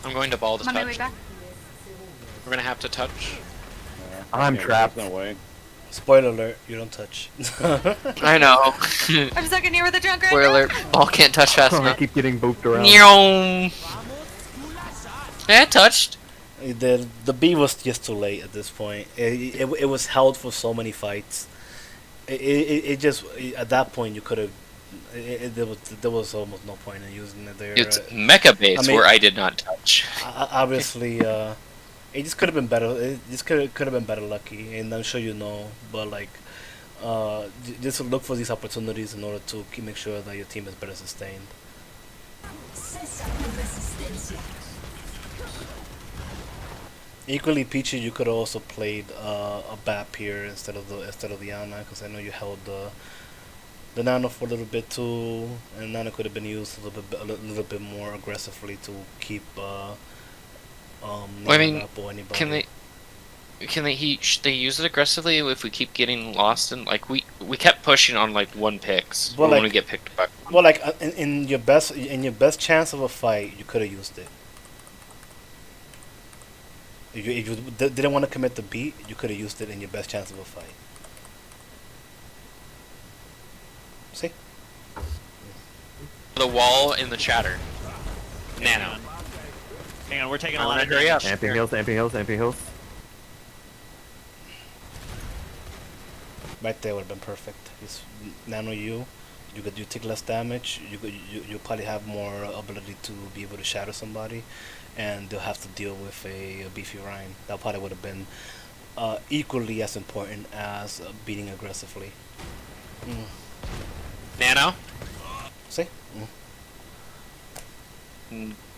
I'm going to ball to I'm on my way touch. back. We're gonna have to touch. I'm Yeah, trapped. there's no way. Spoiler alert: you don't touch. I know. I'm stuck in here with a drunk right Spoiler now. alert. Ball can't touch fast I enough. keep getting booped around. Nyong. Yeah, it touched. The B was just too late at this point. It was held for so many fights. It just at that point you could have. There was almost no point in using it there. It's mecha base I mean- where I did not touch. Obviously, it just could have been better. It just could have been better lucky, and I'm sure you know. But like, just look for these opportunities in order to make sure that your team is better sustained. Equally, Peachy, you could have also played a BAP here instead of the Ana, because I know you held the Nano for a little bit too, and Nano could have been used a little bit more aggressively to keep I mean, up or anybody. Can they use it aggressively if we keep getting lost in we kept pushing on like one picks Well, when like- we get picked back. Well, like in your best chance of a fight, you could have used it. If you didn't want to commit the beat, you could have used it in your best chance of a fight. See? The wall in the chatter. Nano. Hang on, we're taking a I lot wanna of hurry damage. up. Stamping heals, stamping heals, stamping heals. Right there would have been perfect. Just nano you take less damage. You probably have more ability to be able to shatter somebody, and they'll have to deal with a beefy Ryan. That probably would have been equally as important as beating aggressively. Mm. Nano. See?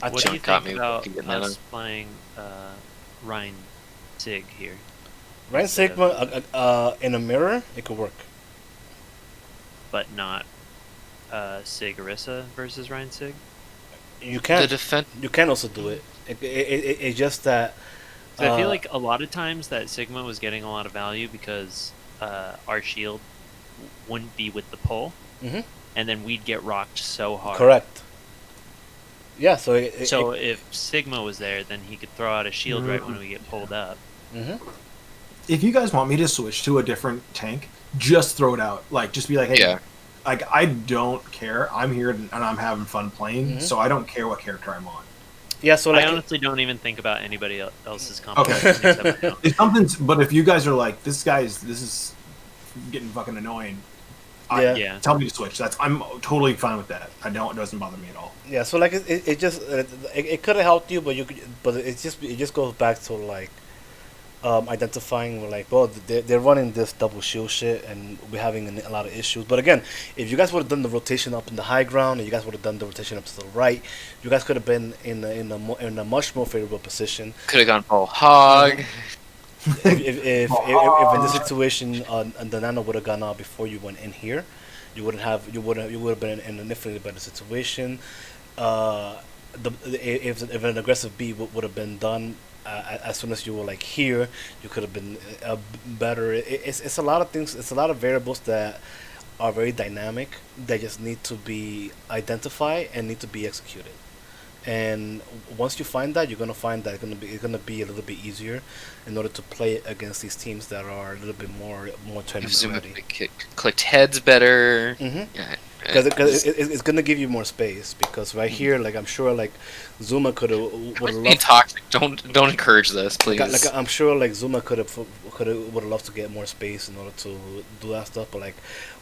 I What do you Got think me about with the Nano. us playing Rhine Sig here? Ryan Instead of- Sigma in a mirror, it could work. but not Sig Orisa versus Rhine Sig? You The can. defense. You can also do it. It's just that. So I feel like a lot of times that Sigma was getting a lot of value because our shield wouldn't be with the pull, Mhm. and then we'd get rocked so hard. Correct. Yeah, so If Sigma was there, then he could throw out a shield right when we get pulled up. If you guys want me to switch to a different tank, just throw it out. Like, just be like, hey, Yeah. like, I don't care. I'm here and I'm having fun playing, so I don't care what character I'm on. yeah, so like I honestly don't even think about anybody else's competition except my own. If something's, but if you guys are like, this is getting fucking annoying, Yeah. Yeah. tell me to switch. I'm totally fine with that. It doesn't bother me at all. yeah, so like it just it could have helped you, but it just goes back to like identifying like, well, they're running this double shield shit and we're having a lot of issues. But again, if you guys would have done the rotation up in the high ground and you guys would have done the rotation up to the right, you guys could have been in a much more favorable position. Could have gone full hog. If in this situation the Nano would have gone out before you went in here, you would have been in an infinitely better situation. If an aggressive beat would have been done as soon as you were like here, you could have been better. It's a lot of things. It's a lot of variables that are very dynamic that just need to be identified and need to be executed. And once you find that, you're gonna find that it's gonna be a little bit easier in order to play against these teams that are a little bit more tournament Zoom ready. clicked heads better. Mhm. Yeah. Because it's gonna give you more space. Because right here, like I'm sure, like Zuma would Being love. toxic. Don't encourage this, please. Like I'm sure, like Zuma would have loved to get more space in order to do that stuff. But like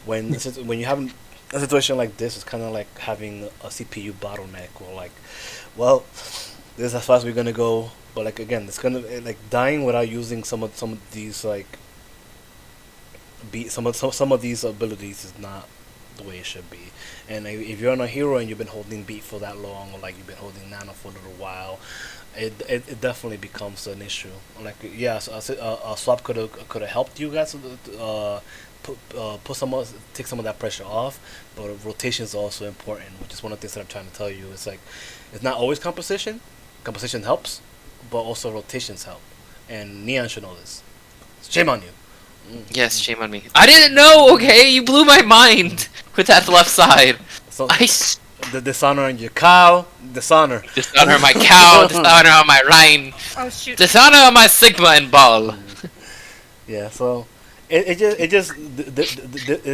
when you have a situation like this, it's kind of like having a CPU bottleneck, or like, well, this is as fast as we're gonna go. But like again, it's gonna like dying without using some of these like some of these abilities is not the way it should be. And if you're on a hero and you've been holding beat for that long, or like you've been holding Nano for a little while, it definitely becomes an issue. Like yeah, so a swap could have helped you guys take some of that pressure off, but rotation is also important, which is one of the things that I'm trying to tell you. It's like it's not always composition. Composition helps, but also rotations help. And Neon should know this. Shame on you. Yes, shame on me. I didn't know. Okay, you blew my mind with that left side. So I the dishonor on your cow, dishonor. dishonor my cow, dishonor on my Rhine, Oh shoot. dishonor on my Sigma and Ball. Yeah, so it's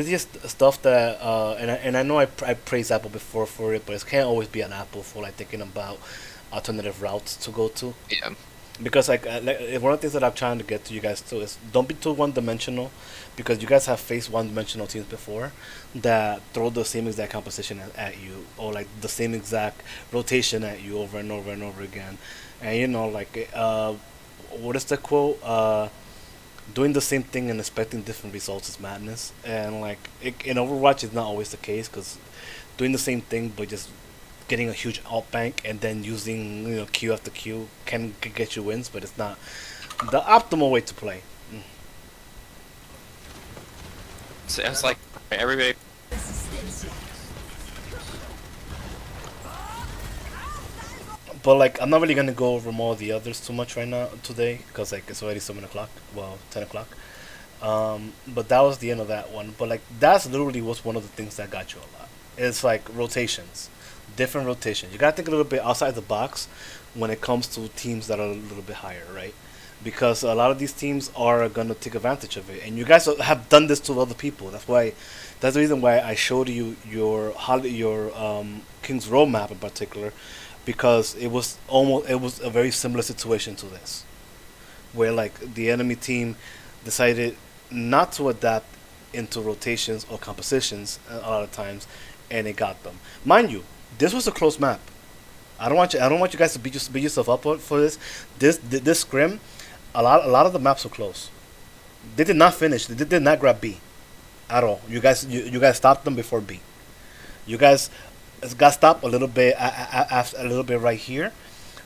just stuff that and I know I praised Apple before for it, but it can't always be an Apple for like thinking about alternative routes to go to. Yeah. Because like one of the things that I'm trying to get to you guys too is don't be too one-dimensional, because you guys have faced one-dimensional teams before that throw the same exact composition at you, or like the same exact rotation at you over and over and over again. And you know, like what is the quote? Doing the same thing and expecting different results is madness. And like in Overwatch, it's not always the case, because doing the same thing but just getting a huge alt bank and then using Q after Q can get you wins, but it's not the optimal way to play. So it's like everybody. But like I'm not really gonna go over more of the others too much right now today, because like it's already 7 o'clock, well 10 o'clock. But that was the end of that one. But like that's literally was one of the things that got you a lot. It's like rotations, different rotations. You gotta think a little bit outside the box when it comes to teams that are a little bit higher, right? Because a lot of these teams are gonna take advantage of it, and you guys have done this to other people. That's the reason why I showed you your King's Row map in particular, because it was a very similar situation to this, where like the enemy team decided not to adapt into rotations or compositions a lot of times, and it got them. Mind you, this was a close map. I don't want you guys to beat yourself up for this. This scrim, a lot of the maps were close. They did not finish. They did not grab B at all. You guys stopped them before B. You guys got stopped a little bit a little bit right here.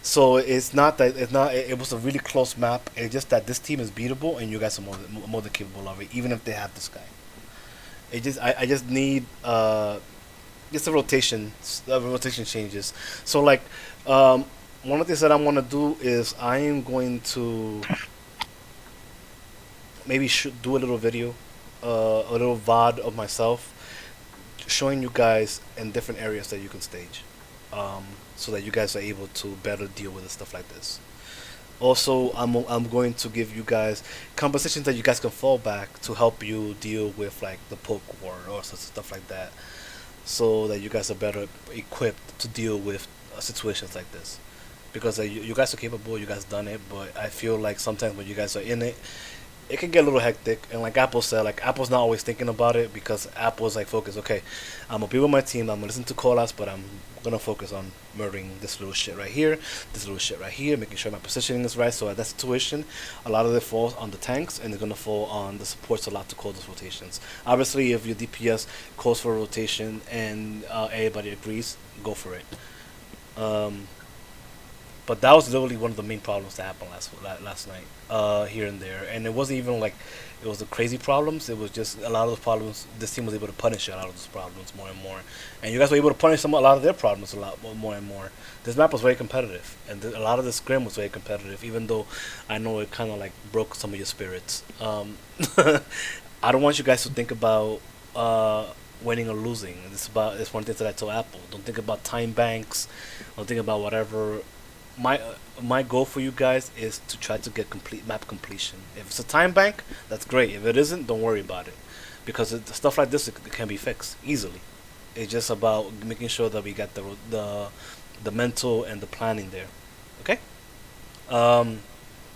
So it's not that it's not. It was a really close map. It's just that this team is beatable, and you guys are more than capable of it, even if they have this guy. I just need just a rotation changes. So like one of the things that I'm gonna do is I am going to maybe do a little video, a little VOD of myself showing you guys in different areas that you can stage, so that you guys are able to better deal with stuff like this. Also, I'm going to give you guys compositions that you guys can fall back to help you deal with like the poke war or stuff like that, so that you guys are better equipped to deal with situations like this. Because you guys are capable, you guys done it, but I feel like sometimes when you guys are in it, it can get a little hectic. And like Apple said, like Apple's not always thinking about it because Apple's like focused. Okay, I'm gonna be with my team. I'm gonna listen to call-outs, but I'm gonna focus on murdering this little shit right here, this little shit right here, making sure my positioning is right. So at that situation, a lot of it falls on the tanks, and it's gonna fall on the supports a lot to call those rotations. Obviously, if your DPS calls for a rotation and everybody agrees, go for it. But that was literally one of the main problems that happened last night, here and there. And it wasn't even like it was the crazy problems. It was just a lot of those problems. This team was able to punish a lot of those problems more and more. And you guys were able to punish a lot of their problems a lot more and more. This map was very competitive, and a lot of the scrim was very competitive. Even though I know it kind of like broke some of your spirits. I don't want you guys to think about winning or losing. It's one thing that I told Apple. Don't think about time banks. Don't think about whatever. My goal for you guys is to try to get complete map completion. If it's a time bank, that's great. If it isn't, don't worry about it, because stuff like this it can be fixed easily. It's just about making sure that we got the mental and the planning there. Okay.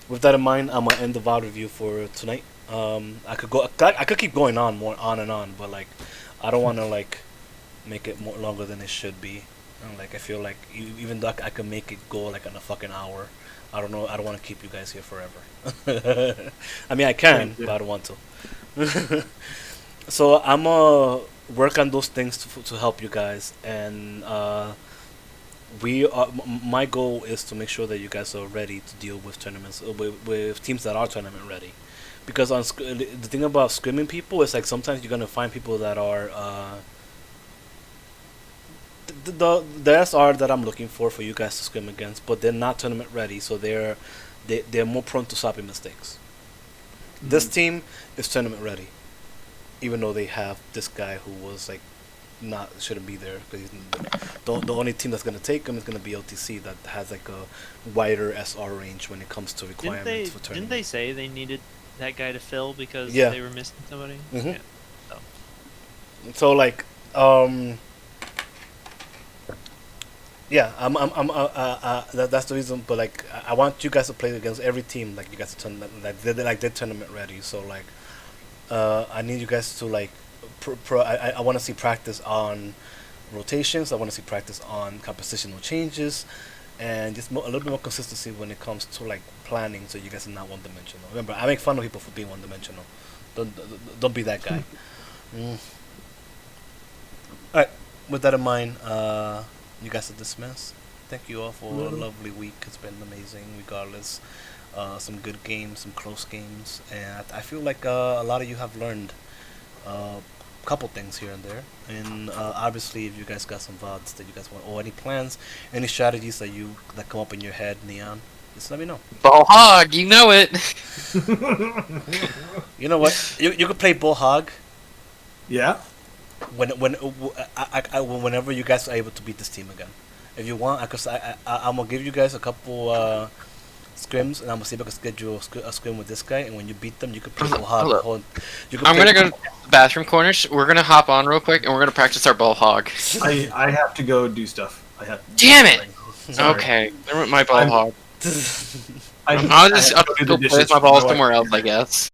With that in mind, I'm gonna end the VOD review for tonight. I could keep going on and on, but like I don't want to like make it more longer than it should be. Like I feel like even though I can make it go like on a fucking hour, I don't know. I don't want to keep you guys here forever. I mean I can, but I don't want to. So I'm gonna work on those things to help you guys, and my goal is to make sure that you guys are ready to deal with tournaments with teams that are tournament ready. Because the thing about scrimming people is like sometimes you're gonna find people that are the SR that I'm looking for you guys to scrim against, but they're not tournament ready, so they're more prone to sloppy mistakes. Mm-hmm. This team is tournament ready, even though they have this guy who was like shouldn't be there, because the only team that's gonna take him is gonna be LTC, that has like a wider SR range when it comes to requirements for tournament. Didn't they say they needed that guy to fill because they were missing somebody? Mm-hmm. Yeah. So like yeah, that's the reason. But like, I want you guys to play against every team. Like you guys to they're tournament ready. So like, I need you guys to like, I want to see practice on rotations. I want to see practice on compositional changes, and just a little bit more consistency when it comes to like planning. So you guys are not one dimensional. Remember, I make fun of people for being one dimensional. Don't be that guy. All right. With that in mind, you guys are dismissed. Thank you all for a lovely week. It's been amazing, regardless. Some good games, some close games, and I feel like a lot of you have learned a couple things here and there. And obviously, if you guys got some VODs that you guys want, or any plans, any strategies that come up in your head, Neon, just let me know. Ball hog, you know it. You know what? You could play Bull Hog. Yeah. Whenever you guys are able to beat this team again, if you want, I'm gonna give you guys a couple scrims, and I'm gonna see if I can schedule a scrim with this guy. And when you beat them, you can play Bull Hog. I'm gonna go to the bathroom corners. We're gonna hop on real quick, and we're gonna practice our Bull Hog. I have to go do stuff. Damn it! Okay, there went my Bull Hog. I'll just go place my ball somewhere else, I guess.